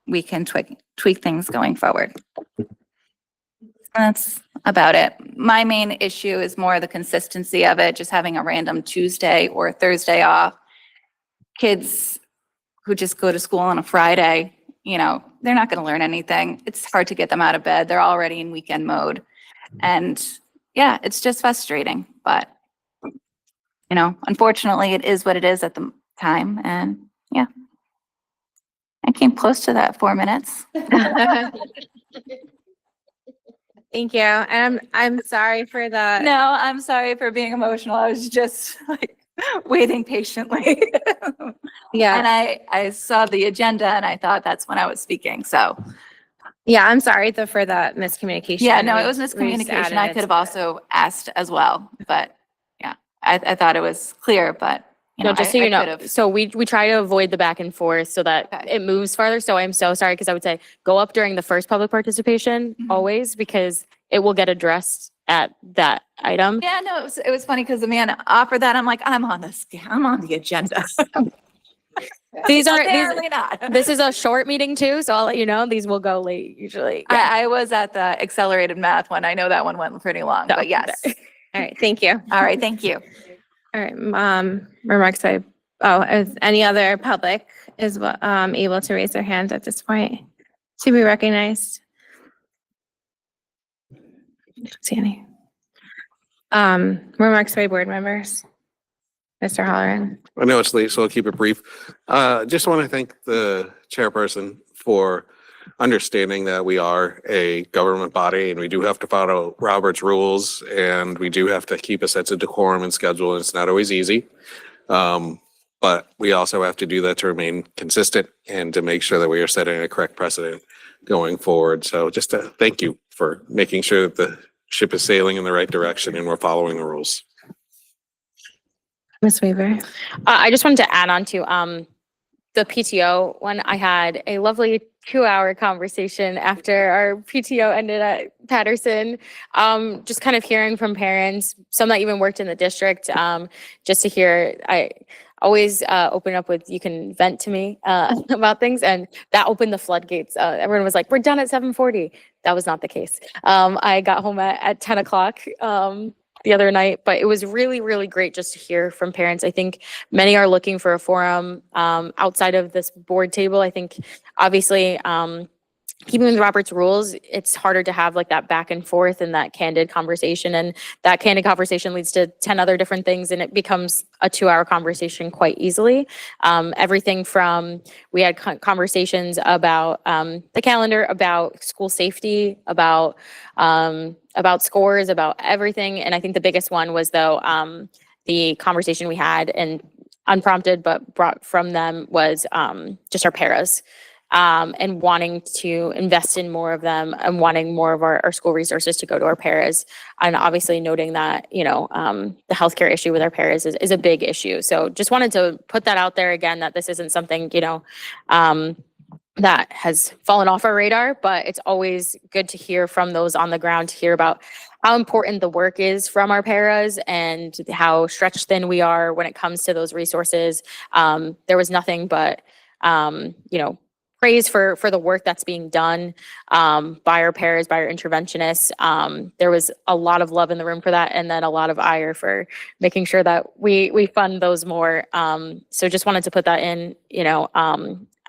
we can tweak things going forward. That's about it. My main issue is more the consistency of it, just having a random Tuesday or Thursday off. Kids who just go to school on a Friday, they're not going to learn anything. It's hard to get them out of bed. They're already in weekend mode. And yeah, it's just frustrating, but unfortunately it is what it is at the time. And yeah, I came close to that 4 minutes. Thank you. And I'm sorry for the. No, I'm sorry for being emotional. I was just waiting patiently. Yeah. And I saw the agenda and I thought that's when I was speaking. So Yeah, I'm sorry for the miscommunication. yeah, no, it was We just miscommunication. added I it could have to also asked as well, but yeah, I thought it was clear, but No, just so I you know, could've- so we try to avoid the back and forth so that Okay. it moves farther. So I'm so sorry, because I would say go up during the first public participation Mhm. always, because it will get addressed at that item. Yeah, no, it was funny because the man offered that. I'm like, I'm on the agenda. These are Apparently not. this is a short meeting too, so I'll let you know these will go late usually. Yeah. I was at the accelerated math one. I know that one went pretty long, No, but yes. All right, thank you. All right, thank you. All right, remarks by, is any other public is able to raise their hands at this point to be recognized? Don't see any. Remarks by board members. Mr. Halloran. I know it's late, so I'll keep it brief. Just want to thank the chairperson for understanding that we are a government body and we do have to follow Robert's rules and we do have to keep a sense of decorum and schedule. And it's not always easy. But we also have to do that to remain consistent and to make sure that we are setting a correct precedent going forward. So just to thank you for making sure that the ship is sailing in the right direction and we're following the rules. Ms. Weaver. I just wanted to add on to the PTO one. I had a lovely 2-hour conversation after our PTO ended at Patterson. Just kind of hearing from parents, some that even worked in the district, just to hear always open up with, you can vent to me about things. And that opened the floodgates. Everyone was like, we're done at 7:40. That was not the case. I got home at 10 o'clock the other night, but it was really, really great just to hear from parents. I think many are looking for a forum outside of this board table. I think obviously, keeping with Robert's rules, it's harder to have like that back and forth and that candid conversation. And that candid conversation leads to 10 other different things, and it becomes a 2-hour conversation quite easily. Everything from, we had conversations about the calendar, about school safety, about scores, about everything. And I think the biggest one was though, the conversation we had, and unprompted, but brought from them, was just our paras. And wanting to invest in more of them, and wanting more of our school resources to go to our paras. And obviously noting that, the healthcare issue with our paras is a big issue. So just wanted to put that out there again, that this isn't something, that has fallen off our radar, but it's always good to hear from those on the ground, to hear about how important the work is from our paras and how stretched thin we are when it comes to those resources. There was nothing but, praise for the work that's being done by our paras, by our interventionists. There was a lot of love in the room for that, and then a lot of ire for making sure that we fund those more. So just wanted to put that in,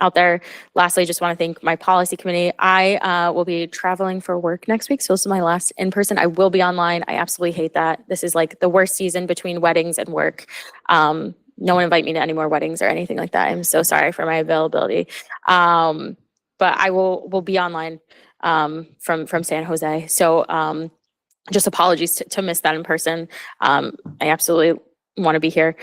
out there. Lastly, just want to thank my policy committee. I will be traveling for work next week, so this is my last in person. I will be online. I absolutely hate that. This is like the worst season between weddings and work. No one invite me to any more weddings or anything like that. I'm so sorry for my availability. But I will be online from San Jose. So just apologies to miss that in person. I absolutely want to be here.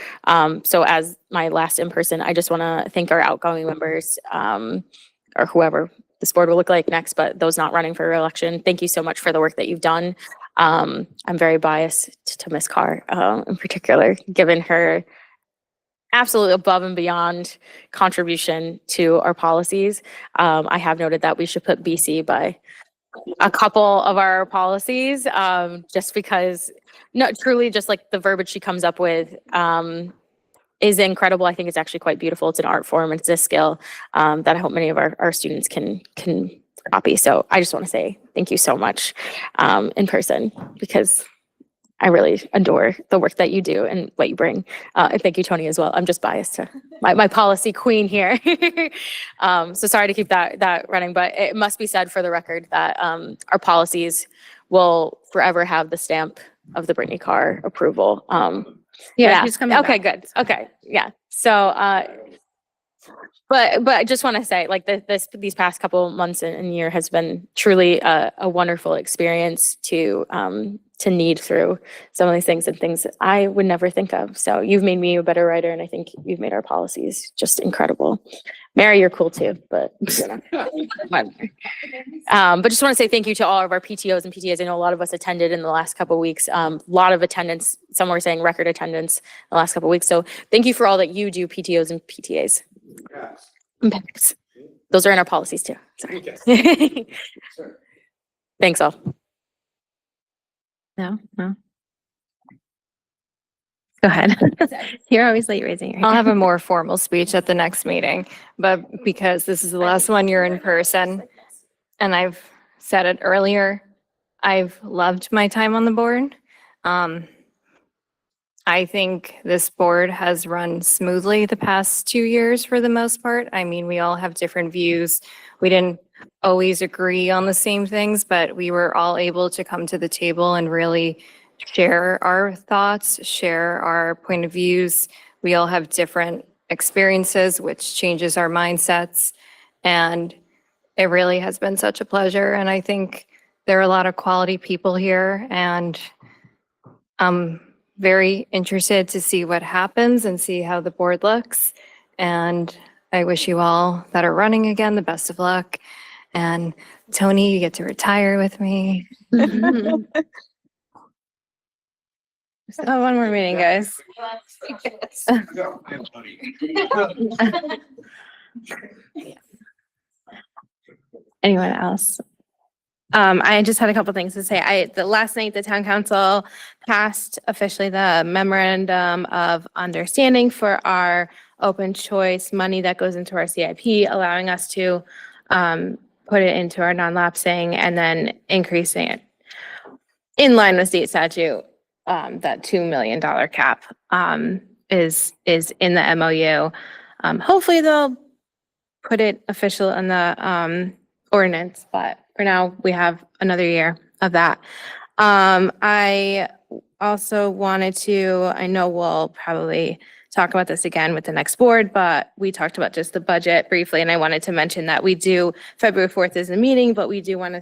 So as my last in person, I just want to thank our outgoing members, or whoever this board will look like next, but those not running for re-election. Thank you so much for the work that you've done. I'm very biased to Ms. Carr in particular, given her absolutely above and beyond contribution to our policies. I have noted that we should put BC by a couple of our policies, just because, no, truly just like the verbiage she comes up with is incredible. I think it's actually quite beautiful. It's an art form. It's a skill that I hope many of our students can copy. So I just want to say thank you so much in person, because I really adore the work that you do and what you bring. And thank you, Tony, as well. I'm just biased to my policy queen here. So sorry to keep that running, but it must be said for the record that our policies will forever have the stamp of the Brittany Carr approval. Yeah, she's coming Okay, back. good. Okay, yeah. So, but I just want to say, like, these past couple months and year has been truly a wonderful experience to need through some of these things and things that I would never think of. So you've made me a better writer, and I think you've made our policies just incredible. Mary, you're cool too, but whatever. But just want to say thank you to all of our PTOs and PTAs. I know a lot of us attended in the last couple of weeks. A lot of attendance. Some were saying record attendance in the last couple of weeks. So thank you for all that you do, PTOs and PTAs. Impacts. Those are in our policies too. Sorry. Thanks all. No. Go ahead. You're always late raising your hand. I'll have a more formal speech at the next meeting, but because this is the last one you're in person, and I've said it earlier, I've loved my time on the board. I think this board has run smoothly the past 2 years for the most part. I mean, we all have different views. We didn't always agree on the same things, but we were all able to come to the table and really share our thoughts, share our point of views. We all have different experiences, which changes our mindsets. And it really has been such a pleasure. And I think there are a lot of quality people here, and I'm very interested to see what happens and see how the board looks. And I wish you all that are running again the best of luck. And Tony, you get to retire with me. Oh, one more meeting, guys. Anyone else? I just had a couple things to say. The last night, the town council passed officially the memorandum of understanding for our open choice money that goes into our CIP, allowing us to put it into our non-lapsing and then increasing it in line with state statute. That $2 million cap is in the MOU. Hopefully they'll put it official in the ordinance, but for now, we have another year of that. I also wanted to, I know we'll probably talk about this again with the next board, but we talked about just the budget briefly, and I wanted to mention that we do, February 4th is a meeting, but we do want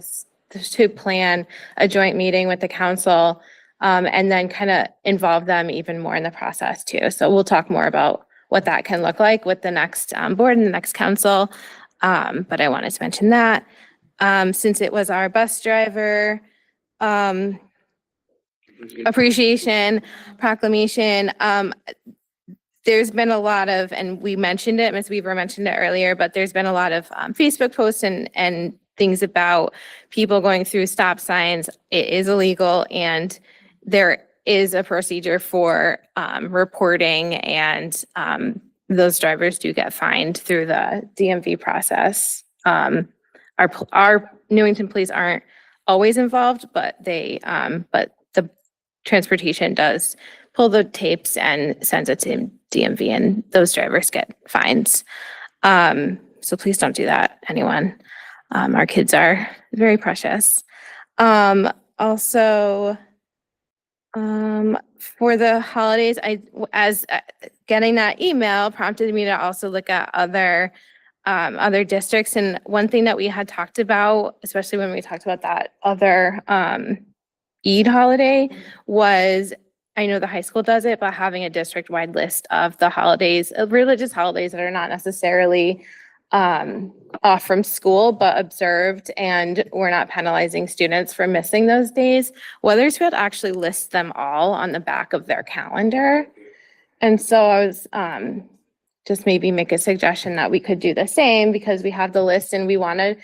to plan a joint meeting with the council, and then kind of involve them even more in the process too. So we'll talk more about what that can look like with the next board and the next council. But I wanted to mention that. Since it was our bus driver appreciation proclamation, there's been a lot of, and we mentioned it, Ms. Weaver mentioned it earlier, but there's been a lot of Facebook posts and things about people going through stop signs. It is illegal, and there is a procedure for reporting, and those drivers do get fined through the DMV process. Our Newington police aren't always involved, but but the transportation does pull the tapes and sends it to DMV, and those drivers get fines. So please don't do that, anyone. Our kids are very precious. Also, for the holidays, getting that email prompted me to also look at other districts. And one thing that we had talked about, especially when we talked about that other Eid holiday, was, I know the high school does it, but having a district-wide list of the holidays, of religious holidays that are not necessarily off from school, but observed, and we're not penalizing students for missing those days. Weathersfield actually lists them all on the back of their calendar. And so I was just maybe make a suggestion that we could do the same, because we have the list and we want to,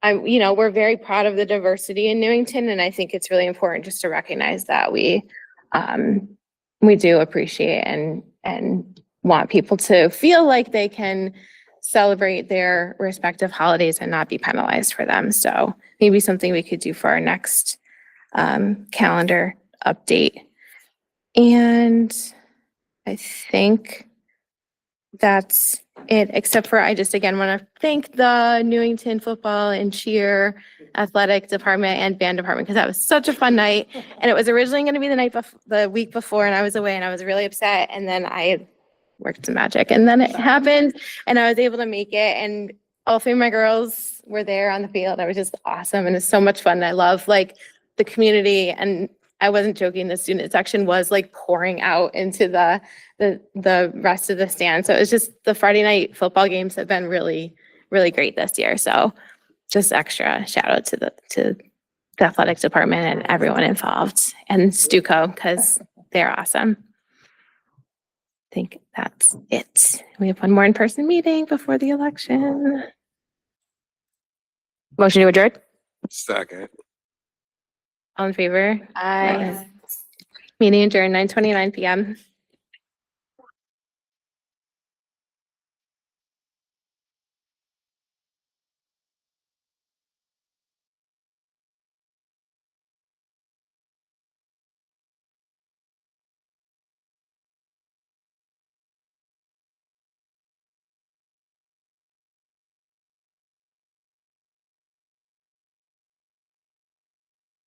we're very proud of the diversity in Newington. And I think it's really important just to recognize that we do appreciate and want people to feel like they can celebrate their respective holidays and not be penalized for them. So maybe something we could do for our next calendar update. And I think that's it, except for I just again want to thank the Newington football and cheer athletic department and band department, because that was such a fun night. And it was originally going to be the week before, and I was away and I was really upset. And then I worked some magic, and then it happened and I was able to make it. And all three of my girls were there on the field. It was just awesome. And it's so much fun. I love like the community, and I wasn't joking. The student section was like pouring out into the rest of the stand. So it was just, the Friday night football games have been really, really great this year. So just extra shout out to the athletic department and everyone involved, and Stuco, because they're awesome. I think that's it. We have one more in-person meeting before the election. Motion to adjourn? Second. All in favor? Aye. Meeting adjourned 9:29 PM.